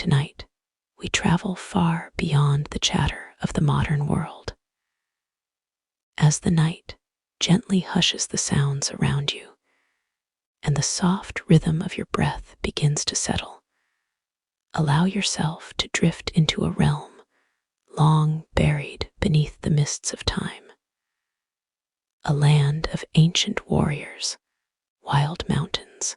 Tonight, we travel far beyond the chatter of the modern world. As the night gently hushes the sounds around you, and the soft rhythm of your breath begins to settle, allow yourself to drift into a realm long buried beneath the mists of time. A land of ancient warriors, wild mountains,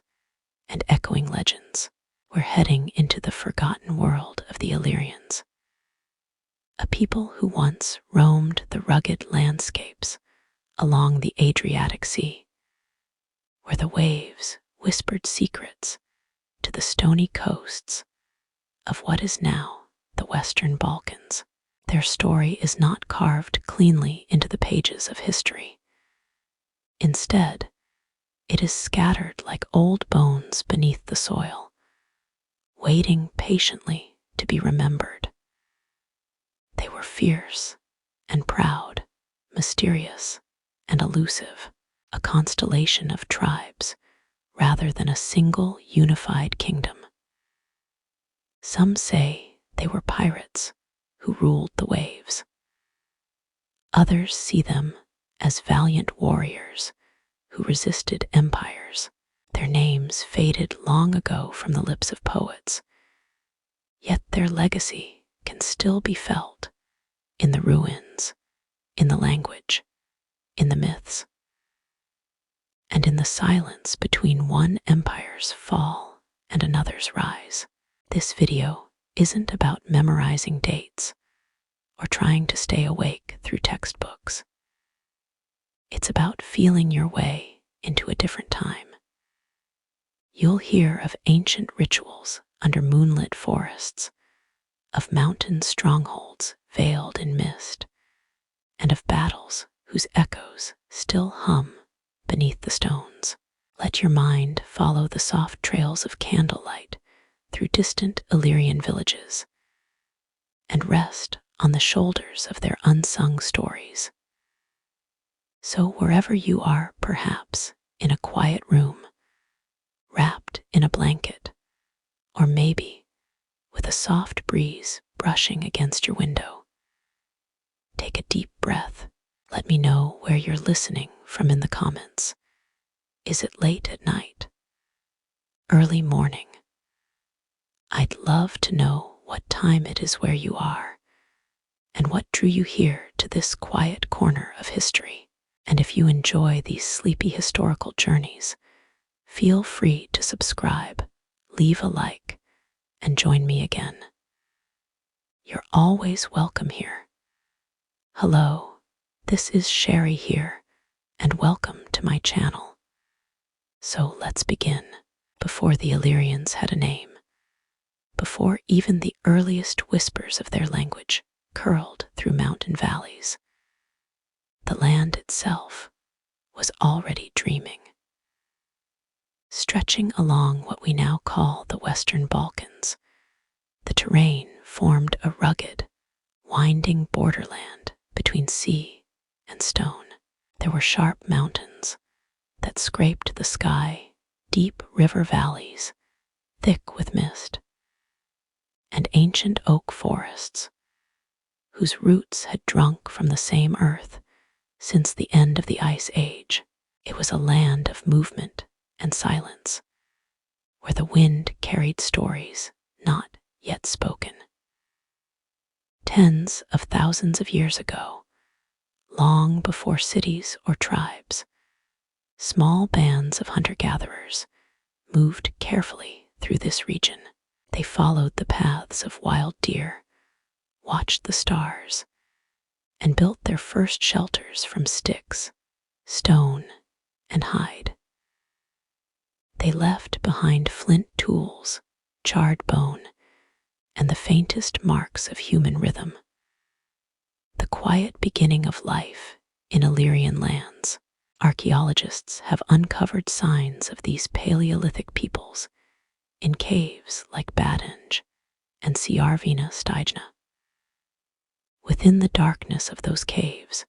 and echoing legends. We're heading into the forgotten world of the Illyrians, a people who once roamed the rugged landscapes along the Adriatic Sea, where the waves whispered secrets to the stony coasts of what is now the Western Balkans. Their story is not carved cleanly into the pages of history. Instead, it is scattered like old bones beneath the soil, waiting patiently to be remembered. They were fierce and proud, mysterious and elusive, a constellation of tribes rather than a single unified kingdom. Some say they were pirates who ruled the waves. Others see them as valiant warriors who resisted empires. Their names faded long ago from the lips of poets, yet their legacy can still be felt in the ruins, in the language, in the myths, and in the silence between one empire's fall and another's rise. This video isn't about memorizing dates or trying to stay awake through textbooks. It's about feeling your way into a different time. You'll hear of ancient rituals under moonlit forests, of mountain strongholds veiled in mist, and of battles whose echoes still hum beneath the stones. Let your mind follow the soft trails of candlelight through distant Illyrian villages, and rest on the shoulders of their unsung stories. So wherever you are, perhaps in a quiet room, wrapped in a blanket, or maybe with a soft breeze brushing against your window, take a deep breath. Let me know where you're listening from in the comments. Is it late at night? Early morning? I'd love to know what time it is where you are, and what drew you here to this quiet corner of history. And if you enjoy these sleepy historical journeys, feel free to subscribe, leave a like, and join me again. You're always welcome here. Hello, this is Sherry here, and welcome to my channel. So let's begin. Before the Illyrians had a name, before even the earliest whispers of their language curled through mountain valleys, the land itself was already dreaming. Stretching along what we now call the Western Balkans, the terrain formed a rugged, winding borderland between sea and stone. There were sharp mountains that scraped the sky, deep river valleys, thick with mist, and ancient oak forests, whose roots had drunk from the same earth since the end of the Ice Age. It was a land of movement and silence, where the wind carried stories not yet spoken. Tens of thousands of years ago, long before cities or tribes, small bands of hunter-gatherers moved carefully through this region. They followed the paths of wild deer, watched the stars, and built their first shelters from sticks, stone, and hide. They left behind flint tools, charred bone, and the faintest marks of human rhythm. The quiet beginning of life in Illyrian lands. Archaeologists have uncovered signs of these Paleolithic peoples in caves like Badenge and Siarvina Stigna. Within the darkness of those caves,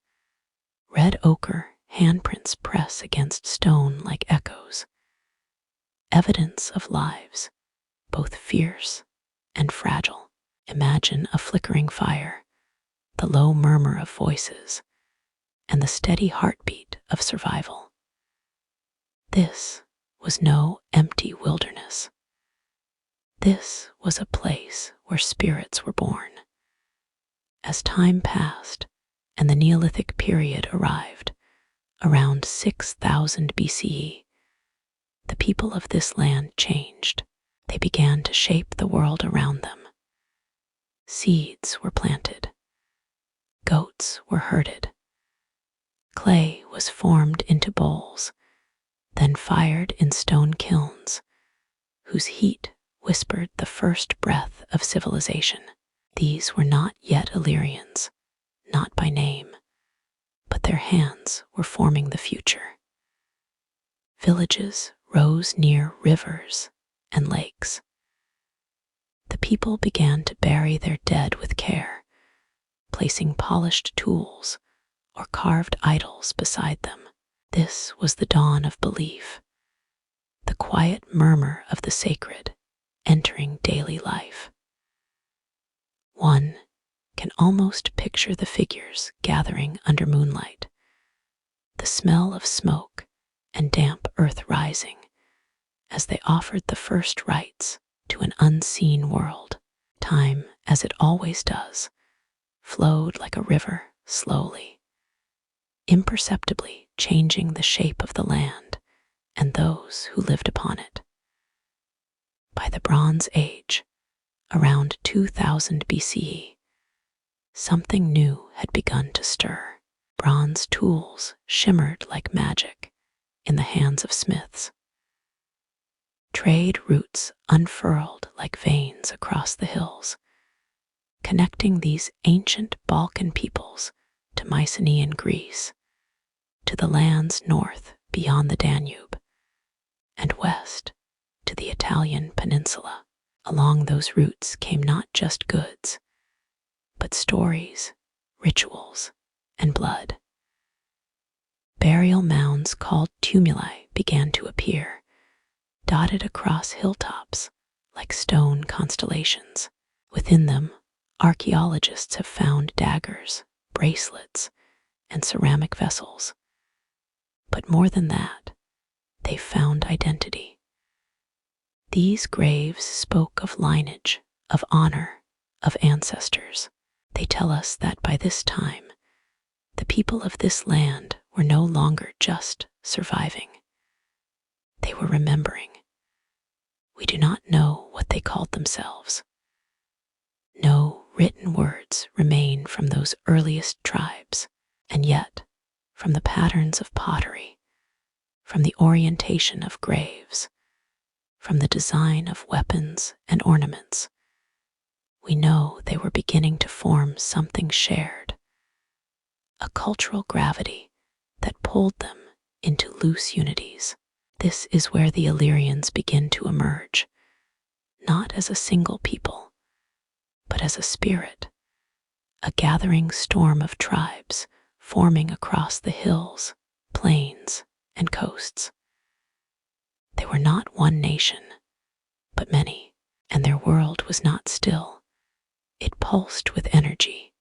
red ochre handprints press against stone like echoes, evidence of lives, both fierce and fragile. Imagine a flickering fire, the low murmur of voices, and the steady heartbeat of survival. This was no empty wilderness. This was a place where spirits were born. As time passed and the Neolithic period arrived, around 6000 BCE, the people of this land changed. They began to shape the world around them. Seeds were planted. Goats were herded. Clay was formed into bowls, then fired in stone kilns, whose heat whispered the first breath of civilization. These were not yet Illyrians, not by name, but their hands were forming the future. Villages rose near rivers and lakes. The people began to bury their dead with care, placing polished tools or carved idols beside them. This was the dawn of belief, the quiet murmur of the sacred entering daily life. One can almost picture the figures gathering under moonlight, the smell of smoke and damp earth rising as they offered the first rites to an unseen world. Time, as it always does, flowed like a river slowly, imperceptibly changing the shape of the land and those who lived upon it. By the Bronze Age, around 2000 BCE, something new had begun to stir. Bronze tools shimmered like magic in the hands of smiths. Trade routes unfurled like veins across the hills, connecting these ancient Balkan peoples to Mycenaean Greece, to the lands north beyond the Danube, and west to the Italian peninsula. Along those routes came not just goods, but stories, rituals, and blood. Burial mounds called tumuli began to appear, dotted across hilltops like stone constellations. Within them, archaeologists have found daggers, bracelets, and ceramic vessels. But more than that, they found identity. These graves spoke of lineage, of honor, of ancestors. They tell us that by this time, the people of this land were no longer just surviving. They were remembering. We do not know what they called themselves. No written words remain from those earliest tribes, and yet, from the patterns of pottery, from the orientation of graves, from the design of weapons and ornaments, we know they were beginning to form something shared, a cultural gravity that pulled them into loose unities. This is where the Illyrians begin to emerge, not as a single people, but as a spirit, a gathering storm of tribes forming across the hills, plains, and coasts. They were not one nation, but many, and their world was not still. It pulsed with energy.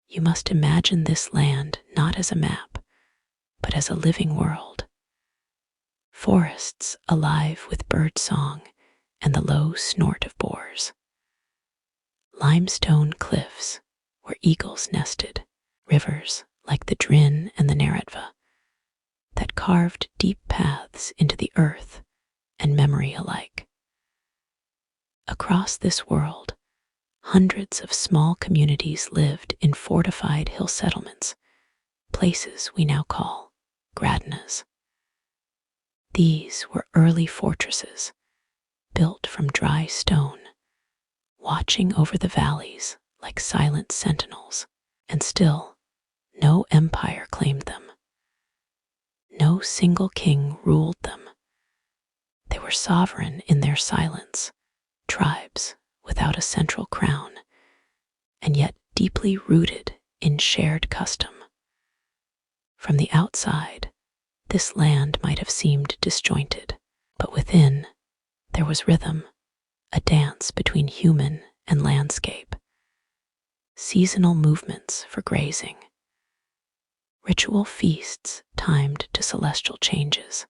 You must imagine this land not as a map, but as a living world. Forests alive with bird song and the low snort of boars. Limestone cliffs where eagles nested, rivers like the Drin and the Neretva that carved deep paths into the earth and memory alike. Across this world, hundreds of small communities lived in fortified hill settlements, places we now call gradnas. These were early fortresses, built from dry stone, watching over the valleys like silent sentinels, and still, no empire claimed them. No single king ruled them. They were sovereign in their silence, tribes without a central crown, and yet deeply rooted in shared custom. From the outside, this land might have seemed disjointed, but within, there was rhythm, a dance between human and landscape, seasonal movements for grazing, ritual feasts timed to celestial changes,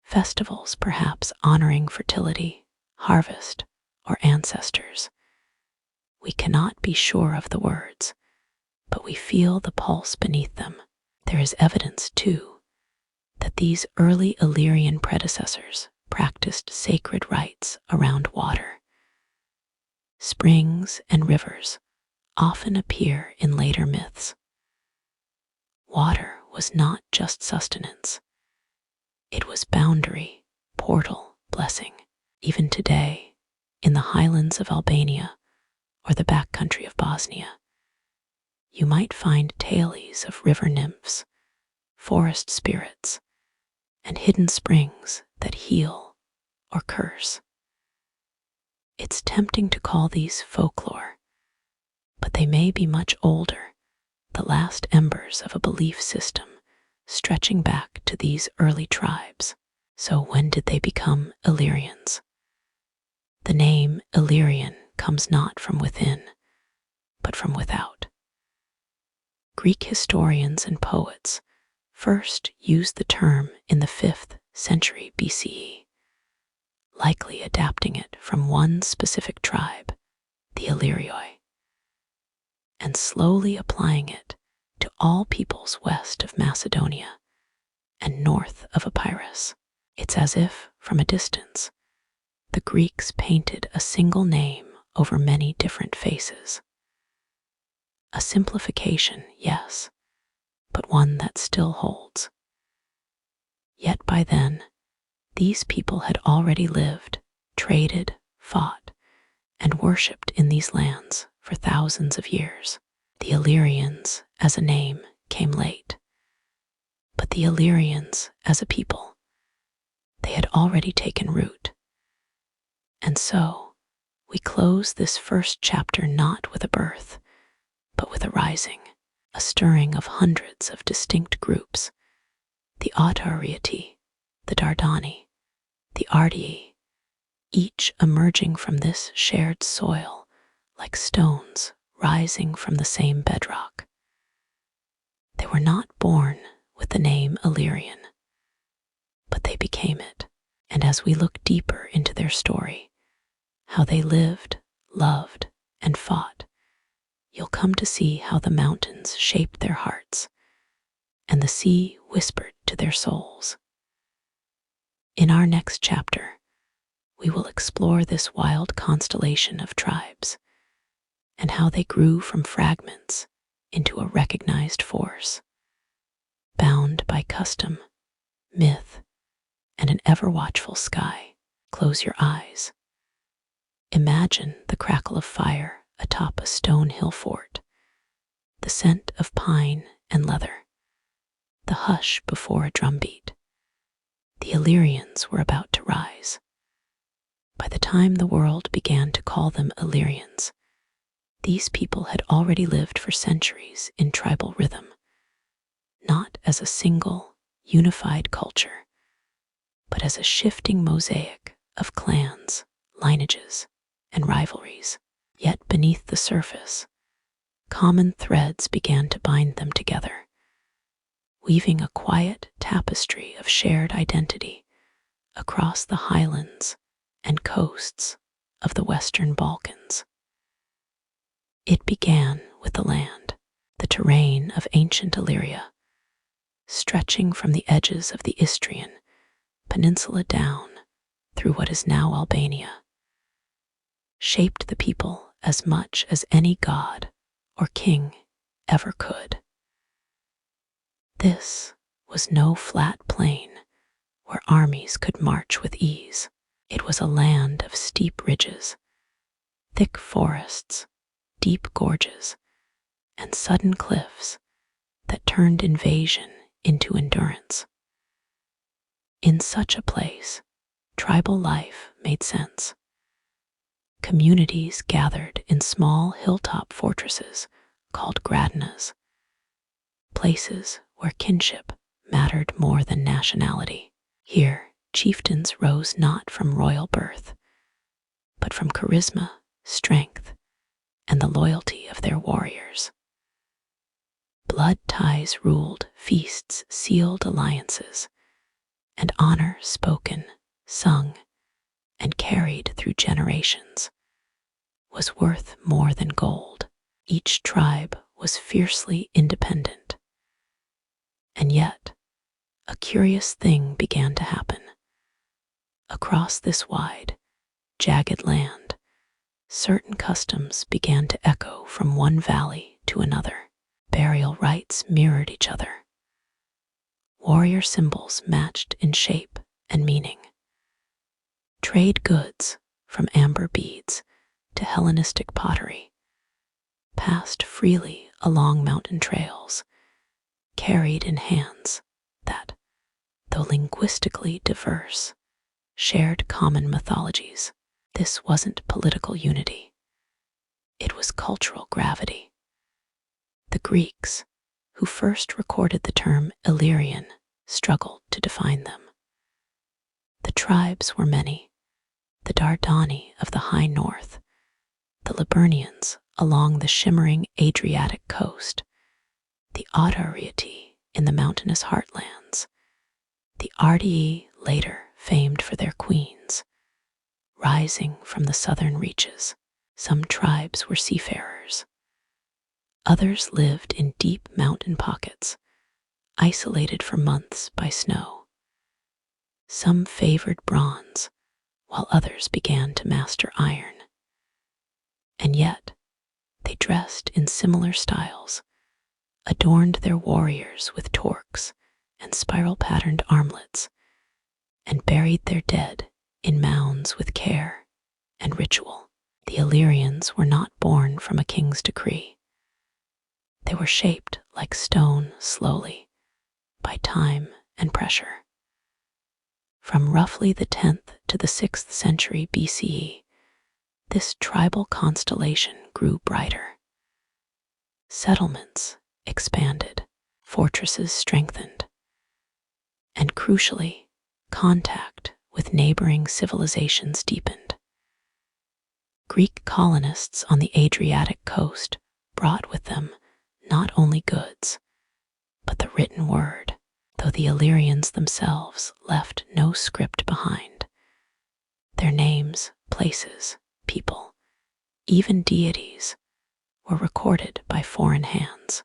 festivals perhaps honoring fertility, harvest, or ancestors. We cannot be sure of the words, but we feel the pulse beneath them. There is evidence, too, that these early Illyrian predecessors practiced sacred rites around water. Springs and rivers often appear in later myths. Water was not just sustenance. It was boundary, portal, blessing. Even today, in the highlands of Albania or the backcountry of Bosnia, you might find tales of river nymphs, forest spirits, and hidden springs that heal or curse. It's tempting to call these folklore, but they may be much older, the last embers of a belief system stretching back to these early tribes. So when did they become Illyrians? The name Illyrian comes not from within, but from without. Greek historians and poets first used the term in the 5th century BCE, likely adapting it from one specific tribe, the Illyrioi, and slowly applying it to all peoples west of Macedonia and north of Epirus. It's as if, from a distance, the Greeks painted a single name over many different faces. A simplification, yes, but one that still holds. Yet by then, these people had already lived, traded, fought, and worshipped in these lands for thousands of years. The Illyrians, as a name, came late. But the Illyrians, as a people, they had already taken root. And so, we close this first chapter not with a birth, but with a rising, a stirring of hundreds of distinct groups, the Autariati, the Dardani, the Ardii, each emerging from this shared soil like stones rising from the same bedrock. They were not born with the name Illyrian, but they became it. And as we look deeper into their story, how they lived, loved, and fought, you'll come to see how the mountains shaped their hearts and the sea whispered to their souls. In our next chapter, we will explore this wild constellation of tribes and how they grew from fragments into a recognized force, bound by custom, myth, and an ever-watchful sky. Close your eyes. Imagine the crackle of fire atop a stone hill fort, the scent of pine and leather, the hush before a drumbeat. The Illyrians were about to rise. By the time the world began to call them Illyrians, these people had already lived for centuries in tribal rhythm, not as a single, unified culture, but as a shifting mosaic of clans, lineages, and rivalries. Yet beneath the surface, common threads began to bind them together, weaving a quiet tapestry of shared identity across the highlands and coasts of the Western Balkans. It began with the land, the terrain of ancient Illyria, stretching from the edges of the Istrian peninsula down through what is now Albania, shaped the people as much as any god or king ever could. This was no flat plain where armies could march with ease. It was a land of steep ridges, thick forests, deep gorges, and sudden cliffs that turned invasion into endurance. In such a place, tribal life made sense. Communities gathered in small hilltop fortresses called gradinas, places where kinship mattered more than nationality. Here, chieftains rose not from royal birth, but from charisma, strength, and the loyalty of their warriors. Blood ties ruled feasts, sealed alliances, and honor spoken, sung, and carried through generations was worth more than gold. Each tribe was fiercely independent. And yet, a curious thing began to happen. Across this wide, jagged land, certain customs began to echo from one valley to another. Burial rites mirrored each other. Warrior symbols matched in shape and meaning. Trade goods, from amber beads to Hellenistic pottery, passed freely along mountain trails, carried in hands that, though linguistically diverse, shared common mythologies. This wasn't political unity. It was cultural gravity. The Greeks, who first recorded the term Illyrian, struggled to define them. The tribes were many: the Dardani of the high north, the Liburnians along the shimmering Adriatic coast, the Ottariati in the mountainous heartlands, the Ardii later famed for their queens, rising from the southern reaches. Some tribes were seafarers. Others lived in deep mountain pockets, isolated for months by snow. Some favored bronze, while others began to master iron. And yet, they dressed in similar styles, adorned their warriors with torques and spiral-patterned armlets, and buried their dead in mounds with care and ritual. The Illyrians were not born from a king's decree. They were shaped like stone slowly, by time and pressure. From roughly the 10th to the 6th century BCE, this tribal constellation grew brighter. Settlements expanded, fortresses strengthened, and crucially, contact with neighboring civilizations deepened. Greek colonists on the Adriatic coast brought with them not only goods, but the written word, though the Illyrians themselves left no script behind. Their names, places, people, even deities, were recorded by foreign hands.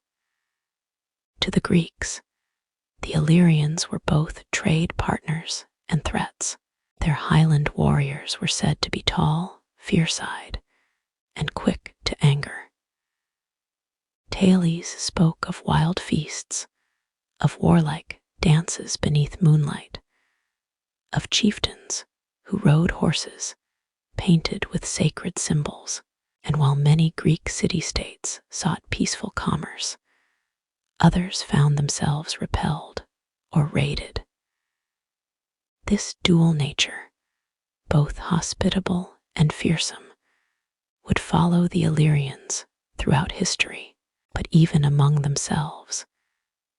To the Greeks, the Illyrians were both trade partners and threats. Their highland warriors were said to be tall, fierce-eyed, and quick to anger. Tales spoke of wild feasts, of warlike dances beneath moonlight, of chieftains who rode horses painted with sacred symbols. And while many Greek city-states sought peaceful commerce, others found themselves repelled or raided. This dual nature, both hospitable and fearsome, would follow the Illyrians throughout history. But even among themselves,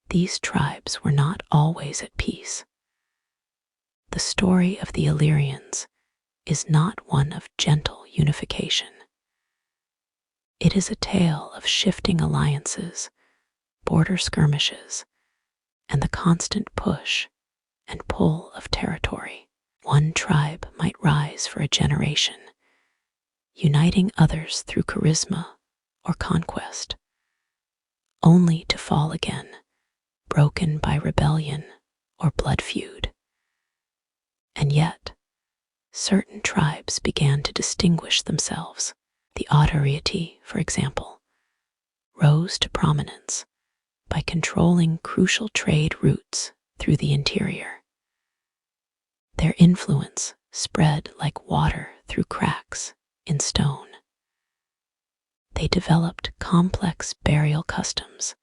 these tribes were not always at peace. The story of the Illyrians is not one of gentle unification. It is a tale of shifting alliances, border skirmishes, and the constant push and pull of territory. One tribe might rise for a generation, uniting others through charisma or conquest, only to fall again, broken by rebellion or blood feud. And yet, certain tribes began to distinguish themselves. The Ottariati, for example, rose to prominence by controlling crucial trade routes through the interior. Their influence spread like water through cracks in stone. They developed complex burial customs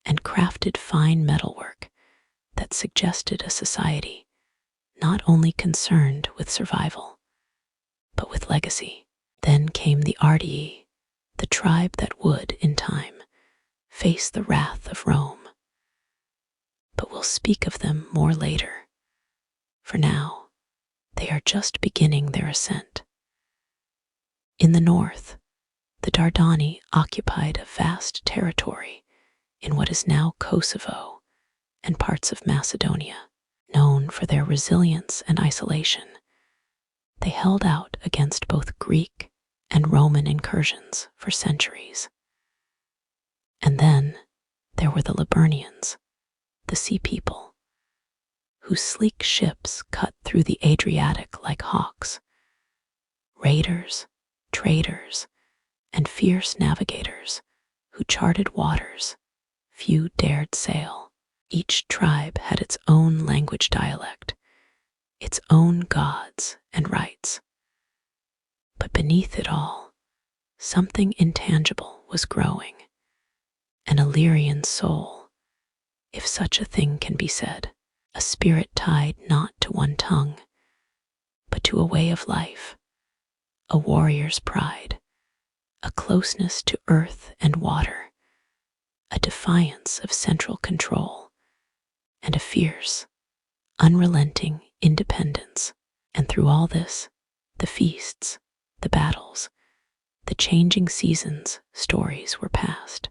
and crafted fine metalwork that suggested a society not only concerned with survival, but with legacy. Then came the Ardii, the tribe that would, in time, face the wrath of Rome. But we'll speak of them more later. For now, they are just beginning their ascent. In the north, the Dardani occupied a vast territory in what is now Kosovo and parts of Macedonia. Known for their resilience and isolation, they held out against both Greek and Roman incursions for centuries. And then there were the Liburnians, the sea people, whose sleek ships cut through the Adriatic like hawks. Raiders, traders, and fierce navigators who charted waters few dared sail. Each tribe had its own language dialect, its own gods and rites. But beneath it all, something intangible was growing, an Illyrian soul, if such a thing can be said, a spirit tied not to one tongue, but to a way of life, a warrior's pride, a closeness to earth and water, a defiance of central control, and a fierce, unrelenting independence. And through all this, the feasts, the battles, the changing seasons, stories were passed.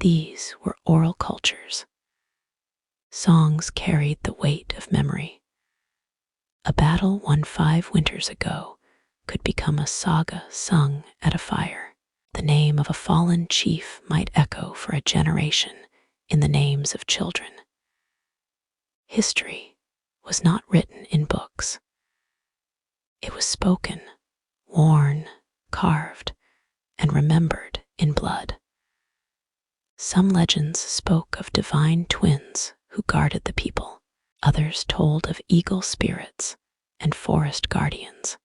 These were oral cultures. Songs carried the weight of memory. A battle won 5 winters ago could become a saga sung at a fire. The name of a fallen chief might echo for a generation in the names of children. History was not written in books. It was spoken, worn, carved, and remembered in blood. Some legends spoke of divine twins who guarded the people. Others told of eagle spirits and forest guardians.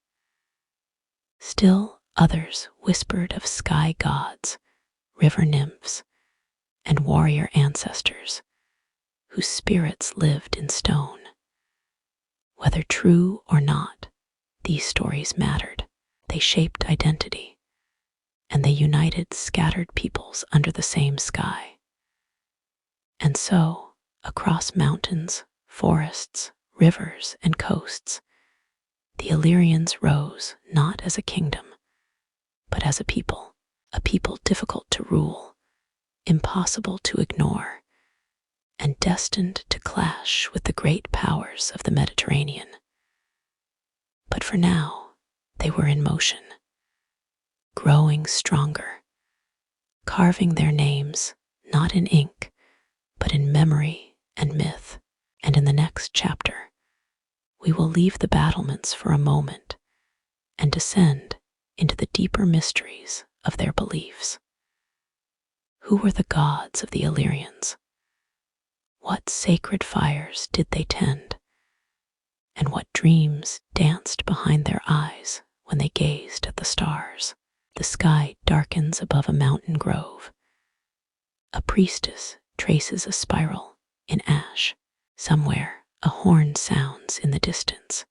Still others whispered of sky gods, river nymphs, and warrior ancestors whose spirits lived in stone. Whether true or not, these stories mattered. They shaped identity, and they united scattered peoples under the same sky. And so, across mountains, forests, rivers, and coasts, the Illyrians rose not as a kingdom, but as a people difficult to rule, impossible to ignore, and destined to clash with the great powers of the Mediterranean. But for now, they were in motion, growing stronger, carving their names not in ink, but in memory and myth. And in the next chapter, we will leave the battlements for a moment and descend into the deeper mysteries of their beliefs. Who were the gods of the Illyrians? What sacred fires did they tend? And what dreams danced behind their eyes when they gazed at the stars? The sky darkens above a mountain grove. A priestess traces a spiral in ash. Somewhere, a horn sounds in the distance.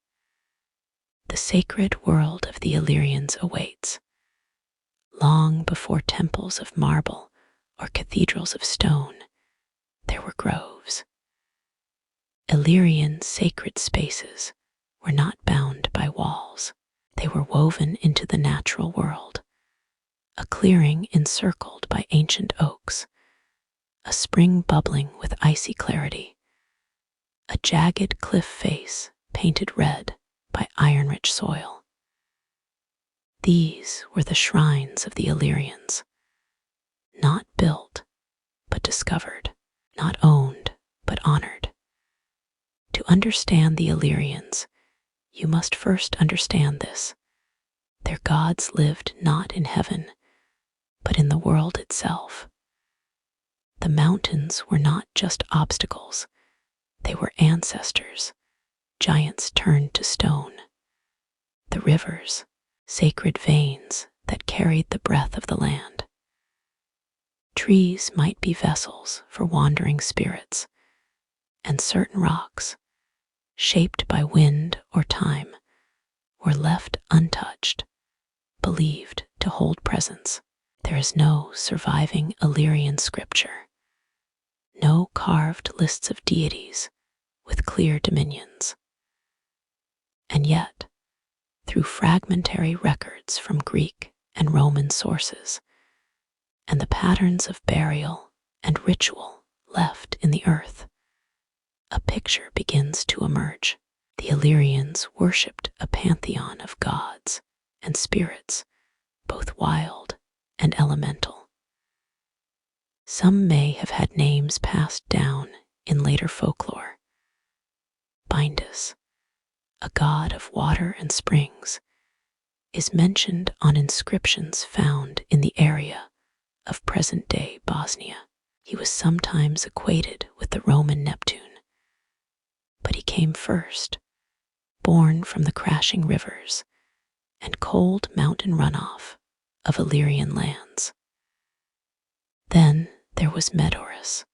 The sacred world of the Illyrians awaits. Long before temples of marble or cathedrals of stone, there were groves. Illyrian sacred spaces were not bound by walls. They were woven into the natural world. A clearing encircled by ancient oaks, a spring bubbling with icy clarity, a jagged cliff face painted red by iron-rich soil. These were the shrines of the Illyrians, not built, but discovered, not owned, but honored. To understand the Illyrians, you must first understand this. Their gods lived not in heaven, but in the world itself. The mountains were not just obstacles, they were ancestors, giants turned to stone. The rivers, sacred veins that carried the breath of the land. Trees might be vessels for wandering spirits, and certain rocks, shaped by wind or time, were left untouched, believed to hold presence. There is no surviving Illyrian scripture, no carved lists of deities with clear dominions. And yet, through fragmentary records from Greek and Roman sources, and the patterns of burial and ritual left in the earth, a picture begins to emerge. The Illyrians worshipped a pantheon of gods and spirits, both wild and elemental. Some may have had names passed down in later folklore. Bindus, a god of water and springs, is mentioned on inscriptions found in the area of present-day Bosnia. He was sometimes equated with the Roman Neptune, but he came first, born from the crashing rivers and cold mountain runoff of Illyrian lands. Then there was Medorus,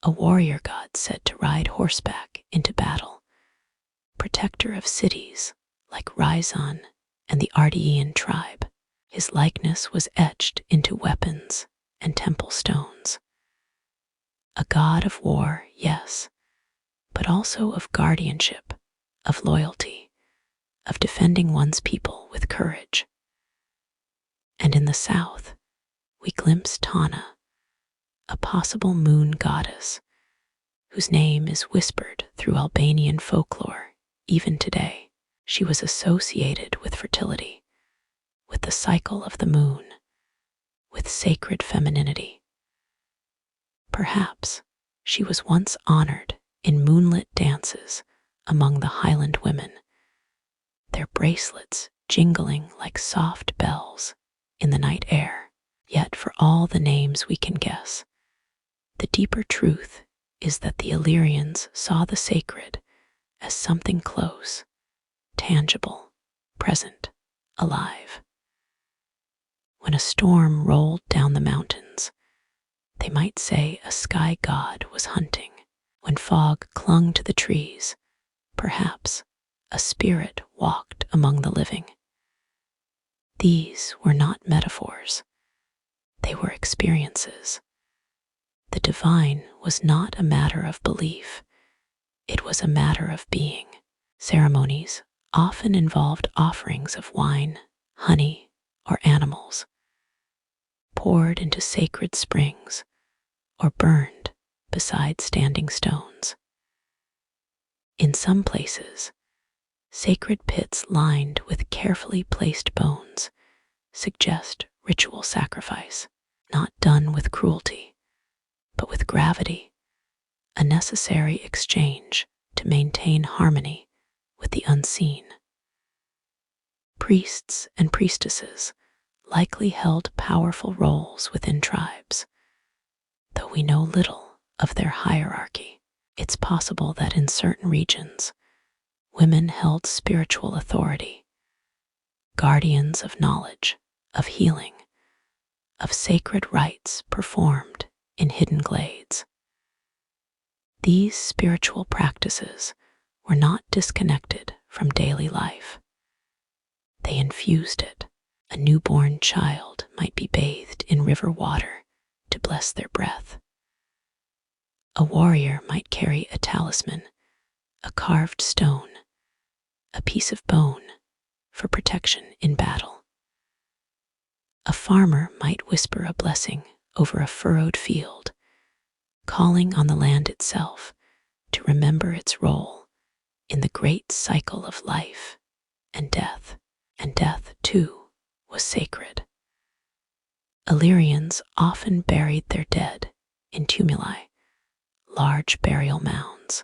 a warrior god said to ride horseback into battle, protector of cities like Rhizon and the Ardean tribe. His likeness was etched into weapons and temple stones. A god of war, yes, but also of guardianship, of loyalty, of defending one's people with courage. And in the south, we glimpse Tana, a possible moon goddess, whose name is whispered through Albanian folklore even today. She was associated with fertility, with the cycle of the moon, with sacred femininity. Perhaps she was once honored in moonlit dances among the Highland women, their bracelets jingling like soft bells in the night air. Yet for all the names we can guess, the deeper truth is that the Illyrians saw the sacred as something close, tangible, present, alive. When a storm rolled down the mountains, they might say a sky god was hunting. When fog clung to the trees, perhaps a spirit walked among the living. These were not metaphors. They were experiences. The divine was not a matter of belief. It was a matter of being. Ceremonies often involved offerings of wine, honey, or animals, poured into sacred springs or burned beside standing stones. In some places, sacred pits lined with carefully placed bones suggest ritual sacrifice, not done with cruelty, but with gravity, a necessary exchange to maintain harmony with the unseen. Priests and priestesses likely held powerful roles within tribes. Though we know little of their hierarchy, it's possible that in certain regions, women held spiritual authority, guardians of knowledge, of healing, of sacred rites performed in hidden glades. These spiritual practices were not disconnected from daily life. They infused it. A newborn child might be bathed in river water to bless their breath. A warrior might carry a talisman, a carved stone, a piece of bone for protection in battle. A farmer might whisper a blessing over a furrowed field, calling on the land itself to remember its role in the great cycle of life and death. And death, too, was sacred. Illyrians often buried their dead in tumuli, large burial mounds,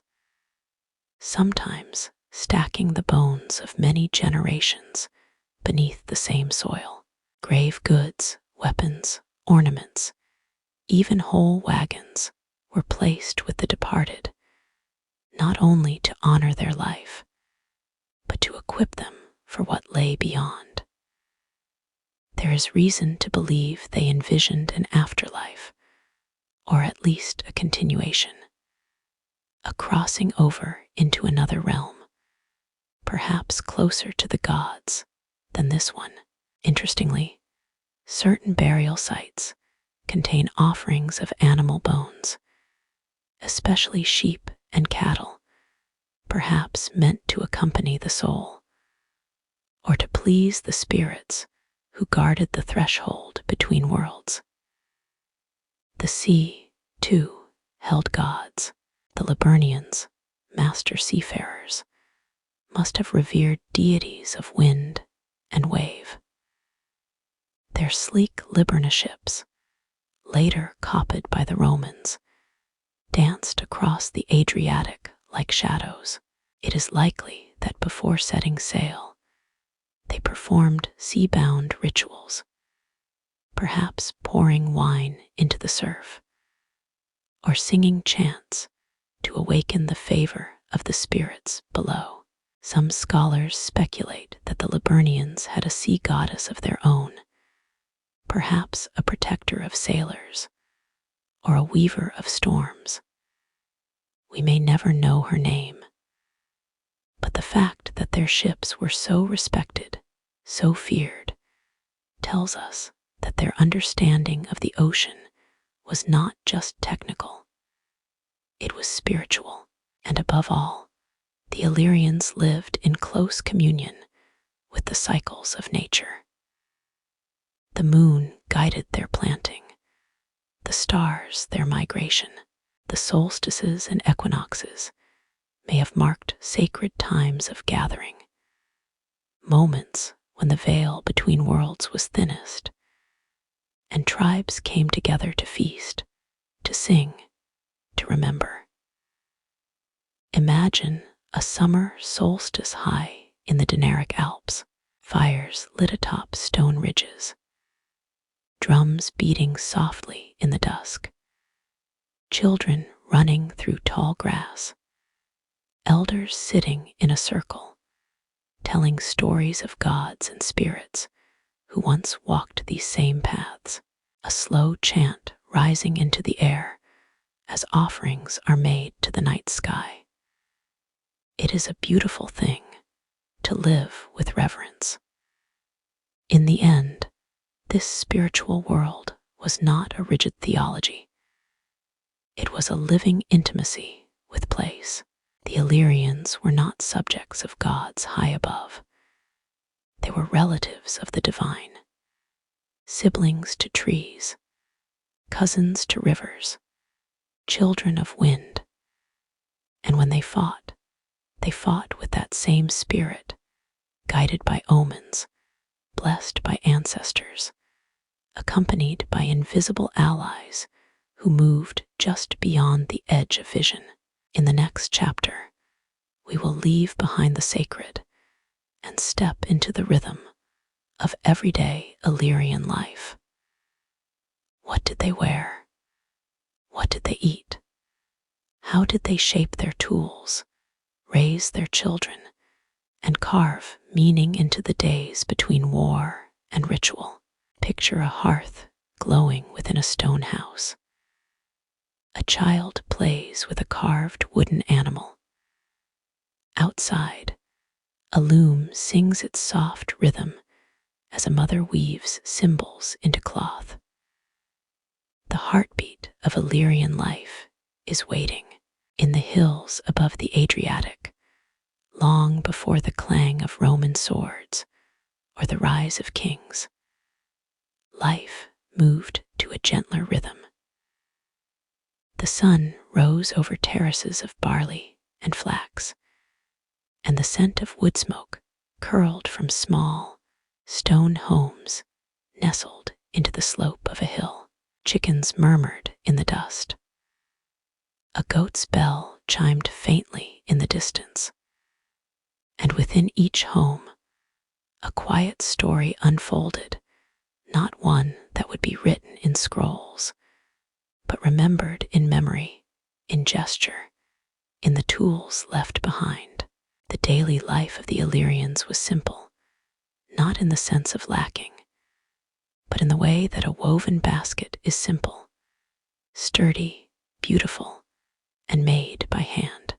sometimes stacking the bones of many generations beneath the same soil. Grave goods, weapons, ornaments, even whole wagons were placed with the departed, not only to honor their life, but to equip them for what lay beyond. There is reason to believe they envisioned an afterlife, or at least a continuation, a crossing over into another realm, perhaps closer to the gods than this one. Interestingly, certain burial sites contain offerings of animal bones, especially sheep and cattle, perhaps meant to accompany the soul, or to please the spirits who guarded the threshold between worlds. The sea, too, held gods. The Liburnians, master seafarers, must have revered deities of wind and wave. Their sleek Liburna ships, later copied by the Romans, danced across the Adriatic like shadows. It is likely that before setting sail, they performed sea-bound rituals, perhaps pouring wine into the surf, or singing chants to awaken the favor of the spirits below. Some scholars speculate that the Liburnians had a sea goddess of their own, perhaps a protector of sailors, or a weaver of storms. We may never know her name, but the fact that their ships were so respected, so feared, tells us that their understanding of the ocean was not just technical. It was spiritual, and above all, the Illyrians lived in close communion with the cycles of nature. The moon guided their planting, the stars their migration. The solstices and equinoxes may have marked sacred times of gathering, moments when the veil between worlds was thinnest, and tribes came together to feast, to sing, to remember. Imagine a summer solstice high in the Dinaric Alps, fires lit atop stone ridges, drums beating softly in the dusk, children running through tall grass, elders sitting in a circle, telling stories of gods and spirits who once walked these same paths, a slow chant rising into the air as offerings are made to the night sky. It is a beautiful thing to live with reverence. In the end, this spiritual world was not a rigid theology. It was a living intimacy with place. The Illyrians were not subjects of gods high above. They were relatives of the divine, siblings to trees, cousins to rivers, children of wind. And when they fought with that same spirit, guided by omens, blessed by ancestors, accompanied by invisible allies who moved just beyond the edge of vision. In the next chapter, we will leave behind the sacred and step into the rhythm of everyday Illyrian life. What did they wear? What did they eat? How did they shape their tools, raise their children, and carve meaning into the days between war and ritual? Picture a hearth glowing within a stone house. A child plays with a carved wooden animal. Outside, a loom sings its soft rhythm as a mother weaves symbols into cloth. The heartbeat of Illyrian life is waiting in the hills above the Adriatic, long before the clang of Roman swords or the rise of kings. Life moved to a gentler rhythm. The sun rose over terraces of barley and flax, and the scent of wood smoke curled from small, stone homes nestled into the slope of a hill. Chickens murmured in the dust. A goat's bell chimed faintly in the distance, and within each home, a quiet story unfolded, not one that would be written in scrolls, but remembered in memory, in gesture, in the tools left behind. The daily life of the Illyrians was simple, not in the sense of lacking, but in the way that a woven basket is simple, sturdy, beautiful, and made by hand.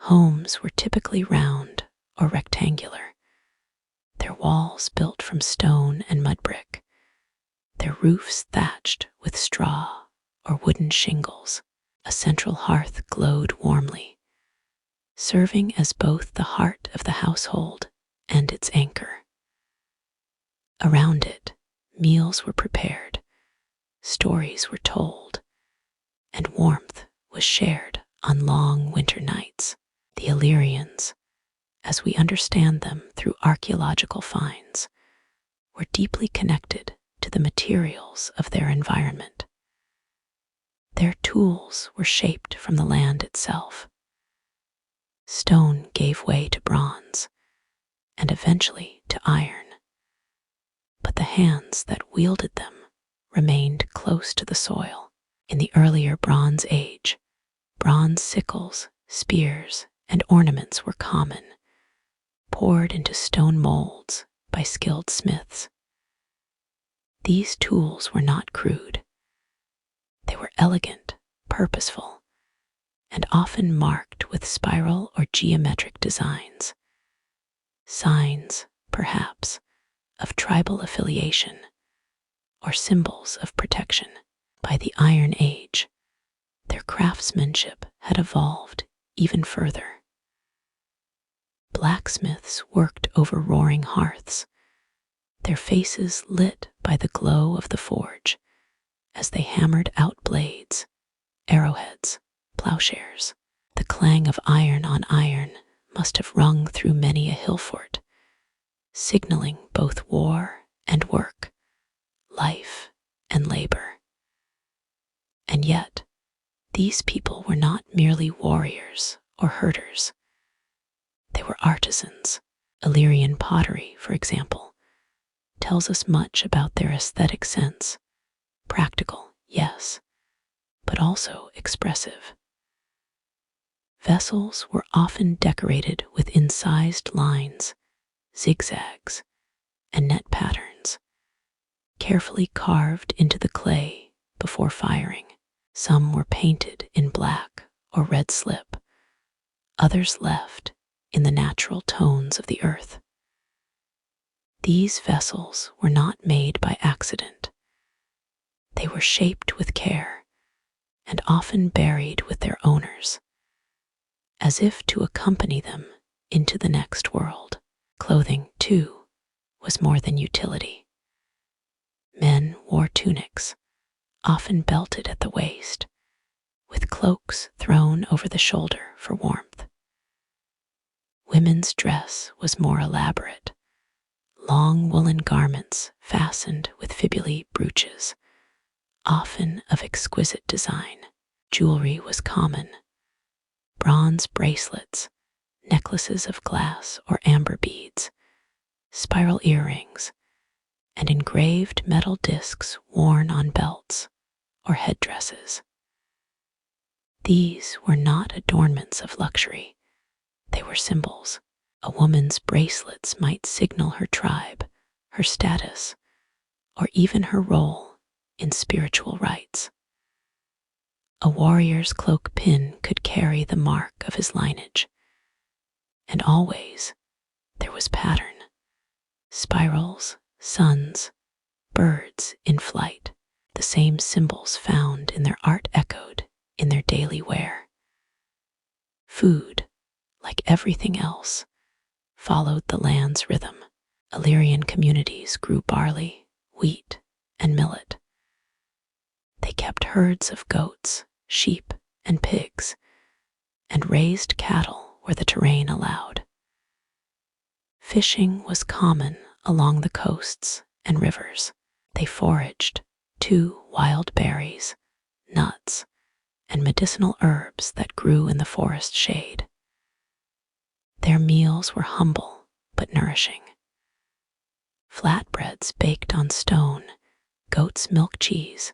Homes were typically round or rectangular, their walls built from stone and mud brick, their roofs thatched with straw or wooden shingles. A central hearth glowed warmly, serving as both the heart of the household and its anchor. Around it, meals were prepared, stories were told, and warmth was shared on long winter nights. The Illyrians, as we understand them through archaeological finds, were deeply connected to the materials of their environment. Their tools were shaped from the land itself. Stone gave way to bronze, and eventually to iron. But the hands that wielded them remained close to the soil. In the earlier Bronze Age, bronze sickles, spears, and ornaments were common, poured into stone molds by skilled smiths. These tools were not crude. They were elegant, purposeful, and often marked with spiral or geometric designs. Signs, perhaps, of tribal affiliation or symbols of protection. By the Iron Age, their craftsmanship had evolved even further. Blacksmiths worked over roaring hearths, their faces lit by the glow of the forge as they hammered out blades, arrowheads, plowshares. The clang of iron on iron must have rung through many a hill fort, signaling both war and work, life and labor. And yet, these people were not merely warriors or herders. They were artisans. Illyrian pottery, for example, tells us much about their aesthetic sense. Practical, yes, but also expressive. Vessels were often decorated with incised lines, zigzags, and net patterns, carefully carved into the clay before firing. Some were painted in black or red slip, others left in the natural tones of the earth. These vessels were not made by accident. They were shaped with care and often buried with their owners, as if to accompany them into the next world. Clothing, too, was more than utility. Men wore tunics, often belted at the waist, with cloaks thrown over the shoulder for warmth. Women's dress was more elaborate, long woolen garments fastened with fibulae brooches, often of exquisite design. Jewelry was common. Bronze bracelets, necklaces of glass or amber beads, spiral earrings, and engraved metal discs worn on belts or headdresses. These were not adornments of luxury. They were symbols. A woman's bracelets might signal her tribe, her status, or even her role in spiritual rites. A warrior's cloak pin could carry the mark of his lineage. And always there was pattern. Spirals, suns, birds in flight. The same symbols found in their art echoed in their daily wear. Food, like everything else, followed the land's rhythm. Illyrian communities grew barley, wheat, and millet. They kept herds of goats, sheep, and pigs, and raised cattle where the terrain allowed. Fishing was common along the coasts and rivers. They foraged, too, wild berries, nuts, and medicinal herbs that grew in the forest shade. Their meals were humble but nourishing. Flatbreads baked on stone, goat's milk cheese,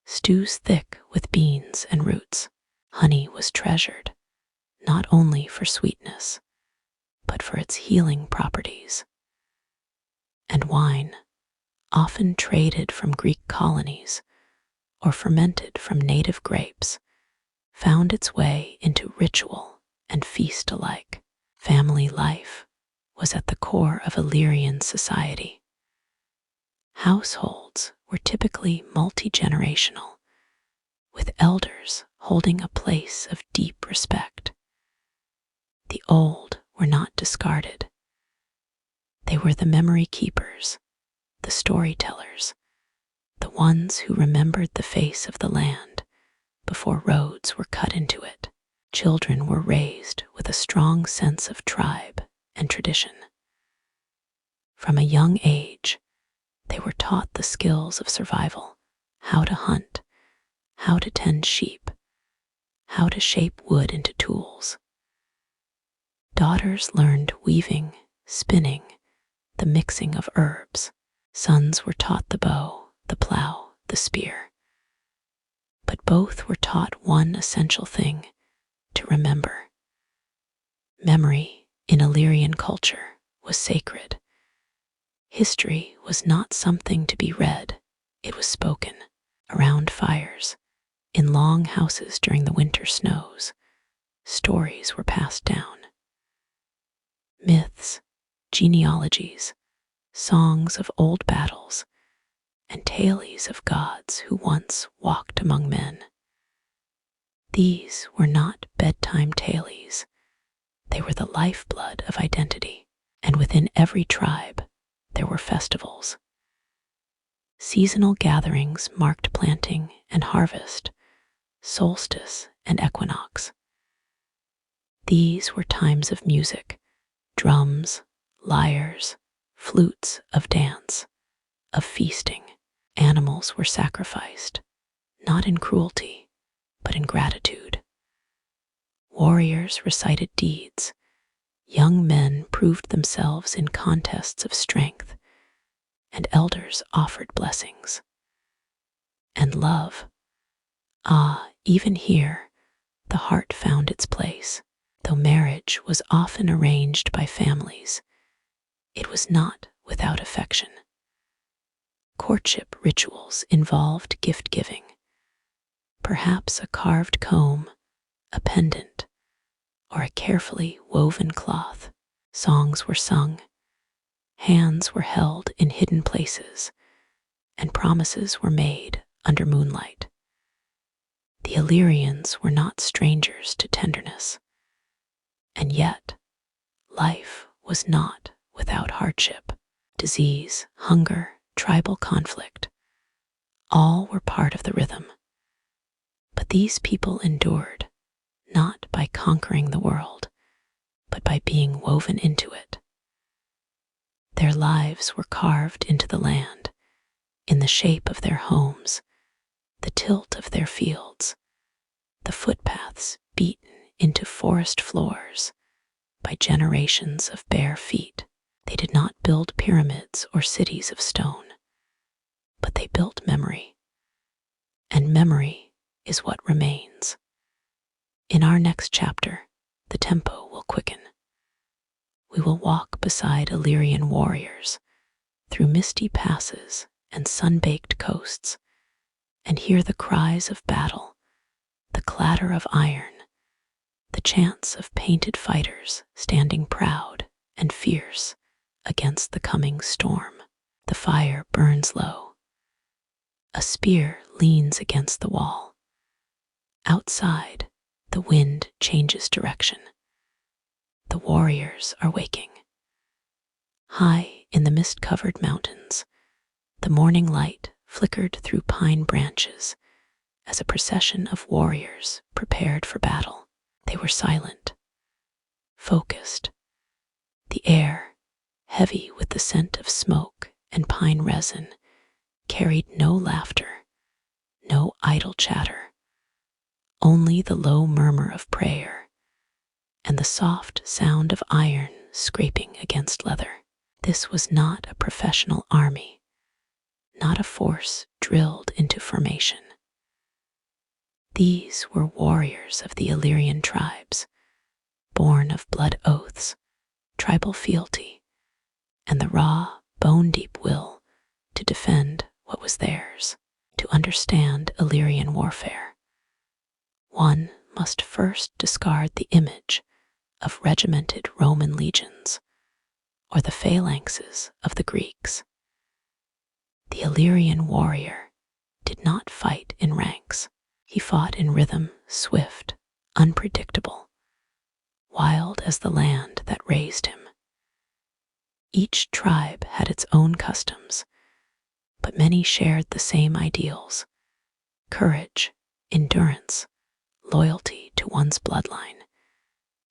stews thick with beans and roots. Honey was treasured, not only for sweetness, but for its healing properties. And wine, often traded from Greek colonies or fermented from native grapes, found its way into ritual and feast alike. Family life was at the core of Illyrian society. Households were typically multi-generational, with elders holding a place of deep respect. The old were not discarded. They were the memory keepers, the storytellers, the ones who remembered the face of the land before roads were cut into it. Children were raised with a strong sense of tribe and tradition. From a young age, they were taught the skills of survival, how to hunt, how to tend sheep, how to shape wood into tools. Daughters learned weaving, spinning, the mixing of herbs. Sons were taught the bow, the plow, the spear. But both were taught one essential thing: to remember. Memory in Illyrian culture was sacred. History was not something to be read, it was spoken. Around fires, in long houses during the winter snows, stories were passed down. Myths, genealogies, songs of old battles, and tales of gods who once walked among men. These were not bedtime tales. They were the lifeblood of identity, and within every tribe there were festivals. Seasonal gatherings marked planting and harvest, solstice and equinox. These were times of music, drums, lyres, flutes of dance, of feasting. Animals were sacrificed, not in cruelty, but in gratitude. Warriors recited deeds. Young men proved themselves in contests of strength, and elders offered blessings. And love. Even here, the heart found its place. Though marriage was often arranged by families, it was not without affection. Courtship rituals involved gift-giving, perhaps a carved comb, a pendant, or a carefully woven cloth. Songs were sung, hands were held in hidden places, and promises were made under moonlight. The Illyrians were not strangers to tenderness, and yet life was not without hardship. Disease, hunger, tribal conflict, all were part of the rhythm. But these people endured, not by conquering the world, but by being woven into it. Their lives were carved into the land, in the shape of their homes, the tilt of their fields, the footpaths beaten into forest floors by generations of bare feet. They did not build pyramids or cities of stone, but they built memory. And memory is what remains. In our next chapter, the tempo will quicken. We will walk beside Illyrian warriors through misty passes and sun-baked coasts, and hear the cries of battle, the clatter of iron, the chants of painted fighters standing proud and fierce against the coming storm. The fire burns low. A spear leans against the wall. Outside, the wind changes direction. The warriors are waking. High in the mist-covered mountains, the morning light flickered through pine branches as a procession of warriors prepared for battle. They were silent, focused. The air, heavy with the scent of smoke and pine resin, carried no laughter, no idle chatter, only the low murmur of prayer and the soft sound of iron scraping against leather. This was not a professional army, not a force drilled into formation. These were warriors of the Illyrian tribes, born of blood oaths, tribal fealty, and the raw, bone-deep will to defend what was theirs. To understand Illyrian warfare, one must first discard the image of regimented Roman legions or the phalanxes of the Greeks. The Illyrian warrior did not fight in ranks. He fought in rhythm, swift, unpredictable, wild as the land that raised him. Each tribe had its own customs, but many shared the same ideals: courage, endurance, loyalty to one's bloodline,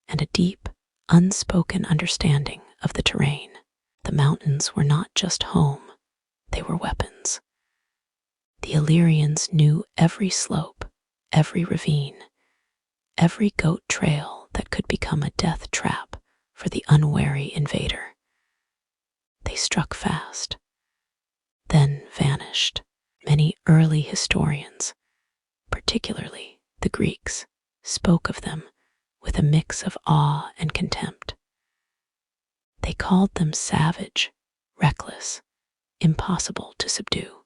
and a deep, unspoken understanding of the terrain. The mountains were not just home, they were weapons. The Illyrians knew every slope, every ravine, every goat trail that could become a death trap for the unwary invader. They struck fast, then vanished. Many early historians, particularly the Greeks, spoke of them with a mix of awe and contempt. They called them savage, reckless, impossible to subdue.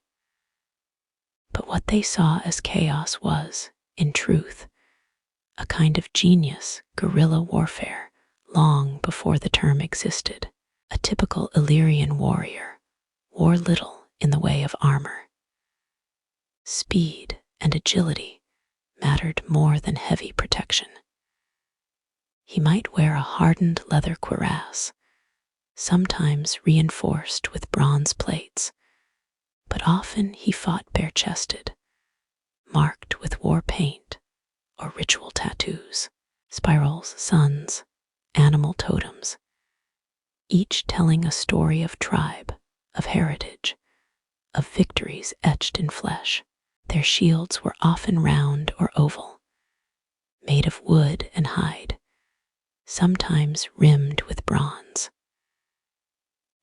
But what they saw as chaos was, in truth, a kind of genius guerrilla warfare long before the term existed. A typical Illyrian warrior wore little in the way of armor. Speed and agility mattered more than heavy protection. He might wear a hardened leather cuirass, sometimes reinforced with bronze plates, but often he fought bare-chested, marked with war paint or ritual tattoos, spirals, suns, animal totems, each telling a story of tribe, of heritage, of victories etched in flesh. Their shields were often round or oval, made of wood and hide, sometimes rimmed with bronze.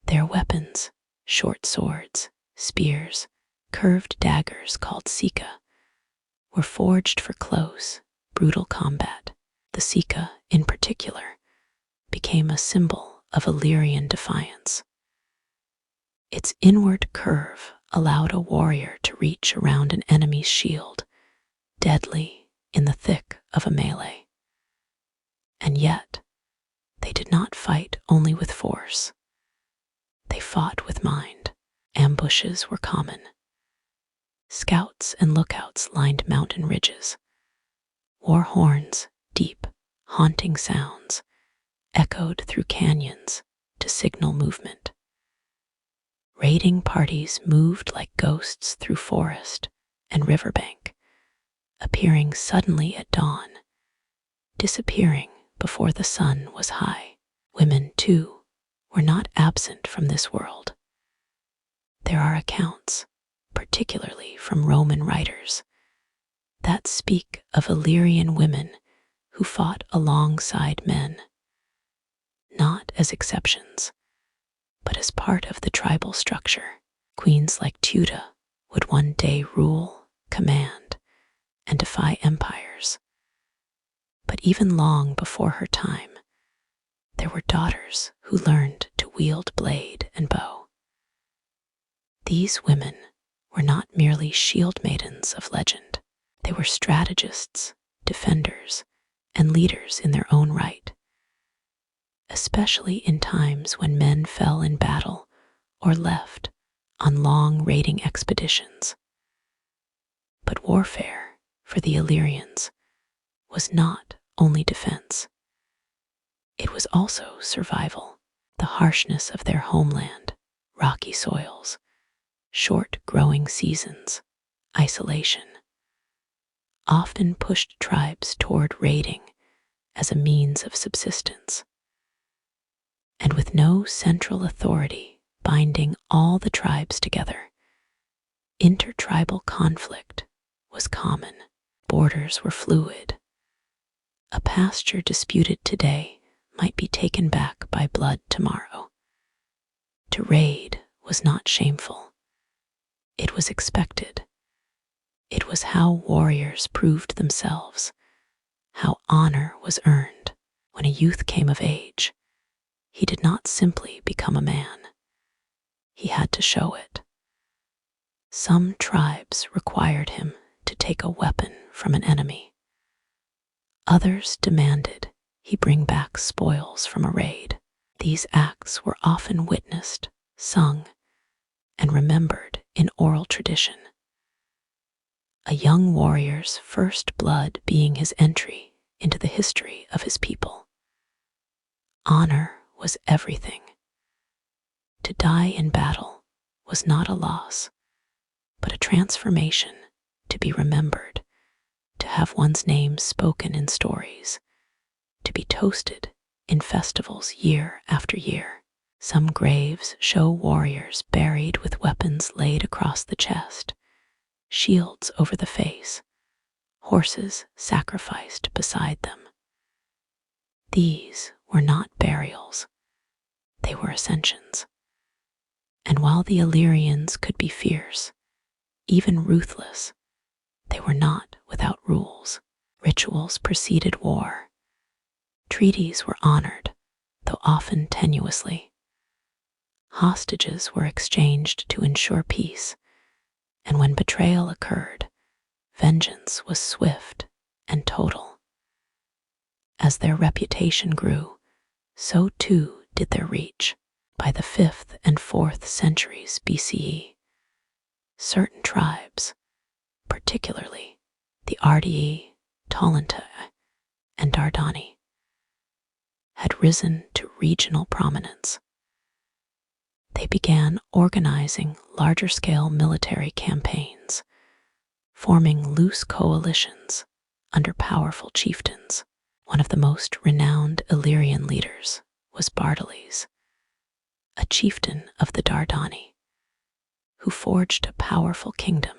Their weapons, short swords, spears, curved daggers called sika, were forged for close, brutal combat. The sika, in particular, became a symbol of Illyrian defiance. Its inward curve allowed a warrior to reach around an enemy's shield, deadly in the thick of a melee. And yet, they did not fight only with force. They fought with mind. Ambushes were common. Scouts and lookouts lined mountain ridges. War horns, deep, haunting sounds, echoed through canyons to signal movement. Raiding parties moved like ghosts through forest and riverbank, appearing suddenly at dawn, disappearing before the sun was high. Women, too, were not absent from this world. There are accounts, particularly from Roman writers, that speak of Illyrian women who fought alongside men, not as exceptions, but as part of the tribal structure. Queens like Teuta would one day rule, command, and defy empires. But even long before her time, there were daughters who learned to wield blade and bow. These women were not merely shield maidens of legend. They were strategists, defenders, and leaders in their own right, especially in times when men fell in battle or left on long raiding expeditions. But warfare, for the Illyrians, was not only defense. It was also survival. The harshness of their homeland, rocky soils, short growing seasons, isolation, often pushed tribes toward raiding as a means of subsistence. And with no central authority binding all the tribes together, intertribal conflict was common. Borders were fluid. A pasture disputed today might be taken back by blood tomorrow. To raid was not shameful. It was expected. It was how warriors proved themselves, how honor was earned. When a youth came of age, he did not simply become a man. He had to show it. Some tribes required him to take a weapon from an enemy. Others demanded he bring back spoils from a raid. These acts were often witnessed, sung, and remembered in oral tradition. A young warrior's first blood being his entry into the history of his people. Honor was everything. To die in battle was not a loss, but a transformation to be remembered, to have one's name spoken in stories, to be toasted in festivals year after year. Some graves show warriors buried with weapons laid across the chest, shields over the face, horses sacrificed beside them. These were not burials, they were ascensions. And while the Illyrians could be fierce, even ruthless, they were not without rules. Rituals preceded war. Treaties were honored, though often tenuously. Hostages were exchanged to ensure peace, and when betrayal occurred, vengeance was swift and total. As their reputation grew, so too did their reach. By the 5th and 4th centuries BCE, certain tribes, particularly the Ardii, Teuta, and Dardani, had risen to regional prominence. They began organizing larger-scale military campaigns, forming loose coalitions under powerful chieftains. One of the most renowned Illyrian leaders was Bartolus, a chieftain of the Dardani, who forged a powerful kingdom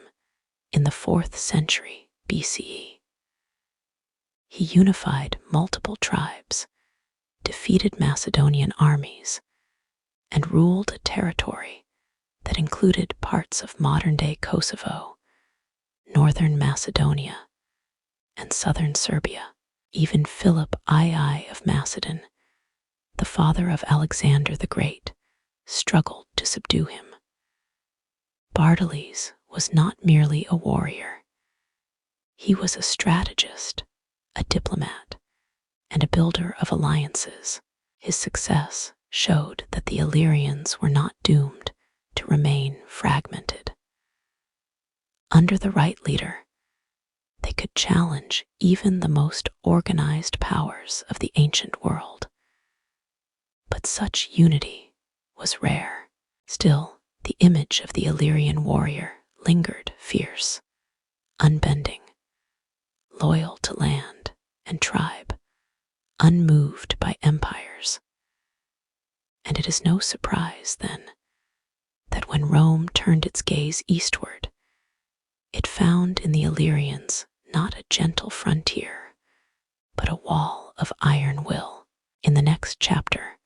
in the 4th century BCE. He unified multiple tribes, defeated Macedonian armies, and ruled a territory that included parts of modern-day Kosovo, northern Macedonia, and southern Serbia. Even Philip II of Macedon, the father of Alexander the Great, struggled to subdue him. Bartolus was not merely a warrior. He was a strategist, a diplomat, and a builder of alliances. His success showed that the Illyrians were not doomed to remain fragmented. Under the right leader, they could challenge even the most organized powers of the ancient world. But such unity was rare. Still, the image of the Illyrian warrior lingered fierce, unbending, loyal to land and tribe, unmoved by empires. And it is no surprise, then, that when Rome turned its gaze eastward, it found in the Illyrians not a gentle frontier, but a wall of iron will. In the next chapter,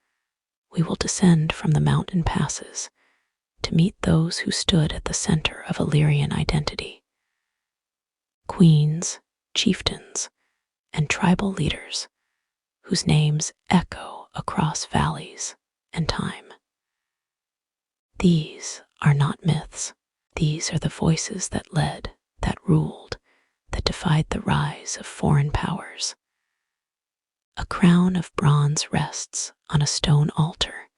we will descend from the mountain passes to meet those who stood at the center of Illyrian identity. Queens, chieftains, and tribal leaders whose names echo across valleys and time. These are not myths. These are the voices that led, that ruled, that defied the rise of foreign powers. A crown of bronze rests on a stone altar.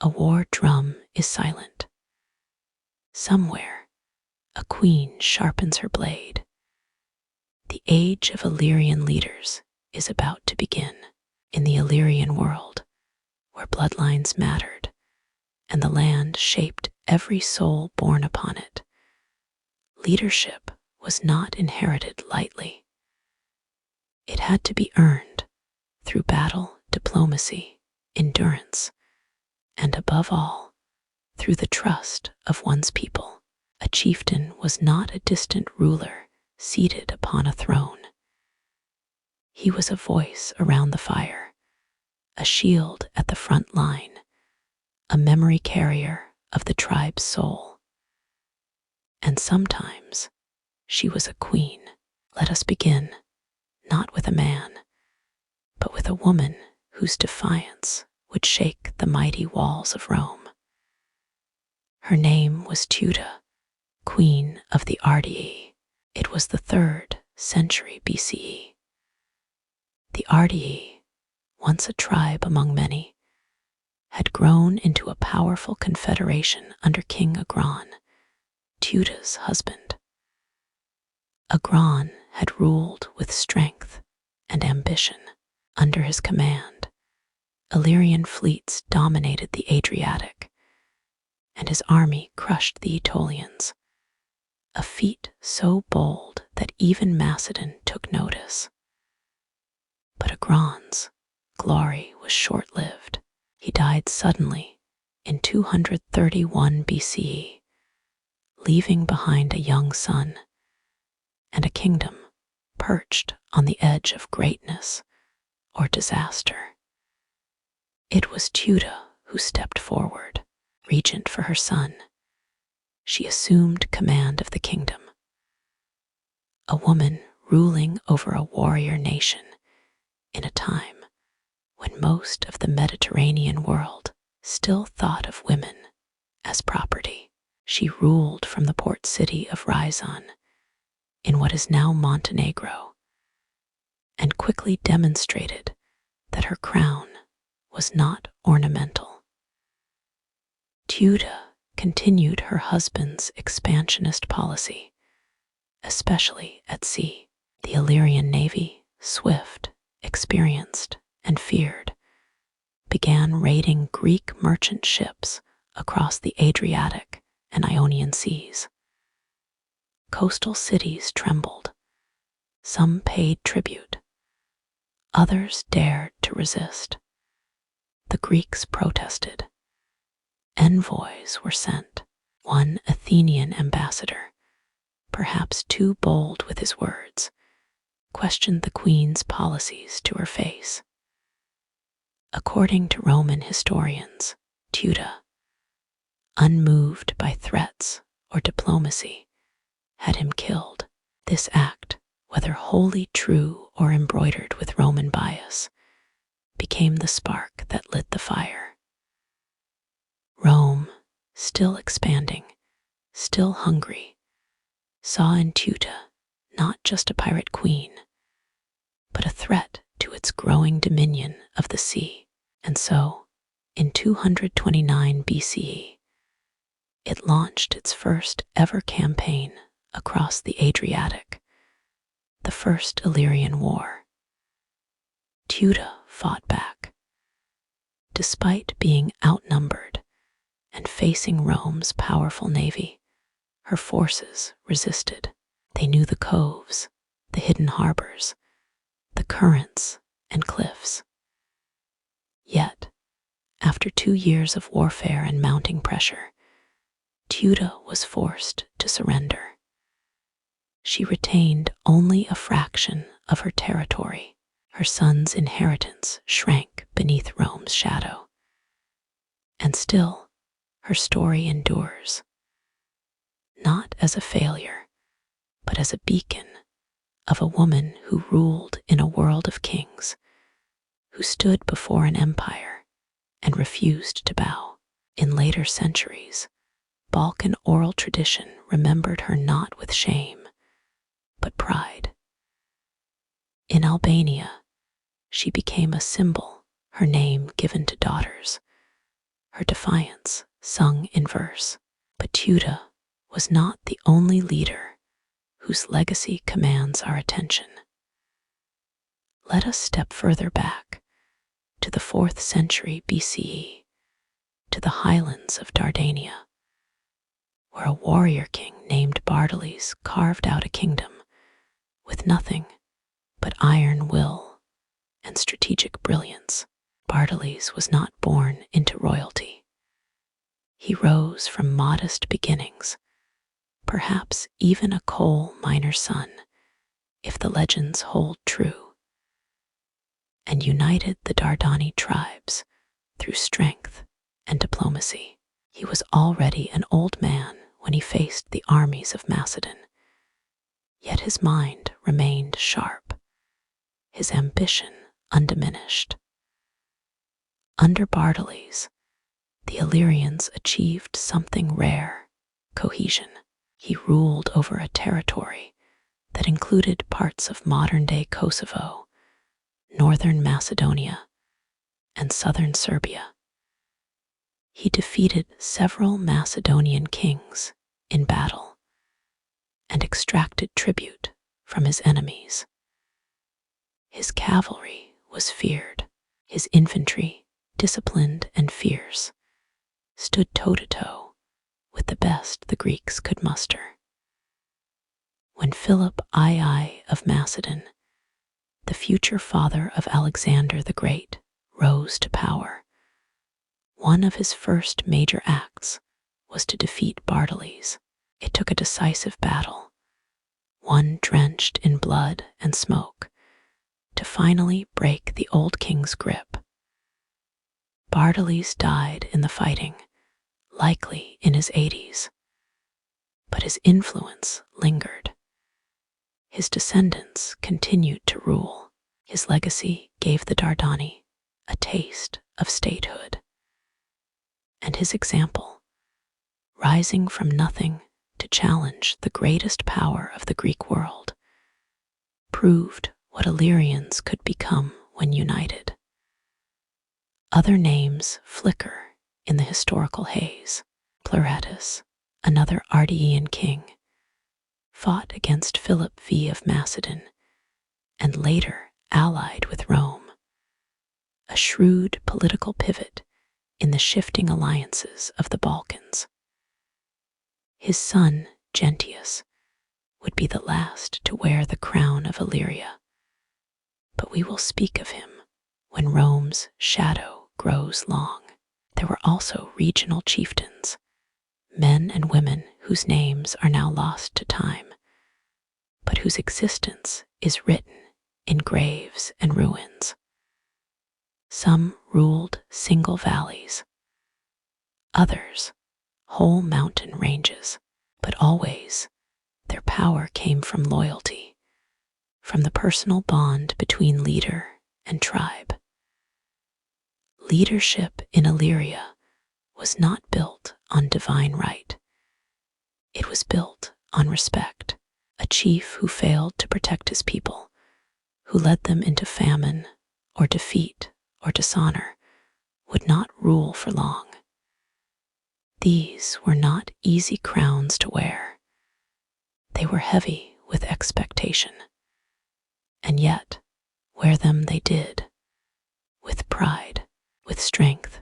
A war drum is silent. Somewhere, a queen sharpens her blade. The age of Illyrian leaders is about to begin. In the Illyrian world, where bloodlines mattered, and the land shaped every soul born upon it, leadership was not inherited lightly. It had to be earned through battle, diplomacy, endurance, and above all, through the trust of one's people. A chieftain was not a distant ruler seated upon a throne. He was a voice around the fire, a shield at the front line, a memory carrier of the tribe's soul. And sometimes she was a queen. Let us begin, not with a man, but with a woman whose defiance would shake the mighty walls of Rome. Her name was Teuta, queen of the Ardii. It was the 3rd century BCE. The Ardii, once a tribe among many, had grown into a powerful confederation under King Agron, Teuta's husband. Agron had ruled with strength and ambition. Under his command, Illyrian fleets dominated the Adriatic, and his army crushed the Aetolians, a feat so bold that even Macedon took notice. But Agron's glory was short-lived. He died suddenly in 231 BCE, leaving behind a young son and a kingdom perched on the edge of greatness or disaster. It was Teuta who stepped forward, regent for her son. She assumed command of the kingdom. A woman ruling over a warrior nation in a time when most of the Mediterranean world still thought of women as property. She ruled from the port city of Rhizon in what is now Montenegro, and quickly demonstrated that her crown was not ornamental. Teuta continued her husband's expansionist policy, especially at sea. The Illyrian navy, swift, experienced, and feared, began raiding Greek merchant ships across the Adriatic and Ionian seas. Coastal cities trembled. Some paid tribute. Others dared to resist. The Greeks protested. Envoys were sent. One Athenian ambassador, perhaps too bold with his words, questioned the queen's policies to her face. According to Roman historians, Teuta, unmoved by threats or diplomacy, had him killed. This act, whether wholly true or embroidered with Roman bias, became the spark that lit the fire. Rome, still expanding, still hungry, saw in Teuta not just a pirate queen, but a threat to its growing dominion of the sea. And so, in 229 BCE, it launched its first ever campaign across the Adriatic, the First Illyrian War. Teuta fought back. Despite being outnumbered and facing Rome's powerful navy, her forces resisted. They knew the coves, the hidden harbors, the currents and cliffs. Yet, after 2 years of warfare and mounting pressure, Teuta was forced to surrender. She retained only a fraction of her territory. Her son's inheritance shrank beneath Rome's shadow. And still, her story endures. Not as a failure, but as a beacon of a woman who ruled in a world of kings, who stood before an empire and refused to bow. In later centuries, Balkan oral tradition remembered her not with shame, but pride. In Albania, she became a symbol, her name given to daughters, her defiance sung in verse. But Teuta was not the only leader whose legacy commands our attention. Let us step further back to the 4th century BCE, to the highlands of Dardania, where a warrior king named Bartales carved out a kingdom with nothing but iron will and strategic brilliance. Bartales was not born into royalty. He rose from modest beginnings, perhaps even a coal miner's son, if the legends hold true, and united the Dardani tribes through strength and diplomacy. He was already an old man when he faced the armies of Macedon, yet his mind remained sharp, his ambition undiminished. Under Bartales, the Illyrians achieved something rare: cohesion. He ruled over a territory that included parts of modern-day Kosovo, northern Macedonia, and southern Serbia. He defeated several Macedonian kings in battle and extracted tribute from his enemies. His cavalry was feared. His infantry, disciplined and fierce, stood toe-to-toe with the best the Greeks could muster. When Philip II of Macedon, the future father of Alexander the Great, rose to power, one of his first major acts was to defeat Bartolys. It took a decisive battle, one drenched in blood and smoke, to finally break the old king's grip. Bartolys died in the fighting, likely in his 80s, but his influence lingered. His descendants continued to rule. His legacy gave the Dardani a taste of statehood. And his example, rising from nothing to challenge the greatest power of the Greek world, proved what Illyrians could become when united. Other names flicker in the historical haze. Pleuratus, another Ardean king, fought against Philip V of Macedon and later allied with Rome, a shrewd political pivot in the shifting alliances of the Balkans. His son, Gentius, would be the last to wear the crown of Illyria, but we will speak of him when Rome's shadow grows long. There were also regional chieftains, men and women whose names are now lost to time, but whose existence is written in graves and ruins. Some ruled single valleys, others whole mountain ranges, but always their power came from loyalty, from the personal bond between leader and tribe. Leadership in Illyria was not built on divine right. It was built on respect. A chief who failed to protect his people, who led them into famine or defeat or dishonor, would not rule for long. These were not easy crowns to wear. They were heavy with expectation, and yet wear them they did, with pride, with strength,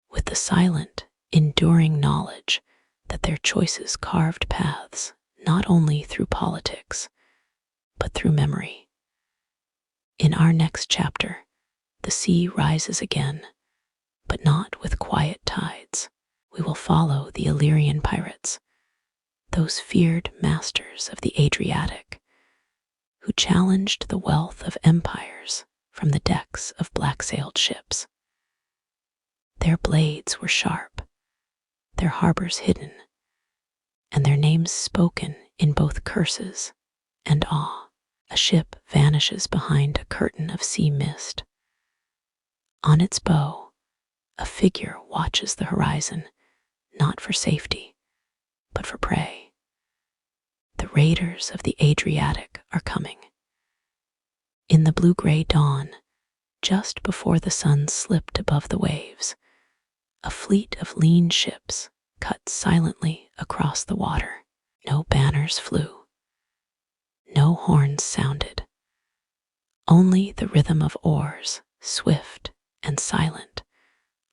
with the silent, enduring knowledge that their choices carved paths not only through politics, but through memory. In our next chapter, the sea rises again, but not with quiet tides. We will follow the Illyrian pirates, those feared masters of the Adriatic, who challenged the wealth of empires from the decks of black-sailed ships. Their blades were sharp, their harbors hidden, and their names spoken in both curses and awe. A ship vanishes behind a curtain of sea mist. On its bow, a figure watches the horizon, not for safety, but for prey. The raiders of the Adriatic are coming. In the blue-gray dawn, just before the sun slipped above the waves, a fleet of lean ships cut silently across the water. No banners flew. No horns sounded. Only the rhythm of oars, swift and silent,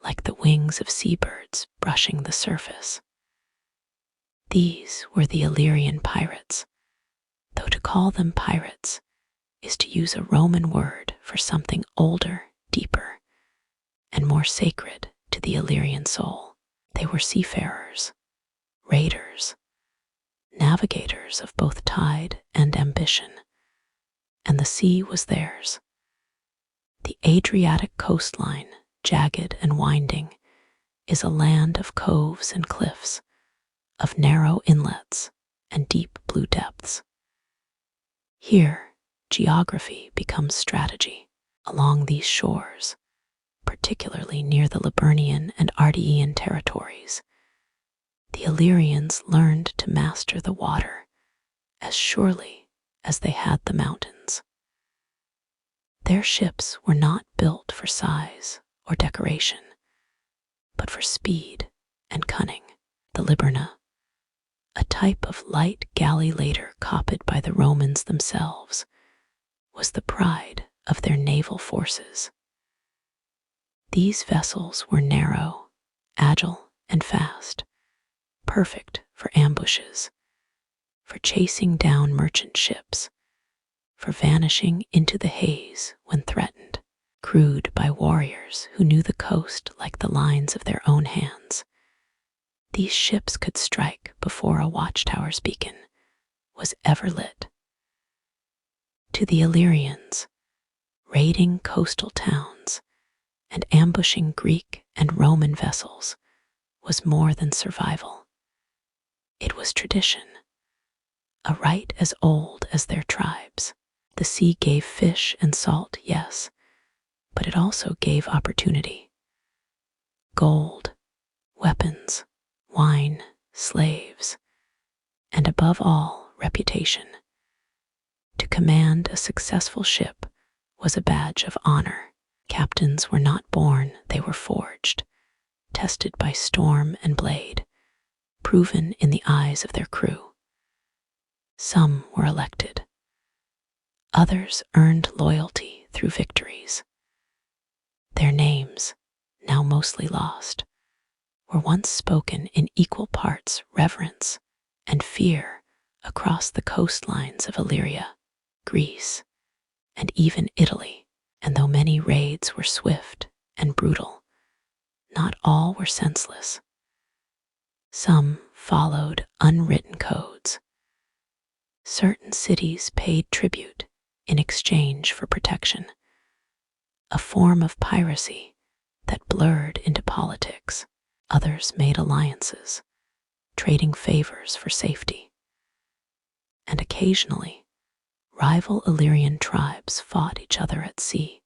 like the wings of seabirds brushing the surface. These were the Illyrian pirates, though to call them pirates is to use a Roman word for something older, deeper, and more sacred to the Illyrian soul. They were seafarers, raiders, navigators of both tide and ambition, and the sea was theirs. The Adriatic coastline, jagged and winding, is a land of coves and cliffs, of narrow inlets and deep blue depths. Here, geography becomes strategy. Along these shores, particularly near the Liburnian and Ardean territories, the Illyrians learned to master the water as surely as they had the mountains. Their ships were not built for size or decoration, but for speed and cunning. The Liburna, a type of light galley later copied by the Romans themselves, was the pride of their naval forces. These vessels were narrow, agile, and fast, perfect for ambushes, for chasing down merchant ships, for vanishing into the haze when threatened, crewed by warriors who knew the coast like the lines of their own hands. These ships could strike before a watchtower's beacon was ever lit. To the Illyrians, raiding coastal towns and ambushing Greek and Roman vessels was more than survival. It was tradition, a rite as old as their tribes. The sea gave fish and salt, yes, but it also gave opportunity. Gold, weapons, wine, slaves, and above all, reputation. To command a successful ship was a badge of honor. Captains were not born, they were forged, tested by storm and blade, proven in the eyes of their crew. Some were elected. Others earned loyalty through victories. Their names, now mostly lost, were once spoken in equal parts reverence and fear across the coastlines of Illyria, Greece, and even Italy. And though many raids were swift and brutal, not all were senseless. Some followed unwritten codes. Certain cities paid tribute in exchange for protection, a form of piracy that blurred into politics. Others made alliances, trading favors for safety. And occasionally, rival Illyrian tribes fought each other at sea,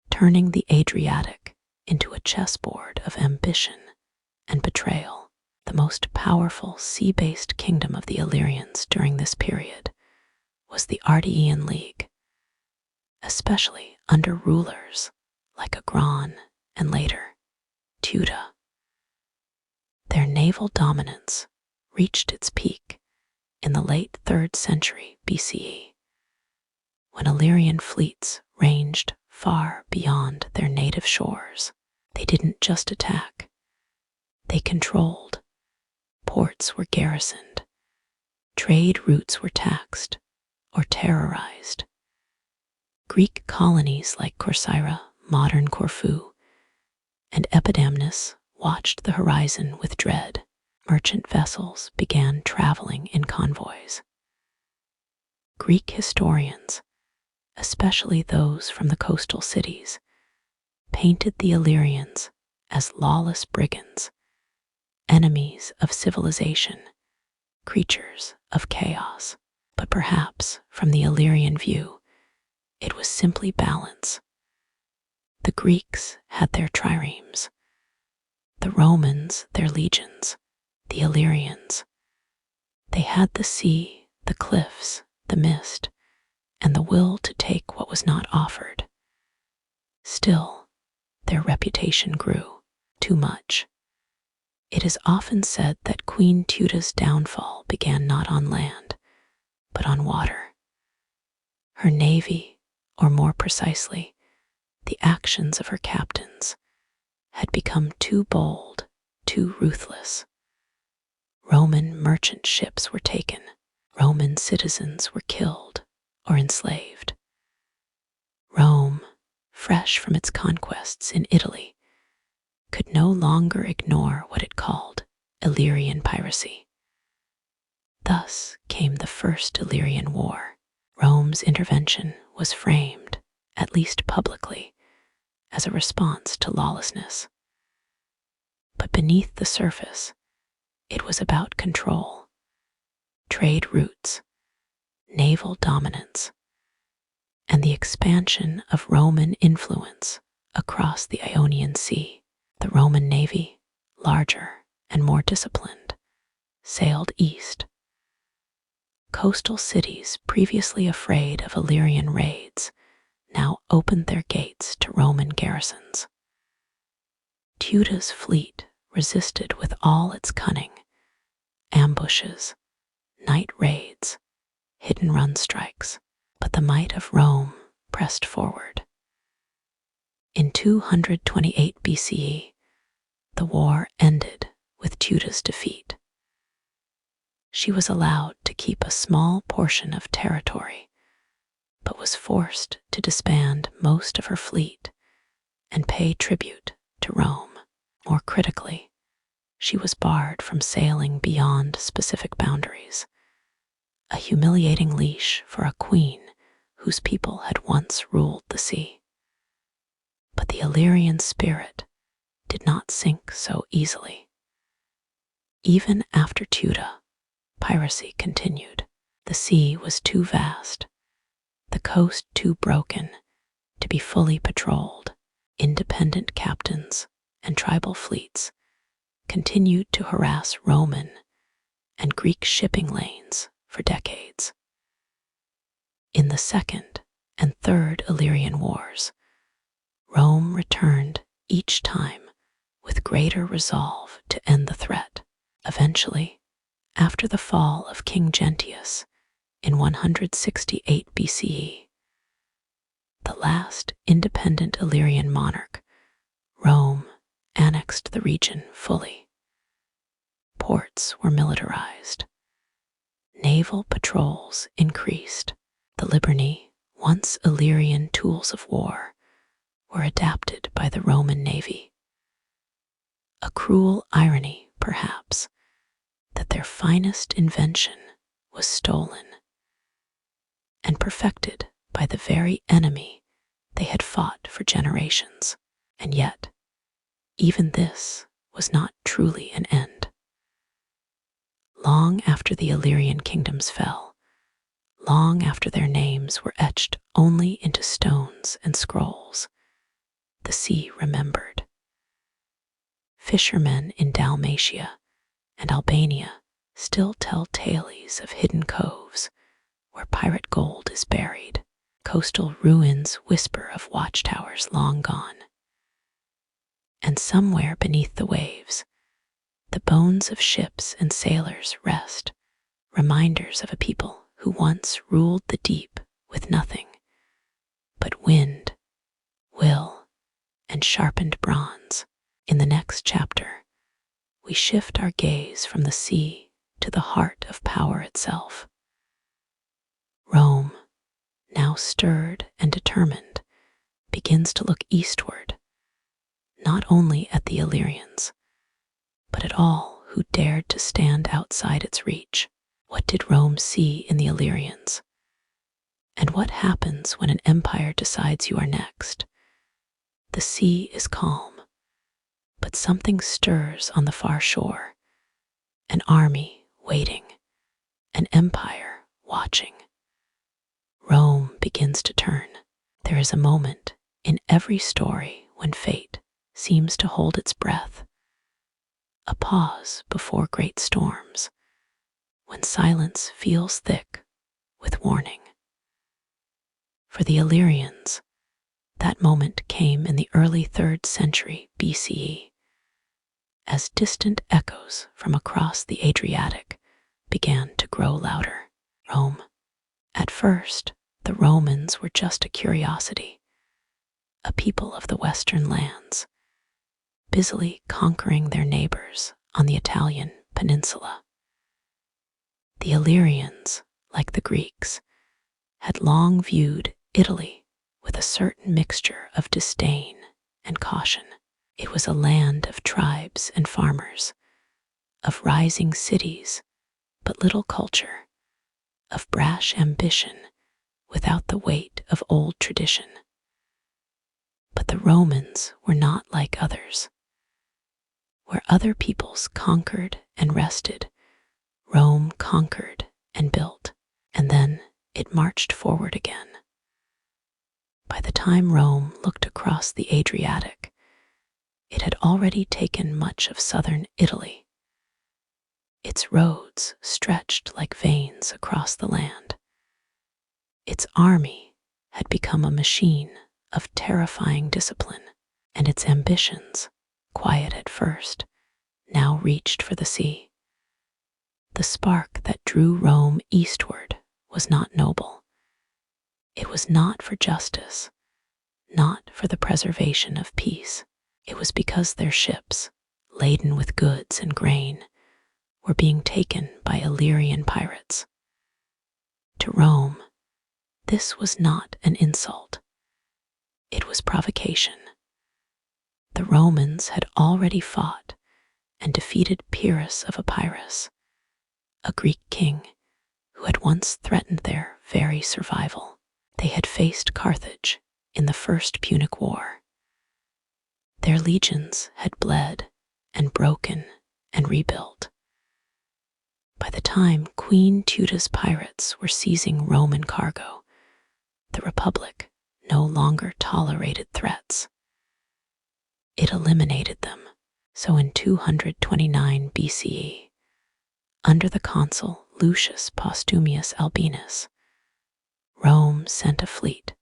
turning the Adriatic into a chessboard of ambition and betrayal. The most powerful sea-based kingdom of the Illyrians during this period was the Ardean League, especially under rulers like Agron and later Teuta. Their naval dominance reached its peak in the late 3rd century BCE, when Illyrian fleets ranged far beyond their native shores. They didn't just attack, they controlled. Ports were garrisoned, trade routes were taxed or terrorized. Greek colonies like Corcyra, modern Corfu, and Epidamnus watched the horizon with dread. Merchant vessels began traveling in convoys. Greek historians, especially those from the coastal cities, painted the Illyrians as lawless brigands, enemies of civilization, creatures of chaos. But perhaps, from the Illyrian view, it was simply balance. The Greeks had their triremes, the Romans their legions, the Illyrians. They had the sea, the cliffs, the mist, and the will to take what was not offered. Still, their reputation grew too much. It is often said that Queen Teuta's downfall began not on land, but on water. Her navy, or more precisely, the actions of her captains, had become too bold, too ruthless. Roman merchant ships were taken, Roman citizens were killed or enslaved. Rome, fresh from its conquests in Italy, could no longer ignore what it called Illyrian piracy. Thus came the First Illyrian War. Rome's intervention was framed, at least publicly, as a response to lawlessness. But beneath the surface, it was about control, trade routes, naval dominance, and the expansion of Roman influence across the Ionian Sea. The Roman navy, larger and more disciplined, sailed east. Coastal cities previously afraid of Illyrian raids now opened their gates to Roman garrisons. Teuta's fleet resisted with all its cunning, ambushes, night raids, hidden run strikes, but the might of Rome pressed forward. In 228 BCE, the war ended with Teuta's defeat. She was allowed to keep a small portion of territory, but was forced to disband most of her fleet and pay tribute to Rome. More critically, she was barred from sailing beyond specific boundaries, a humiliating leash for a queen whose people had once ruled the sea. But the Illyrian spirit did not sink so easily. Even after Teuta, piracy continued. The sea was too vast, the coast too broken to be fully patrolled. Independent captains and tribal fleets continued to harass Roman and Greek shipping lanes for decades. In the Second and Third Illyrian Wars, Rome returned each time with greater resolve to end the threat. Eventually, after the fall of King Gentius in 168 BCE, the last independent Illyrian monarch, Rome annexed the region fully. Ports were militarized. Naval patrols increased. The Liburni, once Illyrian tools of war, were adapted by the Roman navy. A cruel irony, perhaps, that their finest invention was stolen and perfected by the very enemy they had fought for generations. And yet, even this was not truly an end. Long after the Illyrian kingdoms fell, long after their names were etched only into stones and scrolls, the sea remembered. Fishermen in Dalmatia and Albania still tell tales of hidden coves where pirate gold is buried. Coastal ruins whisper of watchtowers long gone. And somewhere beneath the waves, the bones of ships and sailors rest, reminders of a people who once ruled the deep with nothing but wind, will, and sharpened bronze. In the next chapter, we shift our gaze from the sea to the heart of power itself. Rome, now stirred and determined, begins to look eastward, not only at the Illyrians, but at all who dared to stand outside its reach. What did Rome see in the Illyrians? And what happens when an empire decides you are next? The sea is calm, but something stirs on the far shore. An army waiting, an empire watching. Rome begins to turn. There is a moment in every story when fate seems to hold its breath. A pause before great storms, when silence feels thick with warning. For the Illyrians, that moment came in the early 3rd century BCE, as distant echoes from across the Adriatic began to grow louder. Rome. At first, the Romans were just a curiosity, a people of the western lands, busily conquering their neighbors on the Italian peninsula. The Illyrians, like the Greeks, had long viewed Italy with a certain mixture of disdain and caution. It was a land of tribes and farmers, of rising cities but little culture, of brash ambition without the weight of old tradition. But the Romans were not like others. Where other peoples conquered and rested, Rome conquered and built, and then it marched forward again. By the time Rome looked across the Adriatic, it had already taken much of southern Italy. Its roads stretched like veins across the land. Its army had become a machine of terrifying discipline, and its ambitions, quiet at first, now reached for the sea. The spark that drew Rome eastward was not noble. It was not for justice, not for the preservation of peace. It was because their ships, laden with goods and grain, were being taken by Illyrian pirates. To Rome, this was not an insult. It was provocation. The Romans had already fought and defeated Pyrrhus of Epirus, a Greek king who had once threatened their very survival. They had faced Carthage in the First Punic War. Their legions had bled and broken and rebuilt. By the time Queen Teuta's pirates were seizing Roman cargo, the Republic no longer tolerated threats. It eliminated them. So in 229 BCE, under the consul Lucius Postumius Albinus, Rome sent a fleet,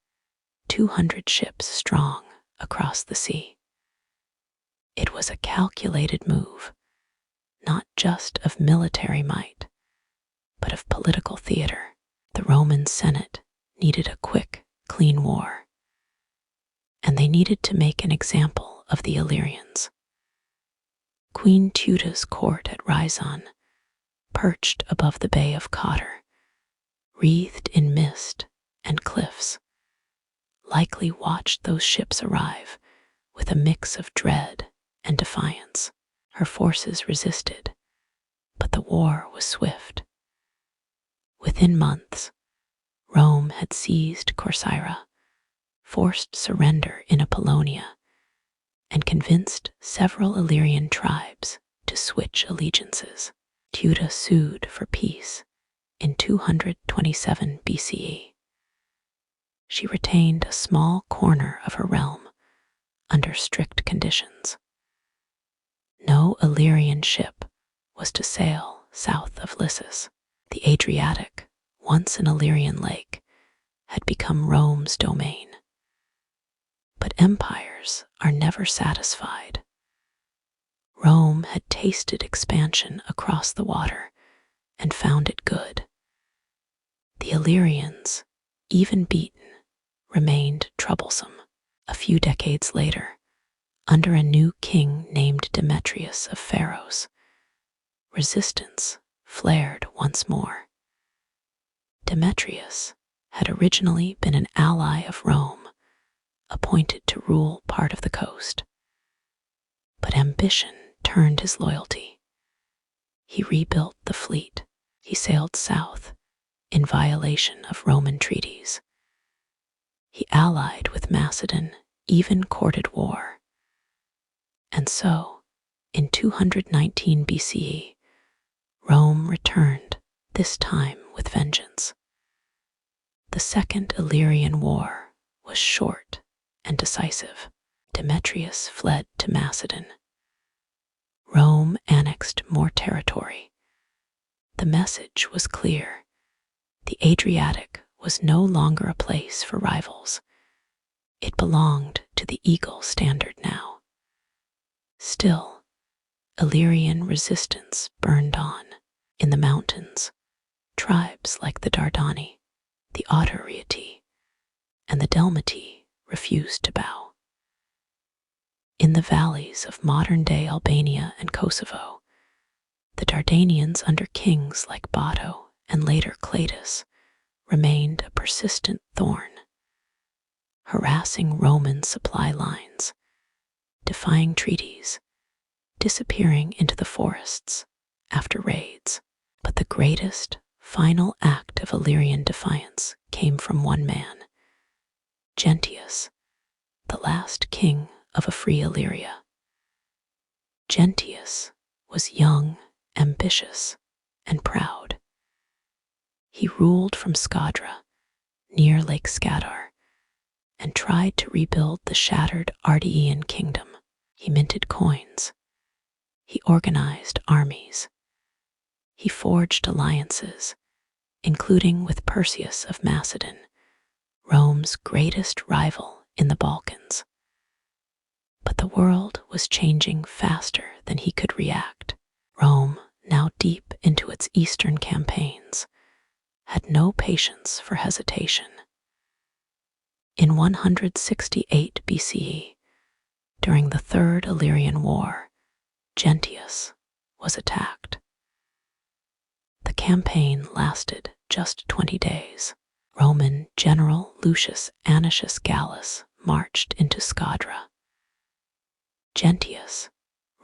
200 ships strong, across the sea. It was a calculated move, not just of military might, but of political theater. The Roman Senate needed a quick, clean war, and they needed to make an example of the Illyrians. Queen Teuta's court at Rhizon, perched above the Bay of Cotter, wreathed in mist and cliffs, likely watched those ships arrive with a mix of dread and defiance. Her forces resisted, but the war was swift. Within months, Rome had seized Corcyra, forced surrender in Apollonia, and convinced several Illyrian tribes to switch allegiances. Teuta sued for peace in 227 BCE. She retained a small corner of her realm under strict conditions. No Illyrian ship was to sail south of Lissus. The Adriatic, once an Illyrian lake, had become Rome's domain. But empires are never satisfied. Rome had tasted expansion across the water and found it good. The Illyrians, even beaten, remained troublesome. A few decades later, under a new king named Demetrius of Pharos, resistance flared once more. Demetrius had originally been an ally of Rome, appointed to rule part of the coast. But ambition turned his loyalty. He rebuilt the fleet. He sailed south in violation of Roman treaties. He allied with Macedon, even courted war. And so, in 219 BCE, Rome returned, this time with vengeance. The Second Illyrian War was short and decisive. Demetrius fled to Macedon. Rome annexed more territory. The message was clear. The Adriatic was no longer a place for rivals. It belonged to the eagle standard now. Still, Illyrian resistance burned on. In the mountains, tribes like the Dardani, the Ottariati, and the Delmati refused to bow. In the valleys of modern-day Albania and Kosovo, the Dardanians under kings like Bato and later Cletus remained a persistent thorn, harassing Roman supply lines, defying treaties, disappearing into the forests after raids. But the greatest, final act of Illyrian defiance came from one man, Gentius, the last king of a free Illyria. Gentius was young, ambitious, and proud. He ruled from Skadra, near Lake Skadar, and tried to rebuild the shattered Ardean kingdom. He minted coins. He organized armies. He forged alliances, including with Perseus of Macedon, Rome's greatest rival in the Balkans. But the world was changing faster than he could react. Rome, now deep into its eastern campaigns, had no patience for hesitation. In 168 BCE, during the Third Illyrian War, Gentius was attacked. campaign lasted just 20 days. Roman general Lucius Anicius Gallus marched into Scadra. Gentius,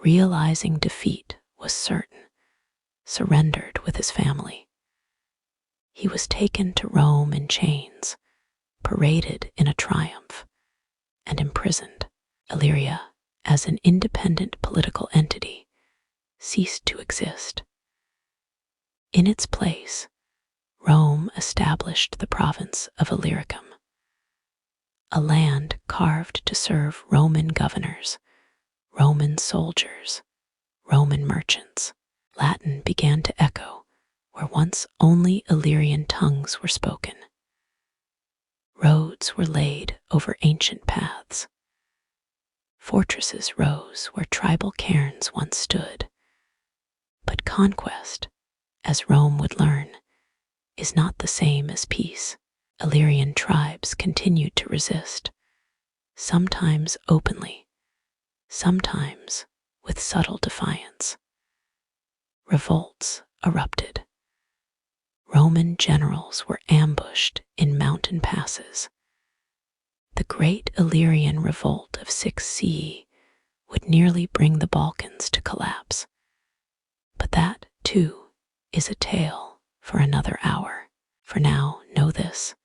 realizing defeat was certain, surrendered with his family. He was taken to Rome in chains, paraded in a triumph, and imprisoned. Illyria, as an independent political entity, ceased to exist. In its place, Rome established the province of Illyricum, a land carved to serve Roman governors, Roman soldiers, Roman merchants. Latin began to echo where once only Illyrian tongues were spoken. Roads were laid over ancient paths. Fortresses rose where tribal cairns once stood. But conquest, as Rome would learn, is not the same as peace. Illyrian tribes continued to resist, sometimes openly, sometimes with subtle defiance. Revolts erupted. Roman generals were ambushed in mountain passes. The Great Illyrian Revolt of 6 CE would nearly bring the Balkans to collapse. But that, too, is a tale for another hour. For now, know this: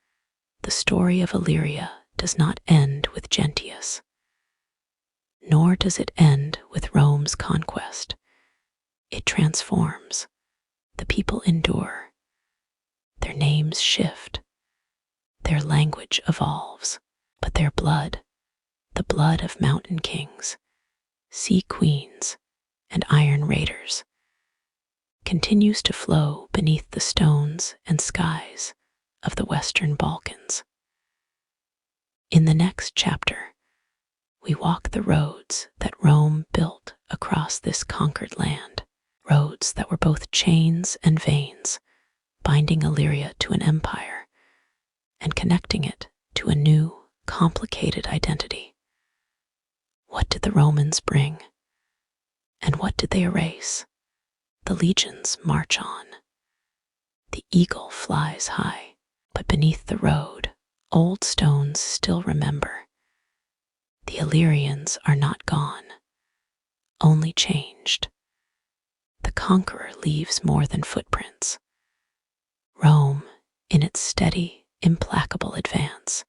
the story of Illyria does not end with Gentius, nor does it end with Rome's conquest. It transforms. The people endure. Their names shift. Their language evolves. But their blood, the blood of mountain kings, sea queens, and iron raiders, continues to flow beneath the stones and skies of the Western Balkans. In the next chapter, we walk the roads that Rome built across this conquered land, roads that were both chains and veins, binding Illyria to an empire and connecting it to a new, complicated identity. What did the Romans bring? And what did they erase? The legions march on. The eagle flies high, but beneath the road, old stones still remember. The Illyrians are not gone, only changed. The conqueror leaves more than footprints. Rome, in its steady, implacable advance,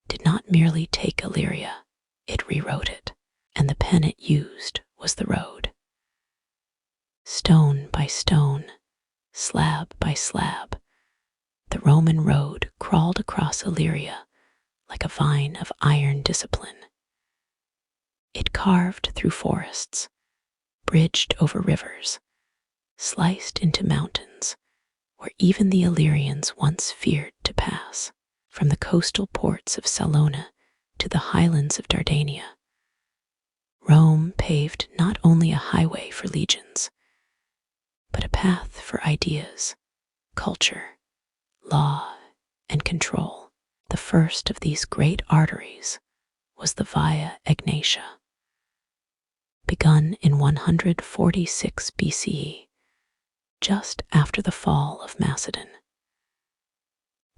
did not merely take Illyria, it rewrote it, and the pen it used was the road. Stone by stone, slab by slab, the Roman road crawled across Illyria like a vine of iron discipline. It carved through forests, bridged over rivers, sliced into mountains where even the Illyrians once feared to pass. From the coastal ports of Salona to the highlands of Dardania, Rome paved not only a highway for legions, but a path for ideas, culture, law, and control. The first of these great arteries was the Via Egnatia. Begun in 146 BCE, just after the fall of Macedon.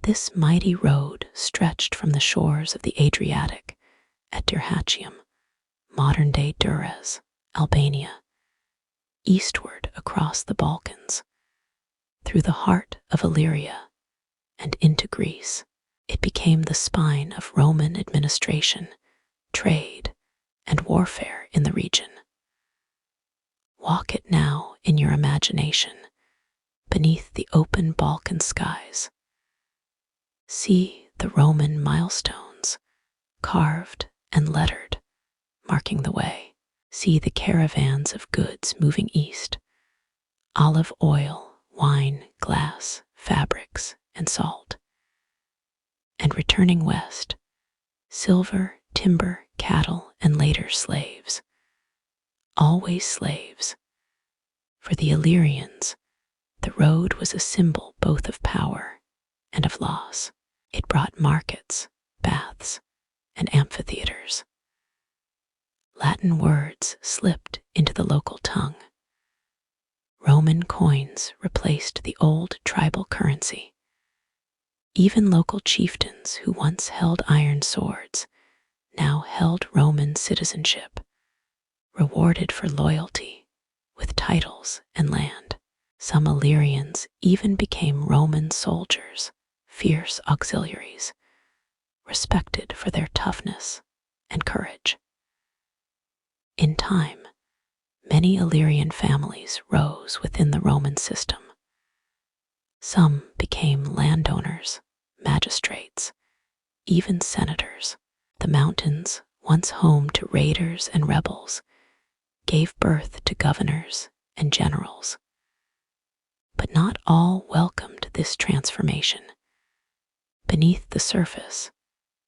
This mighty road stretched from the shores of the Adriatic at Dyrrhachium, modern-day Durrës, Albania, eastward across the Balkans, through the heart of Illyria and into Greece. It became the spine of Roman administration, trade, and warfare in the region. Walk it now in your imagination, beneath the open Balkan skies. See the Roman milestones, carved and lettered, marking the way. See the caravans of goods moving east, olive oil, wine, glass, fabrics, and salt. And returning west, silver, timber, cattle, and later slaves. Always slaves. For the Illyrians, the road was a symbol both of power and of loss. It brought markets, baths, and amphitheaters. Latin words slipped into the local tongue. Roman coins replaced the old tribal currency. Even local chieftains who once held iron swords now held Roman citizenship, rewarded for loyalty with titles and land. Some Illyrians even became Roman soldiers, fierce auxiliaries, respected for their toughness and courage. In time, many Illyrian families rose within the Roman system. Some became landowners, magistrates, even senators. The mountains, once home to raiders and rebels, gave birth to governors and generals. But not all welcomed this transformation. Beneath the surface,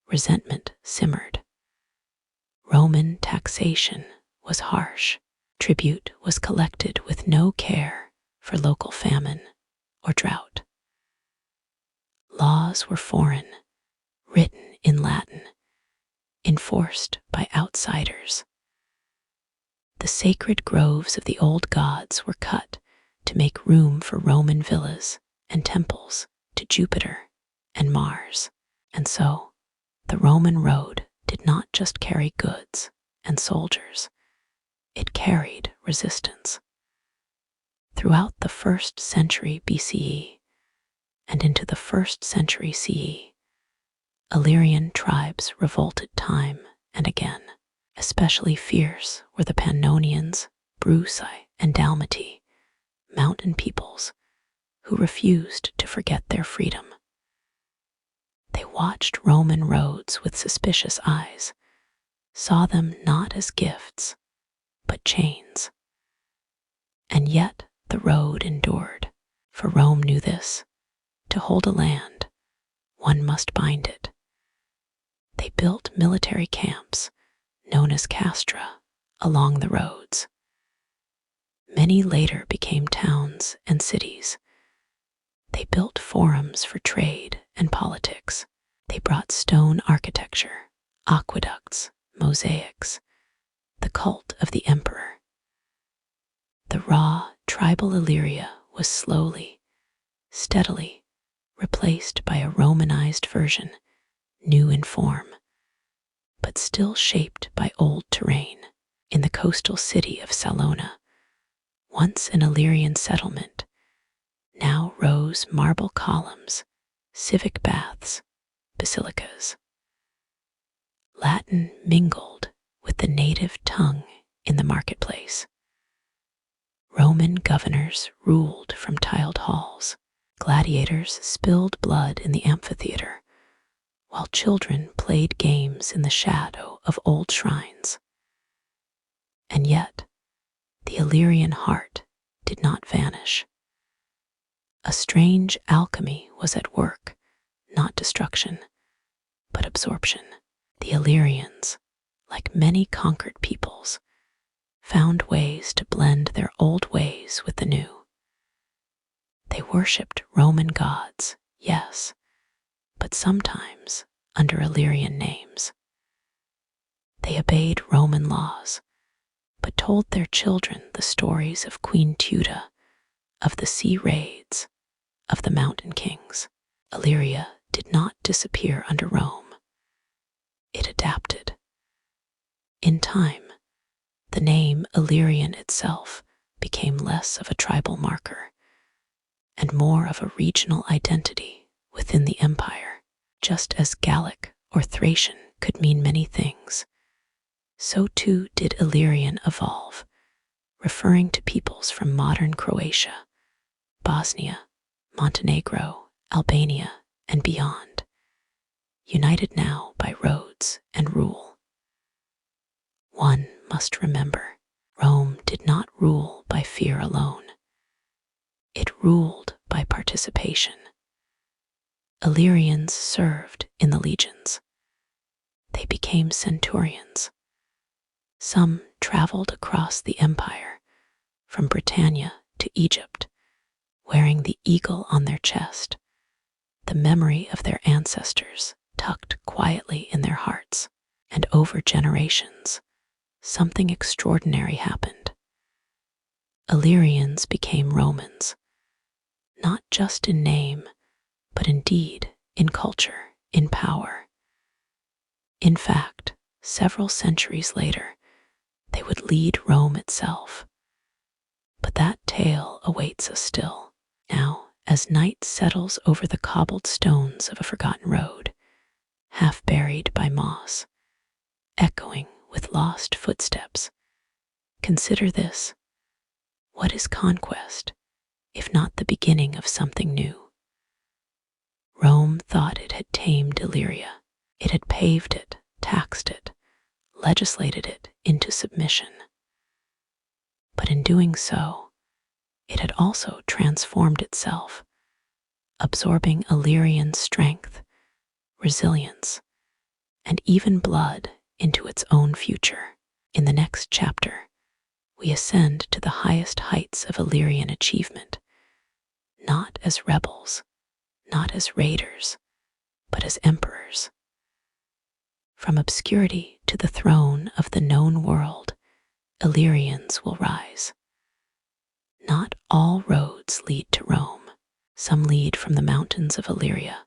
resentment simmered. Roman taxation was harsh. Tribute was collected with no care for local famine or drought. Laws were foreign, written in Latin, enforced by outsiders. The sacred groves of the old gods were cut to make room for Roman villas and temples to Jupiter and Mars. And so, the Roman road did not just carry goods and soldiers, it carried resistance. Throughout the 1st century BCE and into the 1st century CE, Illyrian tribes revolted time and again. Especially fierce were the Pannonians, Brusii, and Dalmati, mountain peoples who refused to forget their freedom. They watched Roman roads with suspicious eyes, saw them not as gifts, but chains. And yet the road endured, for Rome knew this: to hold a land, one must bind it. They built military camps, known as castra, along the roads. Many later became towns and cities. They built forums for trade and politics. They brought stone architecture, aqueducts, mosaics, the cult of the emperor. The raw, tribal Illyria was slowly, steadily replaced by a Romanized version, new in form, but still shaped by old terrain. In the coastal city of Salona, once an Illyrian settlement, now rose marble columns, civic baths, basilicas. Latin mingled with the native tongue in the marketplace. Roman governors ruled from tiled halls. Gladiators spilled blood in the amphitheater, while children played games in the shadow of old shrines. And yet, the Illyrian heart did not vanish. A strange alchemy was at work, not destruction, but absorption. The Illyrians, like many conquered peoples, found ways to blend their old ways with the new. They worshipped Roman gods, yes, but sometimes under Illyrian names. They obeyed Roman laws, but told their children the stories of Queen Teuta, of the sea raids, of the mountain kings. Illyria did not disappear under Rome. It adapted. In time, the name Illyrian itself became less of a tribal marker and more of a regional identity within the empire. Just as Gallic or Thracian could mean many things, so too did Illyrian evolve, referring to peoples from modern Croatia, Bosnia, Montenegro, Albania, and beyond, united now by roads and rule. One must remember, Rome did not rule by fear alone. It ruled by participation. Illyrians served in the legions. They became centurions. Some traveled across the empire, from Britannia to Egypt, wearing the eagle on their chest, the memory of their ancestors tucked quietly in their hearts. And over generations, something extraordinary happened. Illyrians became Romans, not just in name, but in deed, in culture, in power. In fact, several centuries later, they would lead Rome itself. But that tale awaits us still. Now, as night settles over the cobbled stones of a forgotten road, half buried by moss, echoing with lost footsteps, consider this. What is conquest, if not the beginning of something new? Rome thought it had tamed Illyria. It had paved it, taxed it, legislated it into submission. But in doing so, it had also transformed itself, absorbing Illyrian strength, resilience, and even blood into its own future. In the next chapter, we ascend to the highest heights of Illyrian achievement, not as rebels, not as raiders, but as emperors. From obscurity to the throne of the known world, Illyrians will rise. Not all roads lead to Rome. Some lead from the mountains of Illyria,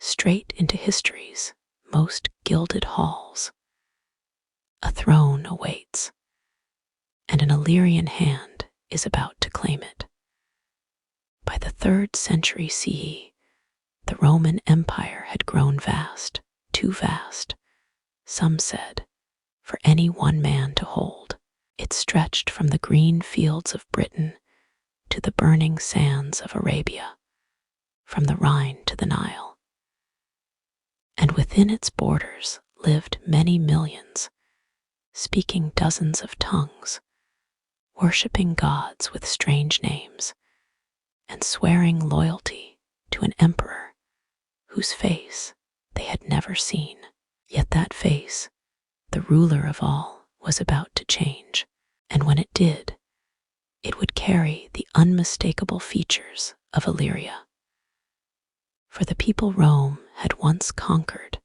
straight into history's most gilded halls. A throne awaits, and an Illyrian hand is about to claim it. By the 3rd century CE, the Roman Empire had grown vast, too vast, some said, for any one man to hold. It stretched from the green fields of Britain to the burning sands of Arabia, from the Rhine to the Nile. And within its borders lived many millions, speaking dozens of tongues, worshipping gods with strange names, and swearing loyalty to an emperor whose face they had never seen. Yet that face, the ruler of all, was about to change, and when it did, it would carry the unmistakable features of Illyria. For the people Rome had once conquered,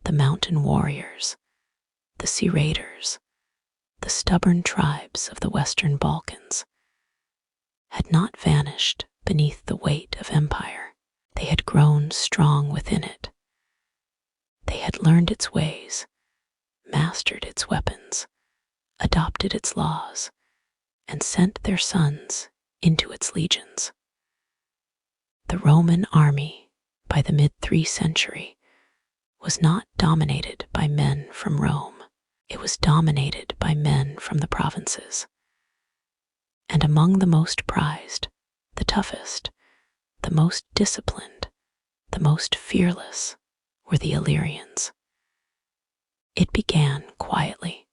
the mountain warriors, the sea raiders, the stubborn tribes of the Western Balkans, had not vanished beneath the weight of empire. They had grown strong within it. They had learned its ways, mastered its weapons, adopted its laws, and sent their sons into its legions. The Roman army, by the mid-3rd century, was not dominated by men from Rome. It was dominated by men from the provinces. And among the most prized, the toughest, the most disciplined, the most fearless were the Illyrians. It began quietly.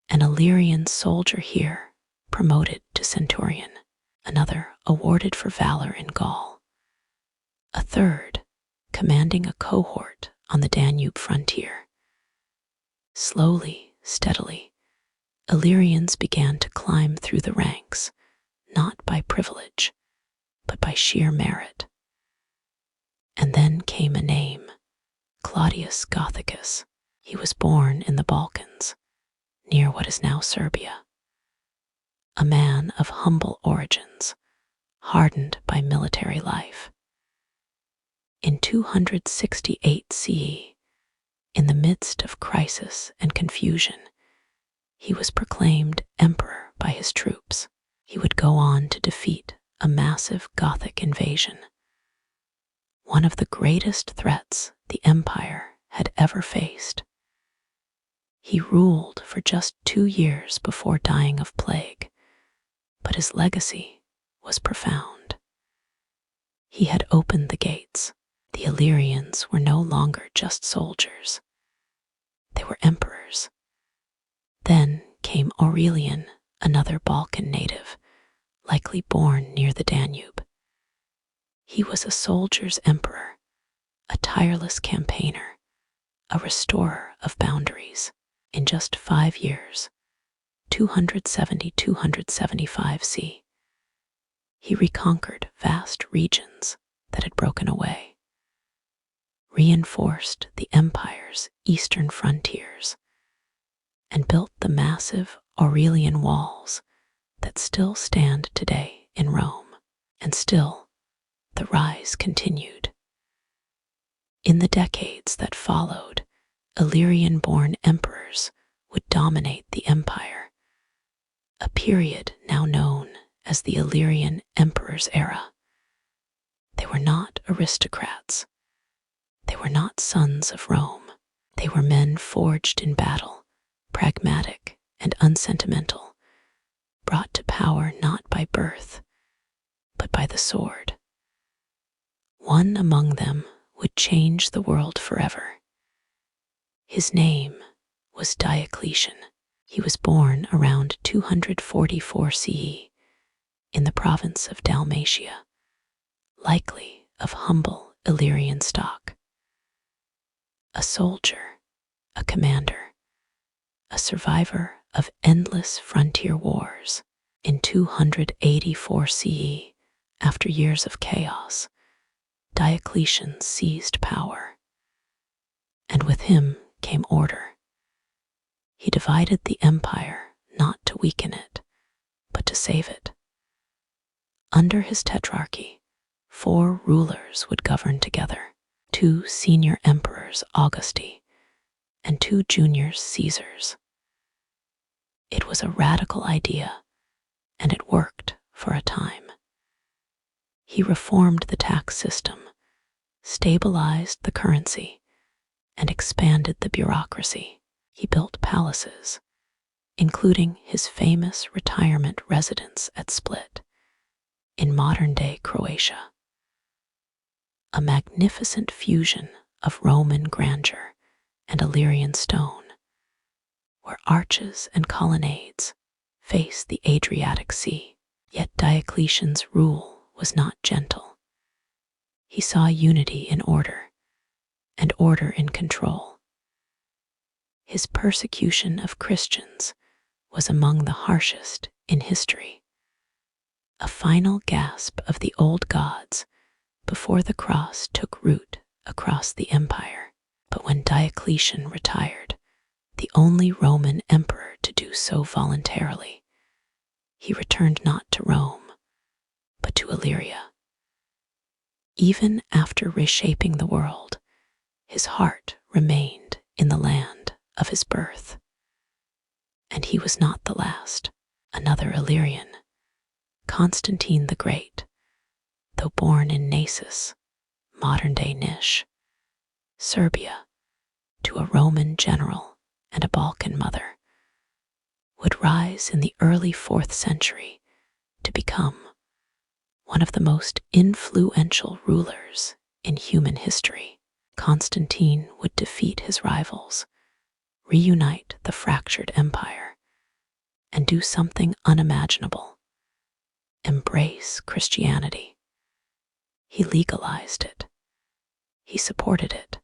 An Illyrian soldier here, promoted to centurion, another awarded for valor in Gaul, a third commanding a cohort on the Danube frontier. Slowly, steadily, Illyrians began to climb through the ranks, not by privilege, but by sheer merit. And then came a name, Claudius Gothicus. He was born in the Balkans, near what is now Serbia. A man of humble origins, hardened by military life. In 268 CE, in the midst of crisis and confusion, he was proclaimed emperor by his troops. He would go on to defeat a massive Gothic invasion, one of the greatest threats the empire had ever faced. He ruled for just 2 years before dying of plague, but his legacy was profound. He had opened the gates. The Illyrians were no longer just soldiers. They were emperors. Then came Aurelian, another Balkan native, likely born near the Danube. He was a soldier's emperor, a tireless campaigner, a restorer of boundaries. In just 5 years, 270–275 C, he reconquered vast regions that had broken away, reinforced the empire's eastern frontiers, and built the massive Aurelian walls that still stand today in Rome, and still the rise continued. In the decades that followed, Illyrian-born emperors would dominate the empire, a period now known as the Illyrian Emperor's Era. They were not aristocrats. They were not sons of Rome. They were men forged in battle, pragmatic and unsentimental, brought to power not by birth, but by the sword. One among them would change the world forever. His name was Diocletian. He was born around 244 CE in the province of Dalmatia, likely of humble Illyrian stock. A soldier, a commander, a survivor of endless frontier wars. In 284 CE, after years of chaos, Diocletian seized power, and with him came order. He divided the empire not to weaken it, but to save it. Under his tetrarchy, 4 rulers would govern together, 2 senior emperors, Augusti, and 2 juniors, Caesars. It was a radical idea, and it worked for a time. He reformed the tax system, stabilized the currency, and expanded the bureaucracy. He built palaces, including his famous retirement residence at Split, in modern-day Croatia. A magnificent fusion of Roman grandeur and Illyrian stone, where arches and colonnades face the Adriatic Sea. Yet Diocletian's rule was not gentle. He saw unity in order, and order in control. His persecution of Christians was among the harshest in history, a final gasp of the old gods before the cross took root across the empire. But when Diocletian retired, the only Roman emperor to do so voluntarily, he returned not to Rome, but to Illyria. Even after reshaping the world, his heart remained in the land of his birth. And he was not the last. Another Illyrian, Constantine the Great, though born in Naissus, modern-day Nish, Serbia, to a Roman general and a Balkan mother, would rise in the early 4th century to become one of the most influential rulers in human history. Constantine would defeat his rivals, reunite the fractured empire, and do something unimaginable: embrace Christianity. He legalized it, he supported it,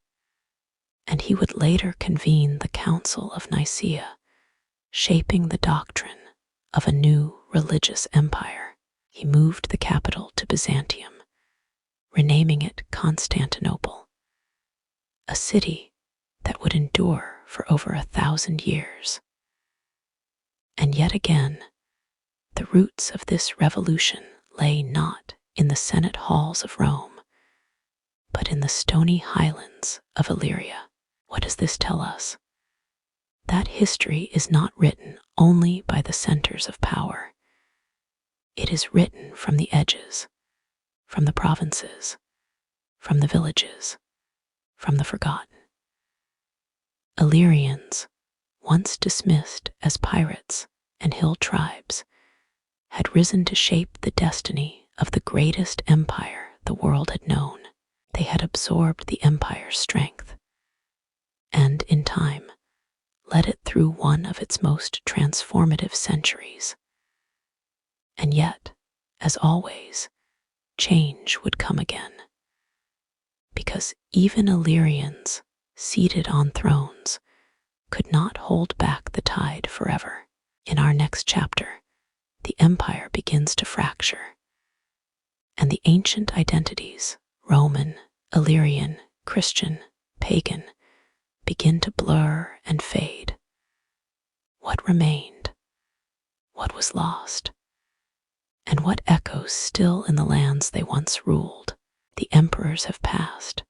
and he would later convene the Council of Nicaea, shaping the doctrine of a new religious empire. He moved the capital to Byzantium, renaming it Constantinople, a city that would endure for over 1,000 years. And yet again, the roots of this revolution lay not in the Senate halls of Rome, but in the stony highlands of Illyria. What does this tell us? That history is not written only by the centers of power. It is written from the edges, from the provinces, from the villages, from the forgotten. Illyrians, once dismissed as pirates and hill tribes, had risen to shape the destiny of the greatest empire the world had known. They had absorbed the empire's strength, and in time, led it through one of its most transformative centuries. And yet, as always, change would come again, because even Illyrians, seated on thrones, could not hold back the tide forever. In our next chapter, the empire begins to fracture, and the ancient identities, Roman, Illyrian, Christian, pagan, begin to blur and fade. What remained? What was lost? And what echoes still in the lands they once ruled? The emperors have passed,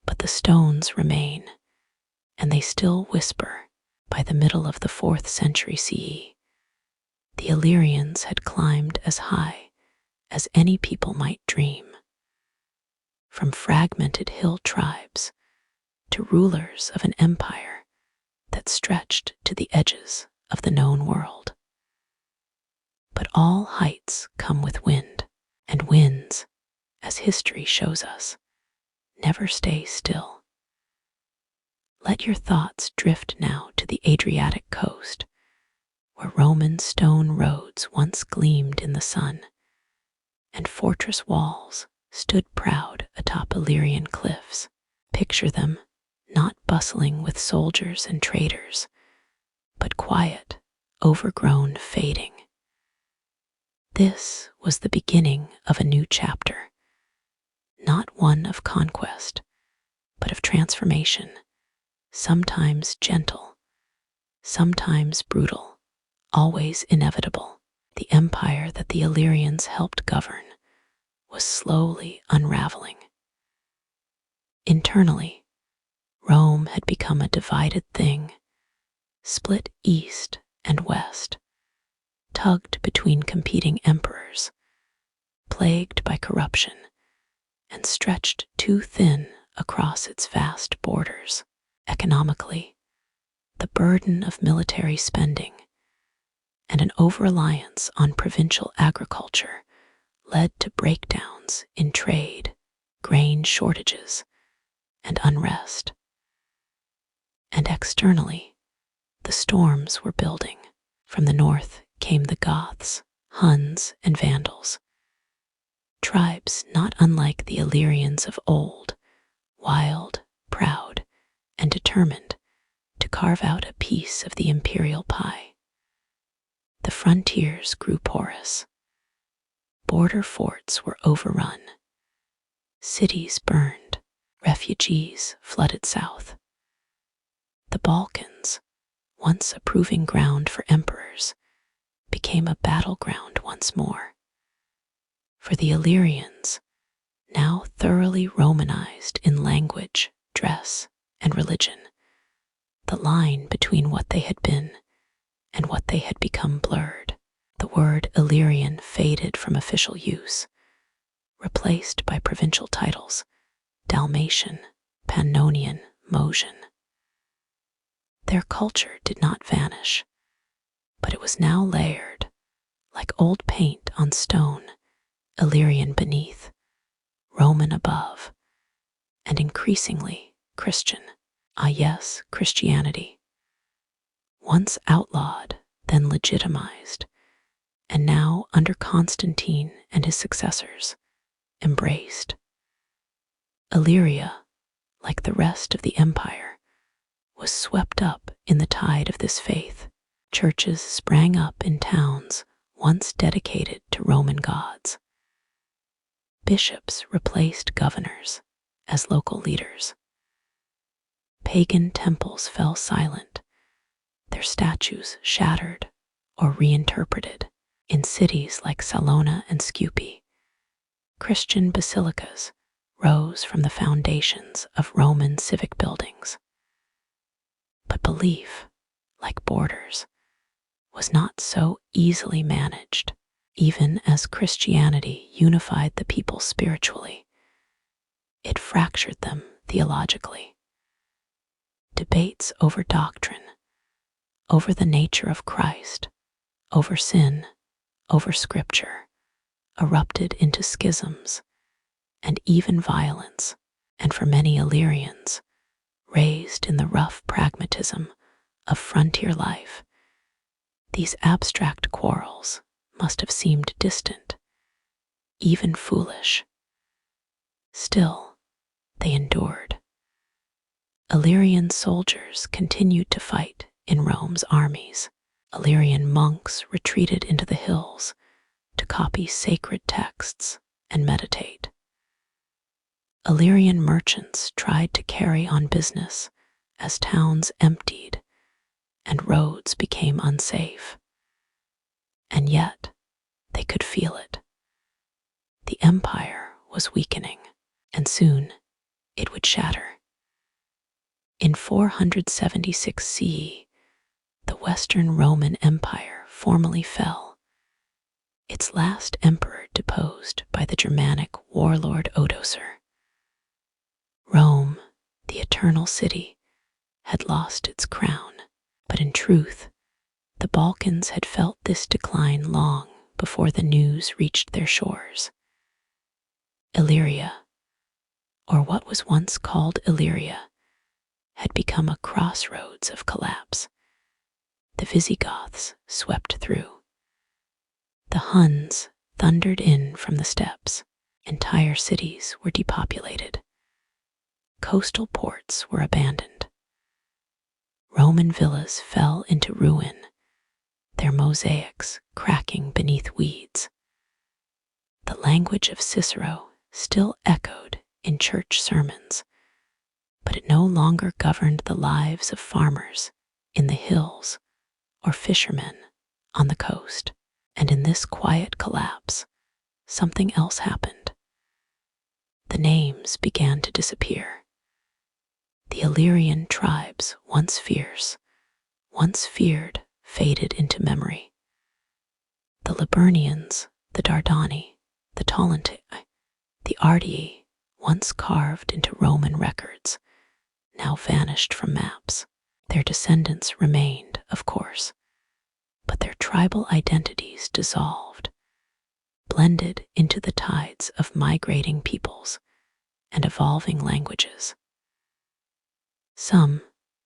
but the stones remain, and they still whisper. By the middle of the 4th century CE, the Illyrians had climbed as high as any people might dream. From fragmented hill tribes to rulers of an empire that stretched to the edges of the known world. But all heights come with wind, and winds, as history shows us, never stay still. Let your thoughts drift now to the Adriatic coast, where Roman stone roads once gleamed in the sun, and fortress walls stood proud atop Illyrian cliffs. Picture them, not bustling with soldiers and traders, but quiet, overgrown, fading. This was the beginning of a new chapter, not one of conquest, but of transformation, sometimes gentle, sometimes brutal, always inevitable. The empire that the Illyrians helped govern was slowly unraveling. Internally, Rome had become a divided thing, split east and west, tugged between competing emperors, plagued by corruption, and stretched too thin across its vast borders. Economically, the burden of military spending and an over-reliance on provincial agriculture led to breakdowns in trade, grain shortages, and unrest. And externally, the storms were building. From the north came the Goths, Huns, and Vandals, tribes not unlike the Illyrians of old, wild, proud, and determined to carve out a piece of the imperial pie. The frontiers grew porous. Border forts were overrun. Cities burned. Refugees flooded south. The Balkans, once a proving ground for emperors, became a battleground once more. For the Illyrians, now thoroughly Romanized in language, dress, and religion, the line between what they had been and what they had become blurred. The word Illyrian faded from official use, replaced by provincial titles: Dalmatian, Pannonian, Mosian. Their culture did not vanish, but it was now layered, like old paint on stone, Illyrian beneath, Roman above, and increasingly Christian. Ah yes, Christianity. Once outlawed, then legitimized, and now under Constantine and his successors, embraced. Illyria, like the rest of the empire, was swept up in the tide of this faith. Churches sprang up in towns once dedicated to Roman gods. Bishops replaced governors as local leaders. Pagan temples fell silent, their statues shattered or reinterpreted. In cities like Salona and Scupi, Christian basilicas rose from the foundations of Roman civic buildings. But belief, like borders, was not so easily managed. Even as Christianity unified the people spiritually, it fractured them theologically. Debates over doctrine, over the nature of Christ, over sin, over scripture, erupted into schisms and even violence, and for many Illyrians, raised in the rough pragmatism of frontier life, these abstract quarrels must have seemed distant, even foolish. Still, they endured. Illyrian soldiers continued to fight in Rome's armies. Illyrian monks retreated into the hills to copy sacred texts and meditate. Illyrian merchants tried to carry on business as towns emptied and roads became unsafe. And yet, They could feel it. The empire was weakening, and soon it would shatter. In 476 CE, the Western Roman Empire formally fell, its last emperor deposed by the Germanic warlord Odoacer. Rome, the eternal city, had lost its crown, but in truth, the Balkans had felt this decline long before the news reached their shores. Illyria, or what was once called Illyria, had become a crossroads of collapse. The Visigoths swept through. The Huns thundered in from the steppes. Entire cities were depopulated. Coastal ports were abandoned. Roman villas fell into ruin, their mosaics cracking beneath weeds. The language of Cicero still echoed in church sermons, but it no longer governed the lives of farmers in the hills or fishermen on the coast. And in this quiet collapse, something else happened. The names began to disappear. The Illyrian tribes, once fierce, once feared, faded into memory. The Liburnians, the Dardani, the Taulanti, the Ardii, once carved into Roman records, now vanished from maps. Their descendants remained, of course, but their tribal identities dissolved, blended into the tides of migrating peoples and evolving languages. Some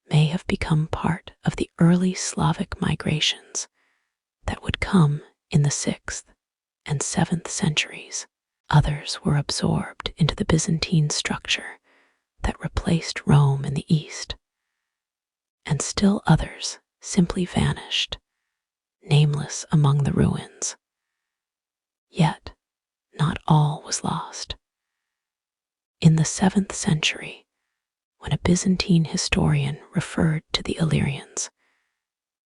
may have become part of the early Slavic migrations that would come in the 6th and 7th centuries. Others were absorbed into the Byzantine structure that replaced Rome in the east. And still others simply vanished, nameless among the ruins. Yet, not all was lost. In the 7th century, when a Byzantine historian referred to the Illyrians,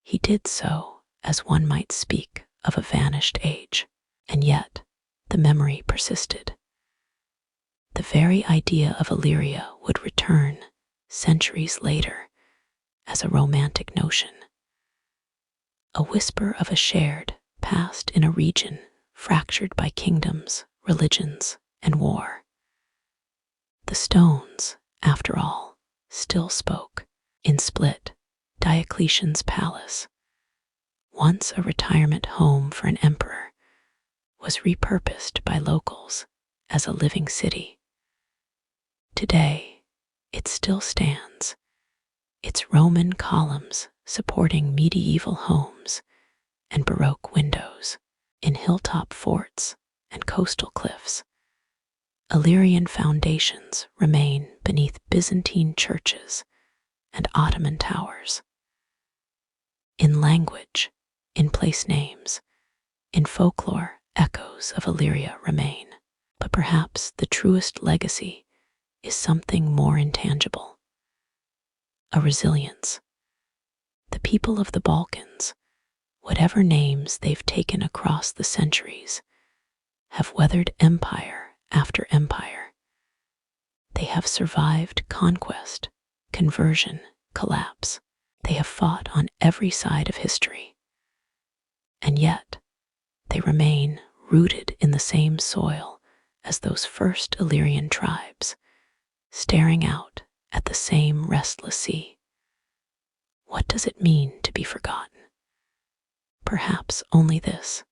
he did so as one might speak of a vanished age, and yet the memory persisted. The very idea of Illyria would return centuries later as a romantic notion, a whisper of a shared past in a region fractured by kingdoms, religions, and war. The stones, after all, still spoke. In Split, Diocletian's palace, once a retirement home for an emperor, was repurposed by locals as a living city. Today, it still stands, its Roman columns supporting medieval homes and Baroque windows in hilltop forts and coastal cliffs. Illyrian foundations remain beneath Byzantine churches and Ottoman towers. In language, in place names, in folklore, echoes of Illyria remain. But perhaps the truest legacy is something more intangible. A resilience. The people of the Balkans, whatever names they've taken across the centuries, have weathered empire after empire. They have survived conquest, conversion, collapse. They have fought on every side of history. And yet, they remain rooted in the same soil as those first Illyrian tribes, staring out at the same restless sea. What does it mean to be forgotten? Perhaps only this,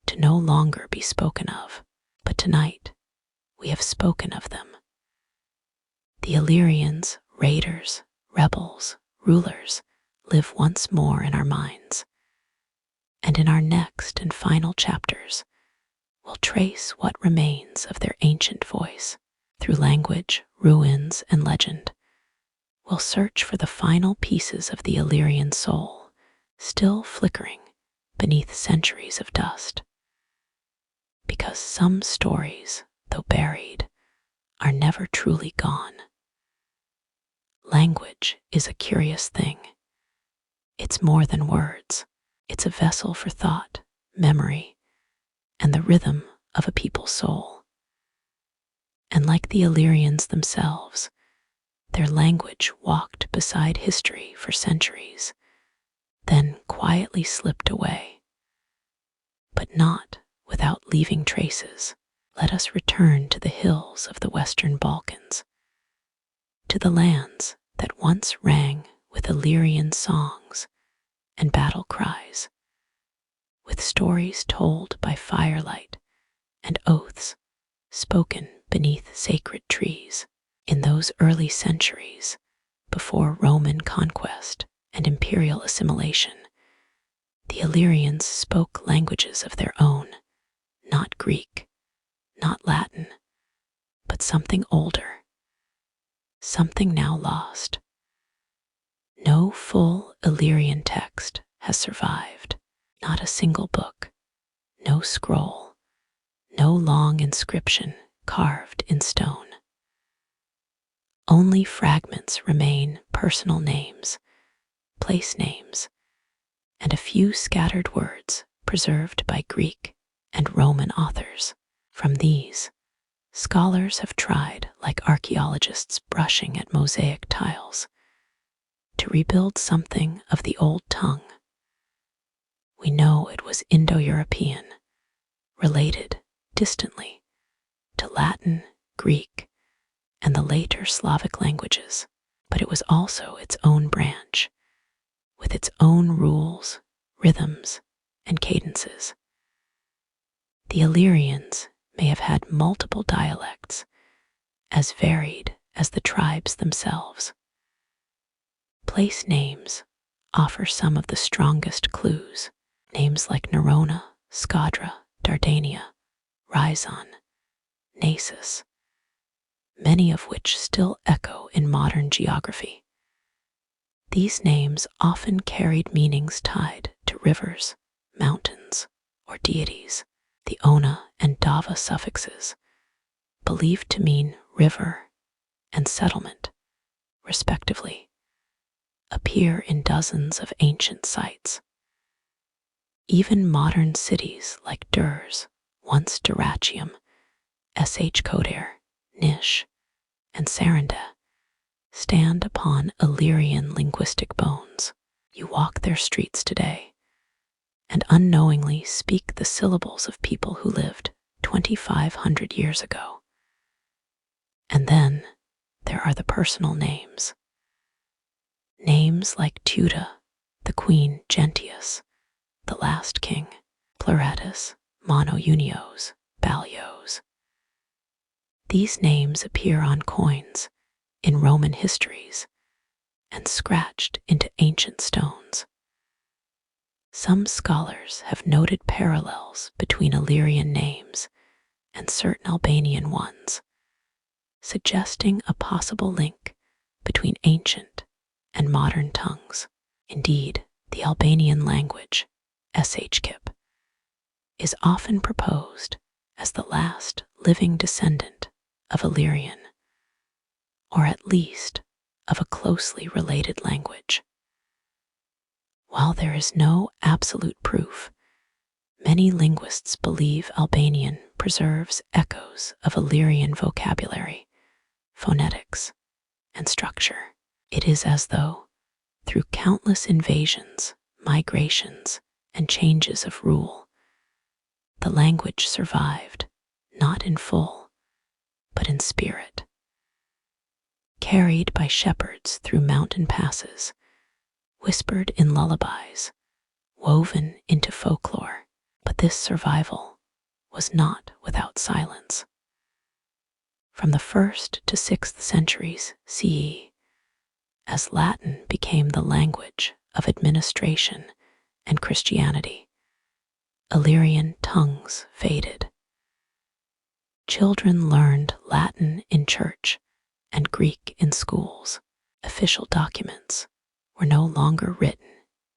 to no longer be spoken of, but tonight we have spoken of them. The Illyrians, raiders, rebels, rulers, live once more in our minds. And in our next and final chapters, we'll trace what remains of their ancient voice. Through language, ruins, and legend, we'll search for the final pieces of the Illyrian soul, still flickering beneath centuries of dust. Because some stories, though buried, are never truly gone. Language is a curious thing. It's more than words. It's a vessel for thought, memory, and the rhythm of a people's soul. And like the Illyrians themselves, their language walked beside history for centuries, then quietly slipped away. But not without leaving traces. Let us return to the hills of the Western Balkans, to the lands that once rang with Illyrian songs and battle cries, with stories told by firelight and oaths spoken beneath sacred trees. In those early centuries, before Roman conquest and imperial assimilation, the Illyrians spoke languages of their own, not Greek, not Latin, but something older, something now lost. No full Illyrian text has survived, not a single book, no scroll, no long inscription carved in stone. Only fragments remain: personal names, place names, and a few scattered words preserved by Greek and Roman authors. From these, scholars have tried, like archaeologists brushing at mosaic tiles, to rebuild something of the old tongue. We know it was Indo-European, related distantly to Latin, Greek, and the later Slavic languages, but it was also its own branch, with its own rules, rhythms, and cadences. The Illyrians may have had multiple dialects, as varied as the tribes themselves. Place names offer some of the strongest clues. Names like Nerona, Skadra, Dardania, Rhizon, Nasus, many of which still echo in modern geography. These names often carried meanings tied to rivers, mountains, or deities. The Ona and Dava suffixes, believed to mean river and settlement, respectively, appear in dozens of ancient sites. Even modern cities like Durs, once Dyrrhachium, Kodair, Nish, and Saranda, stand upon Illyrian linguistic bones. You walk their streets today and unknowingly speak the syllables of people who lived 2,500 years ago. And then there are the personal names. Names like Teuta, the queen Gentius, the last king, Pluratus, Monounios, Balios. These names appear on coins, in Roman histories, and scratched into ancient stones. Some scholars have noted parallels between Illyrian names and certain Albanian ones, suggesting a possible link between ancient and modern tongues. Indeed, the Albanian language, Shkip, is often proposed as the last living descendant of Illyrian, or at least of a closely related language. While there is no absolute proof, many linguists believe Albanian preserves echoes of Illyrian vocabulary, phonetics, and structure. It is as though, through countless invasions, migrations, and changes of rule, the language survived, not in full, but in spirit. Carried by shepherds through mountain passes, whispered in lullabies, woven into folklore, but this survival was not without silence. From the 1st to 6th centuries CE, as Latin became the language of administration and Christianity, Illyrian tongues faded. Children learned Latin in church and Greek in schools. Official documents were no longer written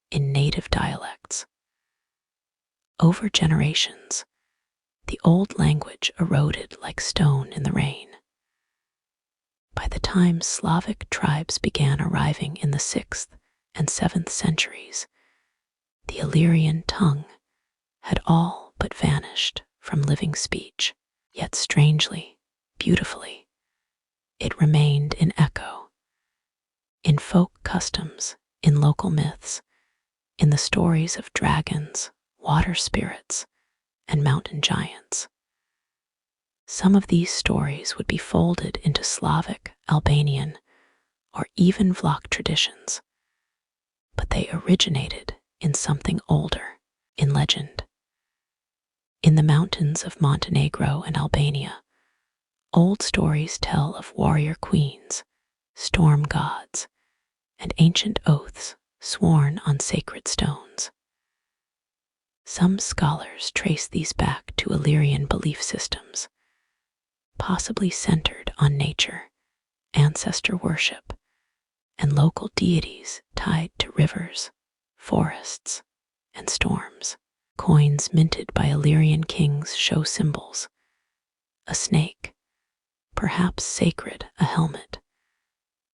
in native dialects. Over generations, the old language eroded like stone in the rain. By the time Slavic tribes began arriving in the 6th and 7th centuries, the Illyrian tongue had all but vanished from living speech, yet strangely, beautifully, it remained in echo, in folk customs, in local myths, in the stories of dragons, water spirits, and mountain giants. Some of these stories would be folded into Slavic, Albanian, or even Vlach traditions, but they originated in something older, in legend. In the mountains of Montenegro and Albania, old stories tell of warrior queens, storm gods, and ancient oaths sworn on sacred stones. Some scholars trace these back to Illyrian belief systems, possibly centered on nature, ancestor worship, and local deities tied to rivers, forests, and storms. Coins minted by Illyrian kings show symbols: a snake, perhaps sacred, a helmet,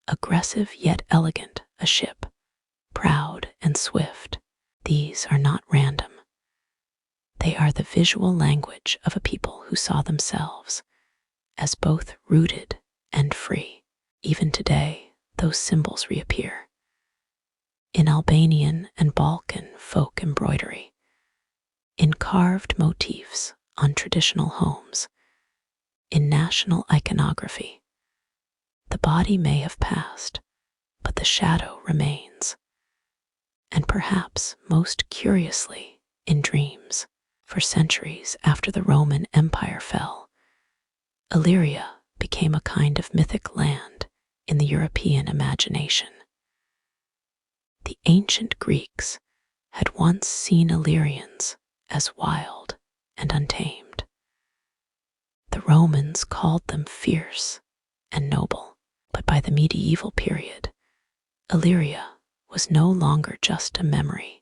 aggressive yet elegant, a ship, proud and swift. These are not random. They are the visual language of a people who saw themselves as both rooted and free. Even today, those symbols reappear in Albanian and Balkan folk embroidery, in carved motifs on traditional homes, in national iconography. The body may have passed, but the shadow remains. And perhaps most curiously, in dreams. For centuries after the Roman Empire fell, Illyria became a kind of mythic land in the European imagination. The ancient Greeks had once seen Illyrians as wild and untamed. The Romans called them fierce and noble, but by the medieval period, Illyria was no longer just a memory.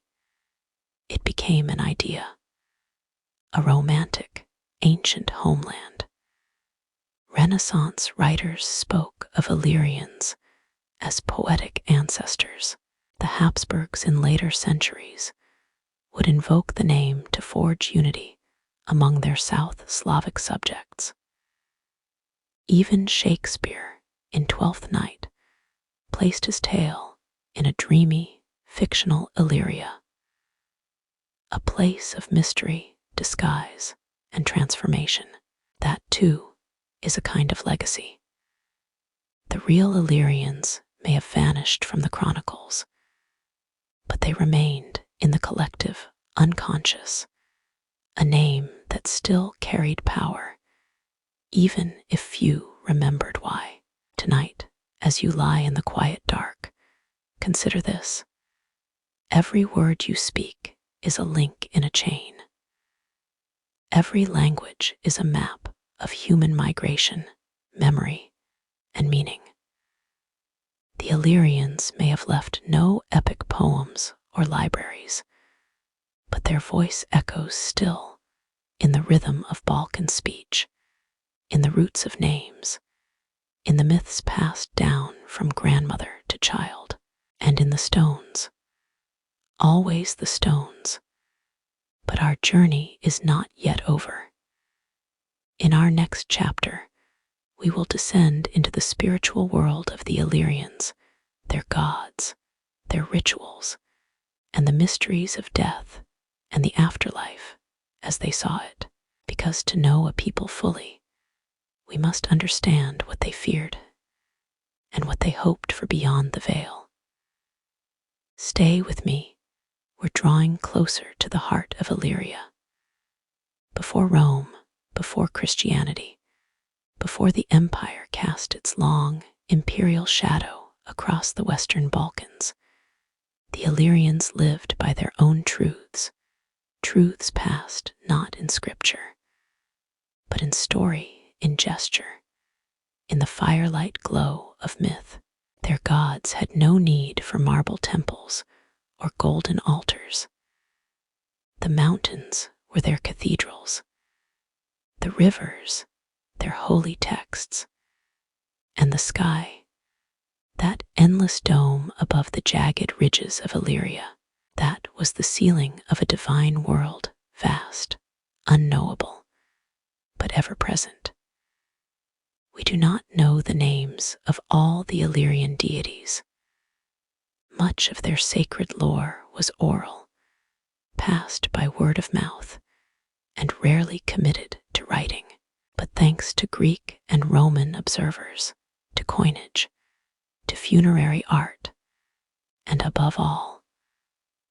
It became an idea, a romantic, ancient homeland. Renaissance writers spoke of Illyrians as poetic ancestors. The Habsburgs in later centuries would invoke the name to forge unity among their South Slavic subjects. Even Shakespeare, in Twelfth Night, placed his tale in a dreamy, fictional Illyria, a place of mystery, disguise, and transformation. That, too, is a kind of legacy. The real Illyrians may have vanished from the chronicles, but they remained in the collective unconscious, a name that still carried power, even if few remembered why. Tonight, as you lie in the quiet dark, consider this: every word you speak is a link in a chain. Every language is a map of human migration, memory, and meaning. The Illyrians may have left no epic poems or libraries, but their voice echoes still in the rhythm of Balkan speech, in the roots of names, in the myths passed down from grandmother to child, and in the stones. Always the stones. But our journey is not yet over. In our next chapter, we will descend into the spiritual world of the Illyrians, their gods, their rituals, and the mysteries of death and the afterlife as they saw it. Because to know a people fully, we must understand what they feared and what they hoped for beyond the veil. Stay with me. We're drawing closer to the heart of Illyria. Before Rome, before Christianity, before the empire cast its long, imperial shadow across the Western Balkans, the Illyrians lived by their own truths, truths passed not in scripture, but in story, in gesture, in the firelight glow of myth. Their gods had no need for marble temples or golden altars. The mountains were their cathedrals, the rivers their holy texts, and the sky, that endless dome above the jagged ridges of Illyria, that was the ceiling of a divine world, vast, unknowable, but ever present. We do not know the names of all the Illyrian deities. Much of their sacred lore was oral, passed by word of mouth, and rarely committed to writing. But thanks to Greek and Roman observers, to coinage, to funerary art, and above all,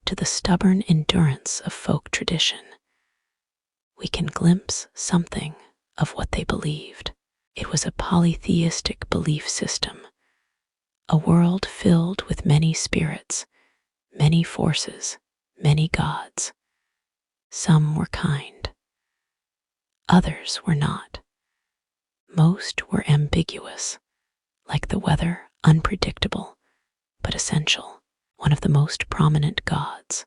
to the stubborn endurance of folk tradition, we can glimpse something of what they believed. It was a polytheistic belief system, a world filled with many spirits, many forces, many gods. Some were kind, others were not. Most were ambiguous, like the weather, unpredictable, but essential. One of the most prominent gods,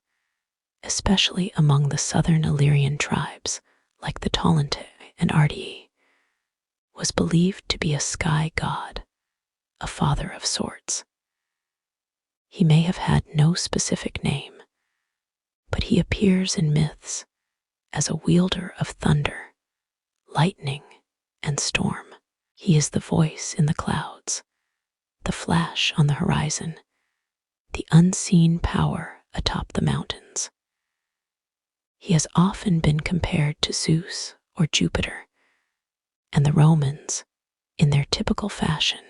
especially among the southern Illyrian tribes, like the Teuta and Ardii, was believed to be a sky god, a father of sorts. He may have had no specific name, but he appears in myths as a wielder of thunder, lightning, and storm. He is the voice in the clouds, the flash on the horizon, the unseen power atop the mountains. He has often been compared to Zeus or Jupiter, and the Romans, in their typical fashion,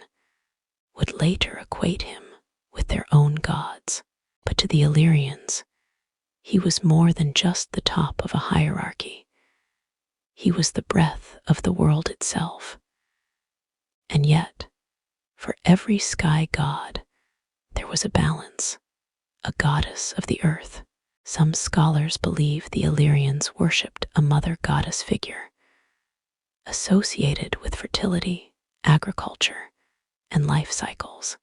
would later equate him with their own gods. But to the Illyrians, he was more than just the top of a hierarchy. He was the breath of the world itself. And yet, for every sky god, there was a balance, a goddess of the earth. Some scholars believe the Illyrians worshipped a mother goddess figure, associated with fertility, agriculture, and life cycles.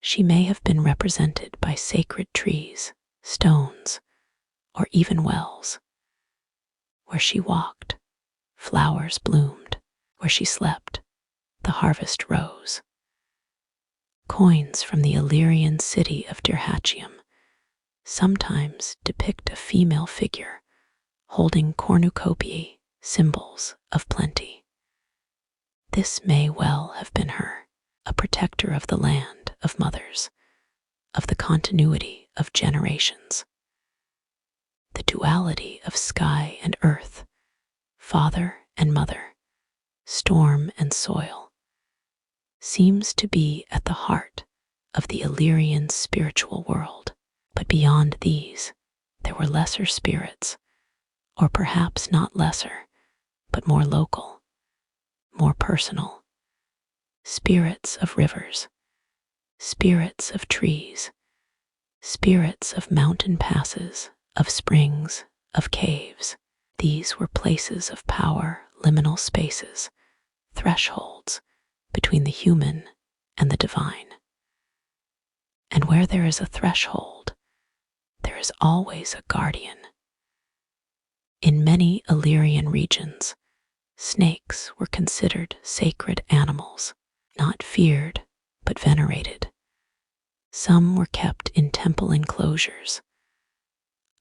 She may have been represented by sacred trees, stones, or even wells. Where she walked, flowers bloomed. Where she slept, the harvest rose. Coins from the Illyrian city of Dyrrhachium sometimes depict a female figure holding cornucopiae, symbols of plenty. This may well have been her, a protector of the land, of mothers, of the continuity of generations. The duality of sky and earth, father and mother, storm and soil, seems to be at the heart of the Illyrian spiritual world. But beyond these, there were lesser spirits, or perhaps not lesser, but more local, more personal. Spirits of rivers, spirits of trees, spirits of mountain passes, of springs, of caves. These were places of power, liminal spaces, thresholds between the human and the divine. And where there is a threshold, there is always a guardian. In many Illyrian regions, snakes were considered sacred animals, not feared but venerated. Some were kept in temple enclosures.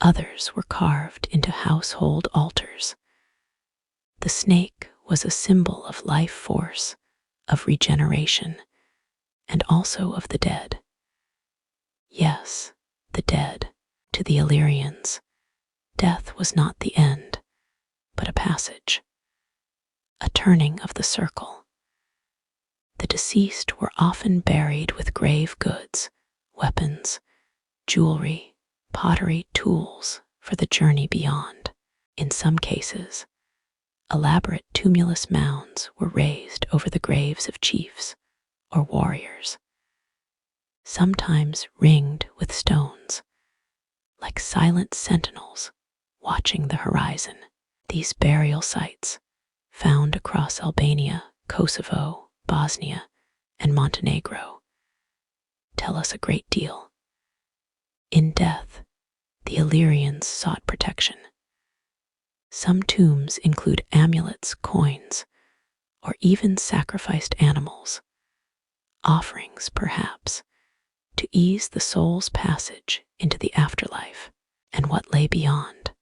Others were carved into household altars. The snake was a symbol of life force, of regeneration, and also of the dead. Yes, the dead. To the Illyrians, death was not the end, but a passage, a turning of the circle. The deceased were often buried with grave goods, weapons, jewelry, pottery, tools for the journey beyond. In some cases, elaborate tumulus mounds were raised over the graves of chiefs or warriors, sometimes ringed with stones, like silent sentinels watching the horizon. These burial sites, found across Albania, Kosovo, Bosnia, and Montenegro, tell us a great deal. In death, the Illyrians sought protection. Some tombs include amulets, coins, or even sacrificed animals, offerings perhaps, to ease the soul's passage into the afterlife. And what lay beyond?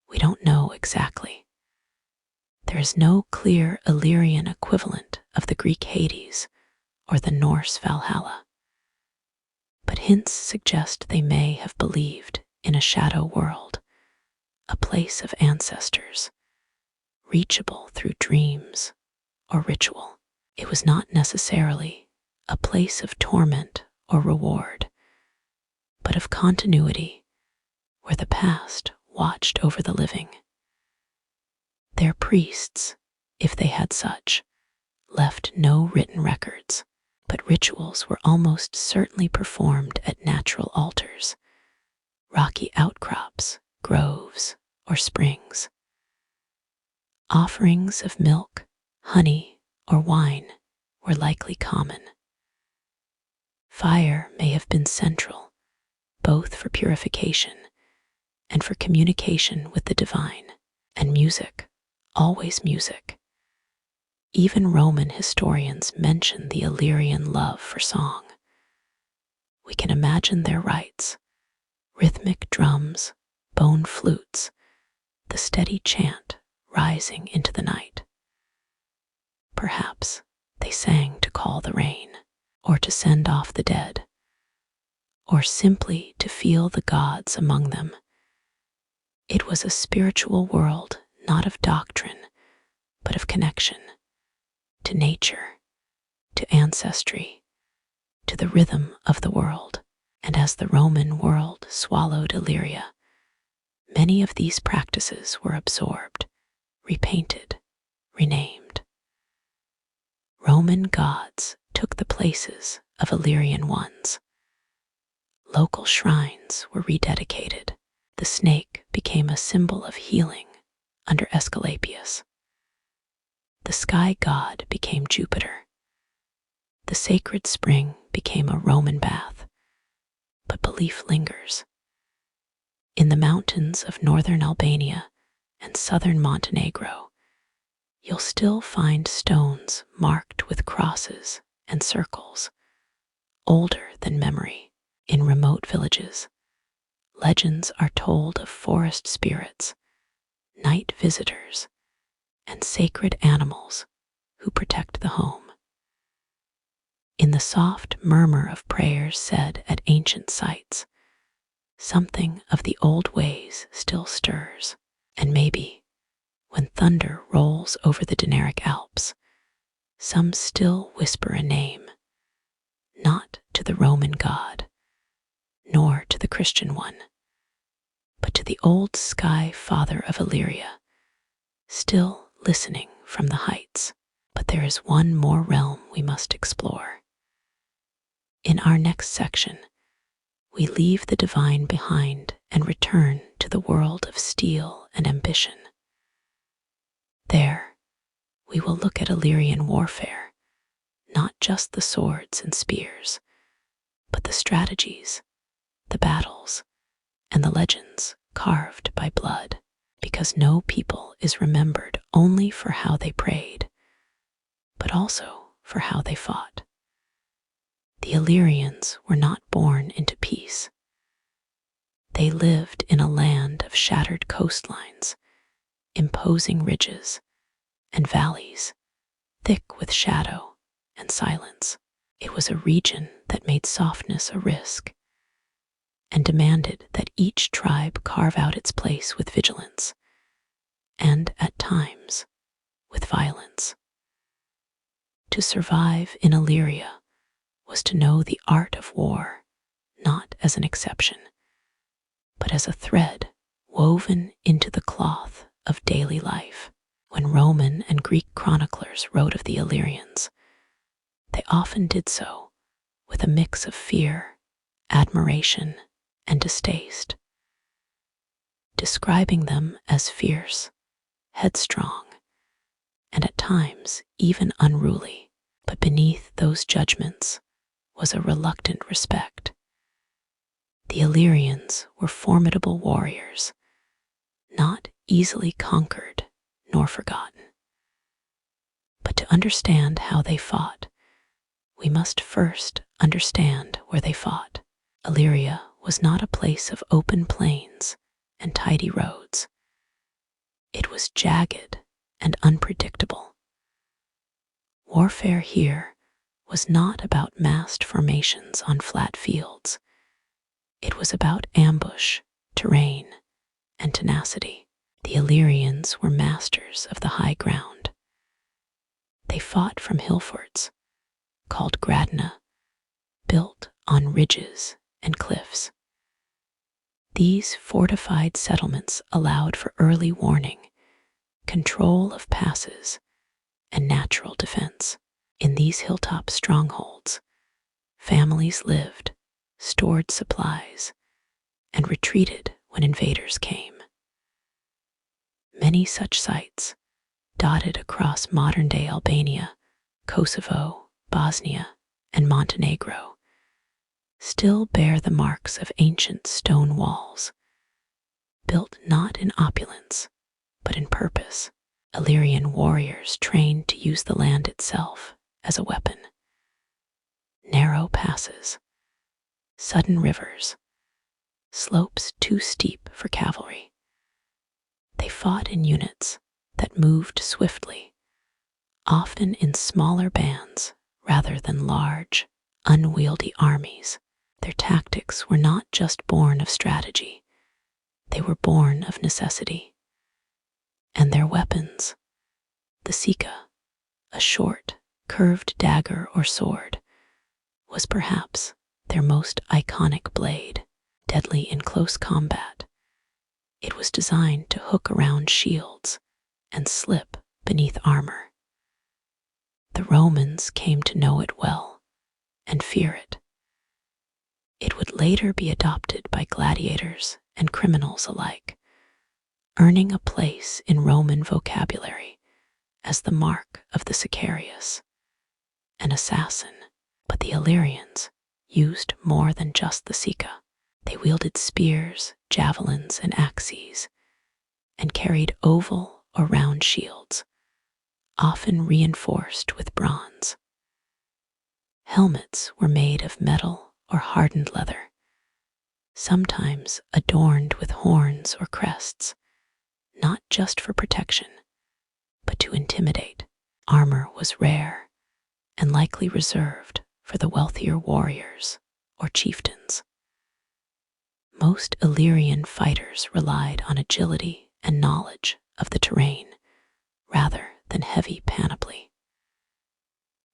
We don't know exactly. There is no clear Illyrian equivalent of the Greek Hades or the Norse Valhalla, but hints suggest they may have believed in a shadow world, a place of ancestors, reachable through dreams or ritual. It was not necessarily a place of torment or reward, but of continuity, where the past watched over the living. Their priests, if they had such, left no written records, but rituals were almost certainly performed at natural altars, rocky outcrops, groves, or springs. Offerings of milk, honey, or wine were likely common. Fire may have been central, both for purification and for communication with the divine, and music, always music. Even Roman historians mention the Illyrian love for song. We can imagine their rites, rhythmic drums, bone flutes, the steady chant rising into the night. Perhaps they sang to call the rain, or to send off the dead, or simply to feel the gods among them. It was a spiritual world, not of doctrine, but of connection, to nature, to ancestry, to the rhythm of the world. And as the Roman world swallowed Illyria, many of these practices were absorbed, repainted, renamed. Roman gods took the places of Illyrian ones. Local shrines were rededicated. The snake became a symbol of healing under Aesculapius. The sky god became Jupiter. The sacred spring became a Roman bath, but belief lingers. In the mountains of northern Albania and southern Montenegro, you'll still find stones marked with crosses and circles, older than memory. In remote villages, legends are told of forest spirits, night visitors, and sacred animals who protect the home. In the soft murmur of prayers said at ancient sites, something of the old ways still stirs, and maybe, when thunder rolls over the Dinaric Alps, some still whisper a name, not to the Roman god, nor to the Christian one, but to the old sky father of Illyria, still listening from the heights. But there is one more realm we must explore. In our next section, we leave the divine behind and return to the world of steel and ambition. There, we will look at Illyrian warfare, not just the swords and spears, but the strategies, the battles, and the legends carved by blood, because no people is remembered only for how they prayed, but also for how they fought. The Illyrians were not born into peace. They lived in a land of shattered coastlines, imposing ridges, and valleys, thick with shadow and silence. It was a region that made softness a risk, and demanded that each tribe carve out its place with vigilance, and at times, with violence. To survive in Illyria was to know the art of war, not as an exception, but as a thread woven into the cloth of daily life. When Roman and Greek chroniclers wrote of the Illyrians, they often did so with a mix of fear, admiration, and distaste, describing them as fierce, headstrong, and at times even unruly. But beneath those judgments was a reluctant respect. The Illyrians were formidable warriors, not easily conquered nor forgotten. But to understand how they fought, we must first understand where they fought. Illyria was not a place of open plains and tidy roads. It was jagged and unpredictable. Warfare here was not about massed formations on flat fields. It was about ambush, terrain, and tenacity. The Illyrians were masters of the high ground. They fought from hill forts, called gradina, built on ridges and cliffs. These fortified settlements allowed for early warning, control of passes, and natural defense. In these hilltop strongholds, families lived, stored supplies, and retreated when invaders came. Many such sites, dotted across modern-day Albania, Kosovo, Bosnia, and Montenegro, still bear the marks of ancient stone walls, built not in opulence, but in purpose. Illyrian warriors trained to use the land itself as a weapon. Narrow passes, sudden rivers, slopes too steep for cavalry. They fought in units that moved swiftly, often in smaller bands rather than large, unwieldy armies. Their tactics were not just born of strategy, they were born of necessity. And their weapons, the sika, a short, curved dagger or sword, was perhaps their most iconic blade. Deadly in close combat, it was designed to hook around shields and slip beneath armor. The Romans came to know it well and fear it. It would later be adopted by gladiators and criminals alike, earning a place in Roman vocabulary as the mark of the Sicarius, an assassin. But the Illyrians used more than just the sika. They wielded spears, javelins, and axes, and carried oval or round shields, often reinforced with bronze. Helmets were made of metal or hardened leather, sometimes adorned with horns or crests, not just for protection, but to intimidate. Armor was rare and likely reserved for the wealthier warriors or chieftains. Most Illyrian fighters relied on agility and knowledge of the terrain rather than heavy panoply.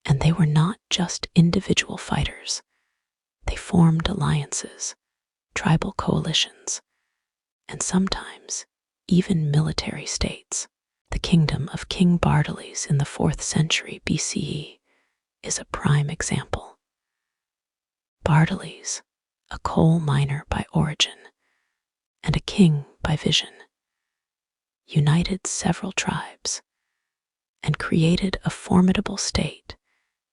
And they were not just individual fighters. They formed alliances, tribal coalitions, and sometimes even military states. The kingdom of King Bartolys in the 4th century BCE is a prime example. Bartolys, a coal miner by origin and a king by vision, united several tribes and created a formidable state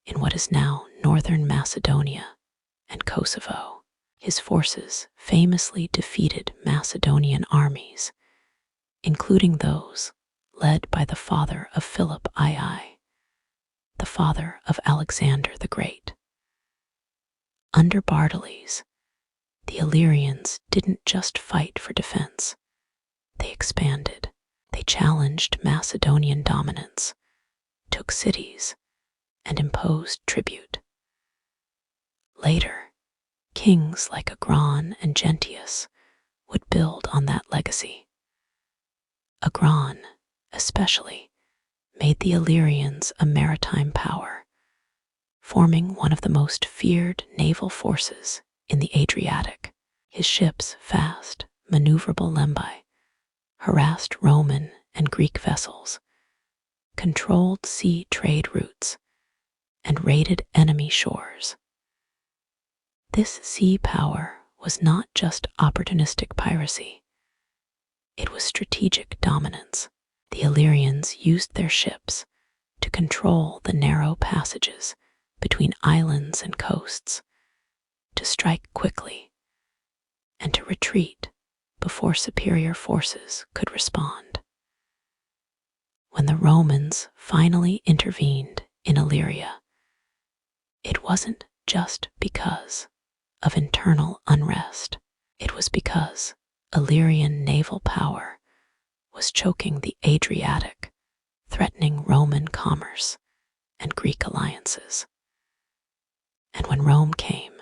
in what is now northern Macedonia and Kosovo. His forces famously defeated Macedonian armies, including those led by the father of Philip II, the father of Alexander the Great. Under Bartolys, the Illyrians didn't just fight for defense. They expanded. They challenged Macedonian dominance, took cities, and imposed tribute. Later, kings like Agron and Gentius would build on that legacy. Agron, especially, made the Illyrians a maritime power, forming one of the most feared naval forces in the Adriatic. His ships, fast, maneuverable lembi, harassed Roman and Greek vessels, controlled sea trade routes, and raided enemy shores. This sea power was not just opportunistic piracy. It was strategic dominance. The Illyrians used their ships to control the narrow passages between islands and coasts, to strike quickly, and to retreat before superior forces could respond. When the Romans finally intervened in Illyria, it wasn't just because of internal unrest. It was because Illyrian naval power was choking the Adriatic threatening Roman commerce and Greek alliances. And when Rome came,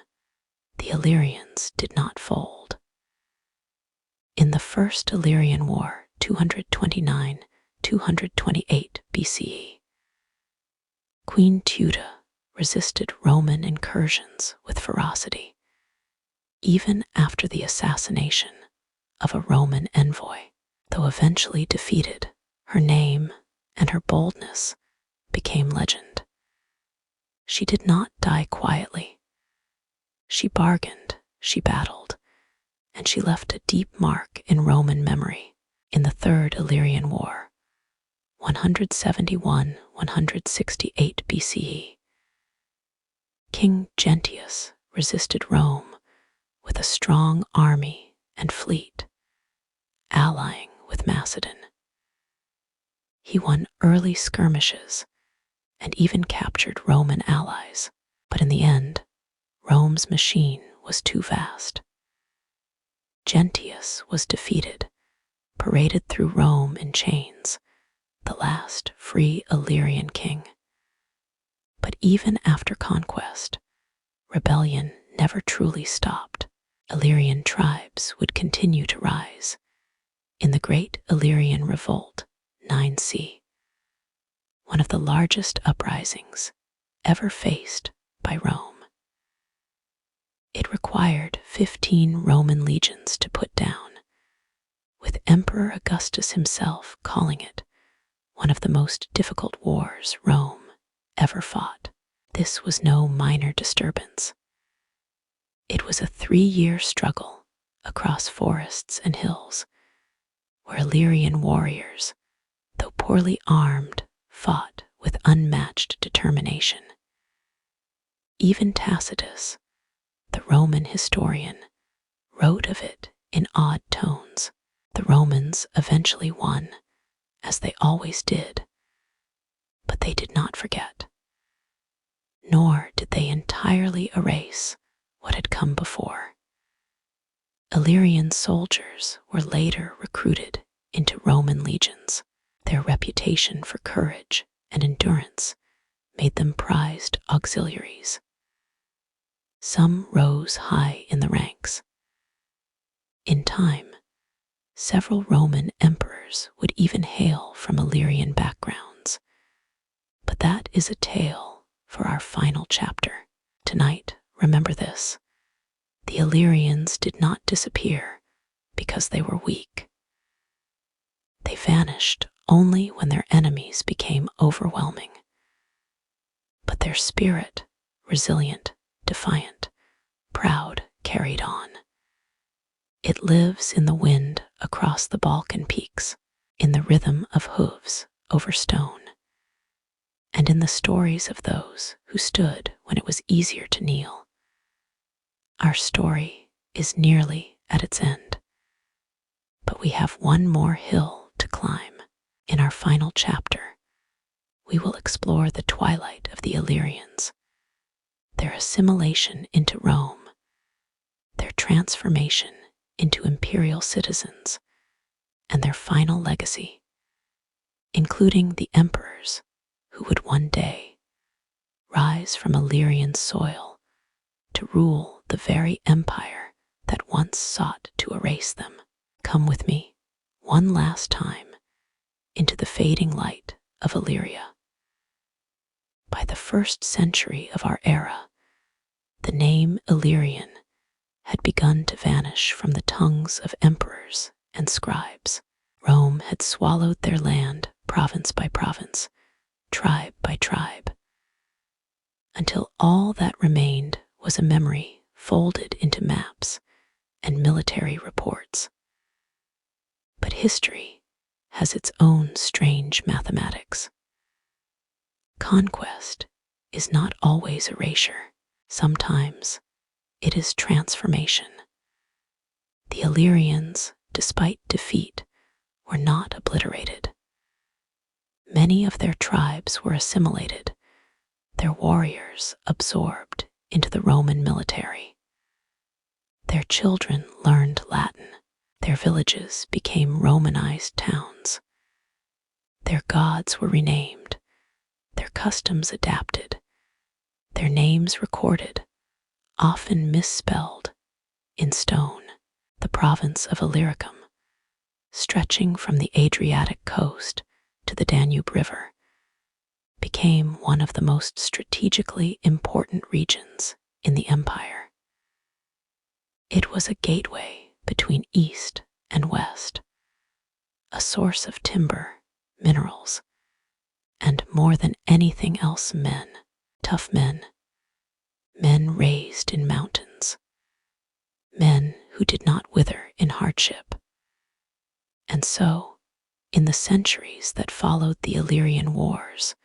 the Illyrians did not fold. In the First Illyrian War, 229–228 BCE, Queen Teuta resisted Roman incursions with ferocity, even after the assassination of a Roman envoy. Though eventually defeated, her name and her boldness became legend. She did not die quietly. She bargained, she battled, and she left a deep mark in Roman memory. In the Third Illyrian War, 171–168 BCE, King Gentius resisted Rome with a strong army and fleet, allying with Macedon. He won early skirmishes and even captured Roman allies, but in the end, Rome's machine was too vast. Gentius was defeated, paraded through Rome in chains, the last free Illyrian king. But even after conquest, rebellion never truly stopped. Illyrian tribes would continue to rise. In the Great Illyrian Revolt, 9c, one of the largest uprisings ever faced by Rome. It required 15 Roman legions to put down, with Emperor Augustus himself calling it one of the most difficult wars Rome ever fought. This was no minor disturbance. It was a 3-year struggle across forests and hills, where Illyrian warriors, though poorly armed, fought with unmatched determination. Even Tacitus, the Roman historian, wrote of it in odd tones. The Romans eventually won, as they always did, but they did not forget. Nor did they entirely erase what had come before. Illyrian soldiers were later recruited into Roman legions. Their reputation for courage and endurance made them prized auxiliaries. Some rose high in the ranks. In time, several Roman emperors would even hail from Illyrian backgrounds. But that is a tale for our final chapter. Tonight, remember this: the Illyrians did not disappear because they were weak. They vanished only when their enemies became overwhelming. But their spirit, resilient, defiant, proud, carried on. It lives in the wind across the Balkan peaks, in the rhythm of hooves over stone, and in the stories of those who stood when it was easier to kneel. Our story is nearly at its end, but we have one more hill to climb. In our final chapter, we will explore the twilight of the Illyrians, their assimilation into Rome, their transformation into imperial citizens, and their final legacy, including the emperors who would one day rise from Illyrian soil to rule the very empire that once sought to erase them. Come with me one last time into the fading light of Illyria. By the 1st century of our era, the name Illyrian had begun to vanish from the tongues of emperors and scribes. Rome had swallowed their land province by province, tribe by tribe, until all that remained was a memory folded into maps and military reports. But history has its own strange mathematics. Conquest is not always erasure. Sometimes it is transformation. The Illyrians, despite defeat, were not obliterated. Many of their tribes were assimilated, their warriors absorbed into the Roman military. Their children learned Latin. Their villages became Romanized towns. Their gods were renamed, their customs adapted, their names recorded, often misspelled, in stone. The province of Illyricum, stretching from the Adriatic coast to the Danube River, became one of the most strategically important regions in the empire. It was a gateway between east and west, a source of timber, minerals, and more than anything else, men, tough men, men raised in mountains, men who did not wither in hardship. And so, in the centuries that followed the Illyrian wars,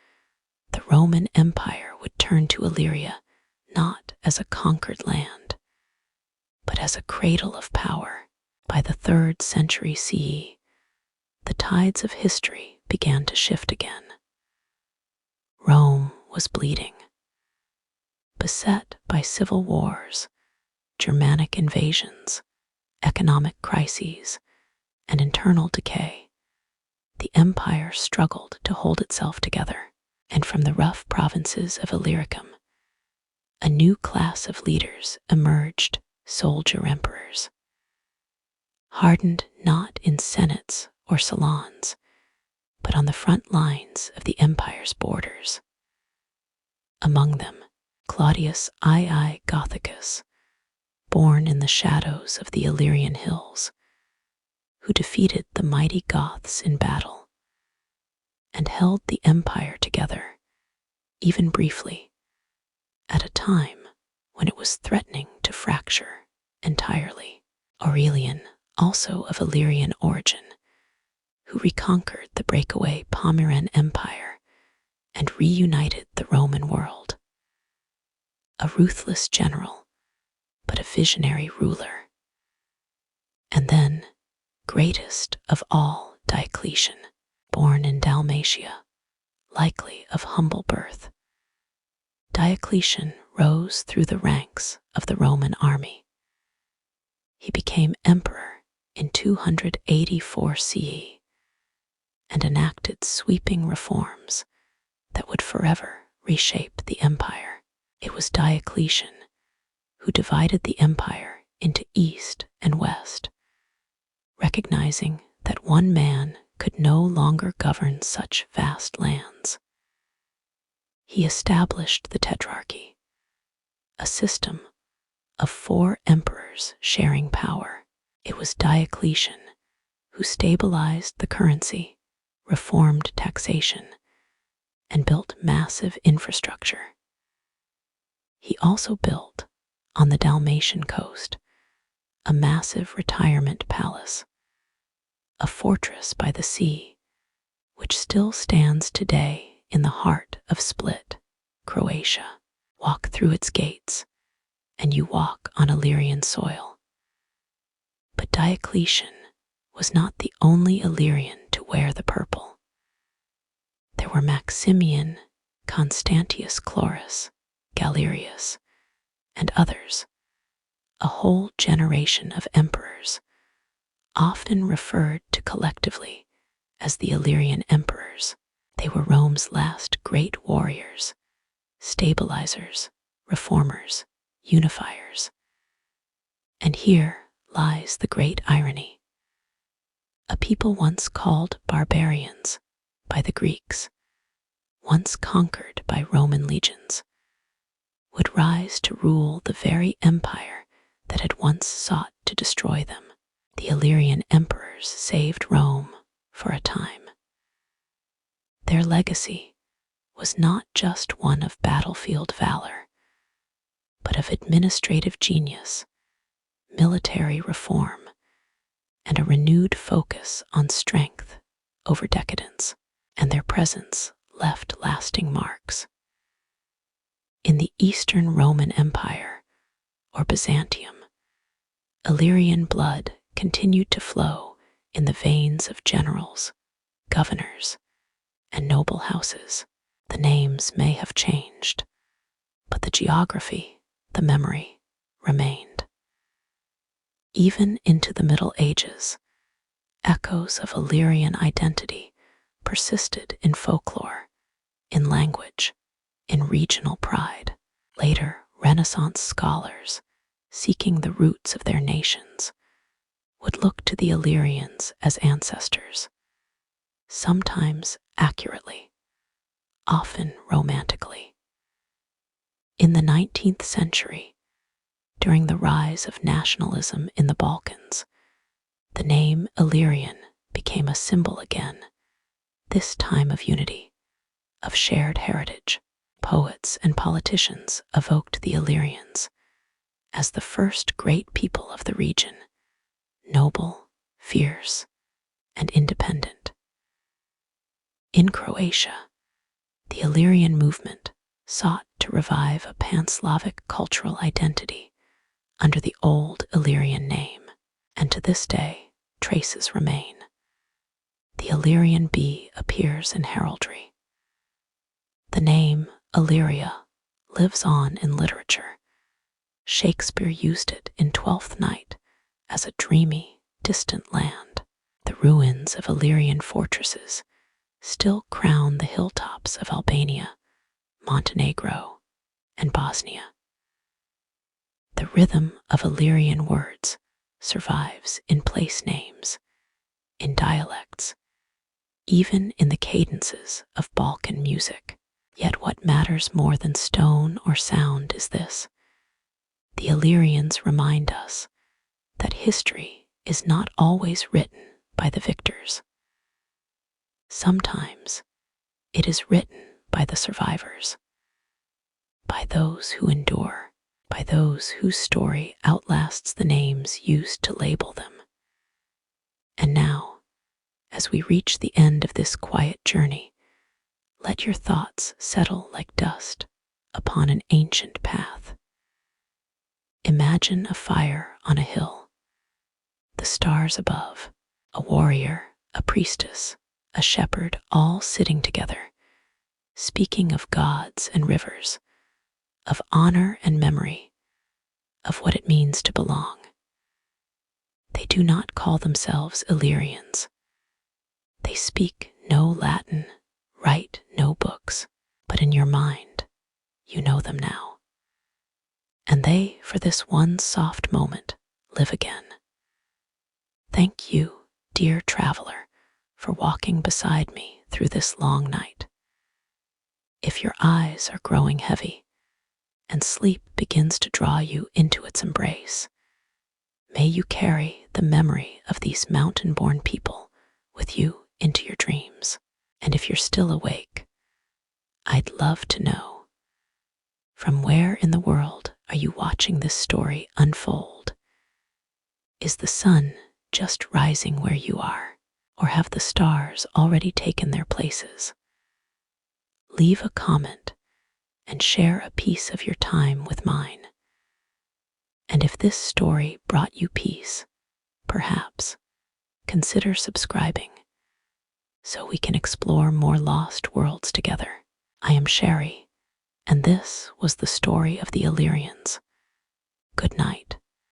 the Roman Empire would turn to Illyria not as a conquered land, but as a cradle of power. By the 3rd century CE, the tides of history began to shift again. Rome was bleeding, beset by civil wars, Germanic invasions, economic crises, and internal decay. The empire struggled to hold itself together, and from the rough provinces of Illyricum, a new class of leaders emerged, soldier emperors. Hardened not in senates or salons, but on the front lines of the empire's borders. Among them, Claudius II Gothicus, born in the shadows of the Illyrian hills, who defeated the mighty Goths in battle and held the empire together, even briefly, at a time when it was threatening to fracture entirely. Aurelian, also of Illyrian origin, who reconquered the breakaway Pomeranian Empire and reunited the Roman world. A ruthless general, but a visionary ruler. And then, greatest of all, Diocletian, born in Dalmatia, likely of humble birth. Diocletian rose through the ranks of the Roman army. He became emperor in 284 CE and enacted sweeping reforms that would forever reshape the empire. It was Diocletian who divided the empire into east and west, recognizing that one man could no longer govern such vast lands. He established the Tetrarchy, a system of 4 emperors sharing power. It was Diocletian who stabilized the currency, reformed taxation, and built massive infrastructure. He also built, on the Dalmatian coast, a massive retirement palace, a fortress by the sea, which still stands today in the heart of Split, Croatia. Walk through its gates, and you walk on Illyrian soil. But Diocletian was not the only Illyrian to wear the purple. There were Maximian, Constantius Chlorus, Galerius, and others, a whole generation of emperors, often referred to collectively as the Illyrian emperors. They were Rome's last great warriors, stabilizers, reformers, unifiers. And here lies the great irony. A people once called barbarians by the Greeks, once conquered by Roman legions, would rise to rule the very empire that had once sought to destroy them. The Illyrian emperors saved Rome for a time. Their legacy was not just one of battlefield valor, but of administrative genius, military reform, and a renewed focus on strength over decadence, and their presence left lasting marks. In the Eastern Roman Empire, or Byzantium, Illyrian blood continued to flow in the veins of generals, governors, and noble houses. The names may have changed, but the geography, the memory, remained. Even into the Middle Ages, echoes of Illyrian identity persisted in folklore, in language, in regional pride. Later, Renaissance scholars, seeking the roots of their nations, would look to the Illyrians as ancestors, sometimes accurately, often romantically. In the 19th century, during the rise of nationalism in the Balkans, the name Illyrian became a symbol again, this time of unity, of shared heritage. Poets and politicians evoked the Illyrians as the first great people of the region, noble, fierce, and independent. In Croatia, the Illyrian movement sought to revive a pan-Slavic cultural identity under the old Illyrian name, and to this day, traces remain. The Illyrian bee appears in heraldry. The name Illyria lives on in literature. Shakespeare used it in Twelfth Night as a dreamy, distant land. The ruins of Illyrian fortresses still crown the hilltops of Albania, Montenegro, and Bosnia. The rhythm of Illyrian words survives in place names, in dialects, even in the cadences of Balkan music. Yet what matters more than stone or sound is this: the Illyrians remind us that history is not always written by the victors. Sometimes it is written by the survivors, by those who endure, by those whose story outlasts the names used to label them. And now, as we reach the end of this quiet journey, let your thoughts settle like dust upon an ancient path. Imagine a fire on a hill, the stars above, a warrior, a priestess, a shepherd, all sitting together, speaking of gods and rivers, of honor and memory, of what it means to belong. They do not call themselves Illyrians. They speak no Latin, write no books, but in your mind, you know them now. And they, for this one soft moment, live again. Thank you, dear traveler, for walking beside me through this long night. If your eyes are growing heavy and sleep begins to draw you into its embrace, may you carry the memory of these mountain-born people with you into your dreams. And if you're still awake, I'd love to know, from where in the world are you watching this story unfold? Is the sun just rising where you are, or have the stars already taken their places? Leave a comment and share a piece of your time with mine. And if this story brought you peace, perhaps consider subscribing so we can explore more lost worlds together. I am Sherry, and this was the story of the Illyrians. Good night.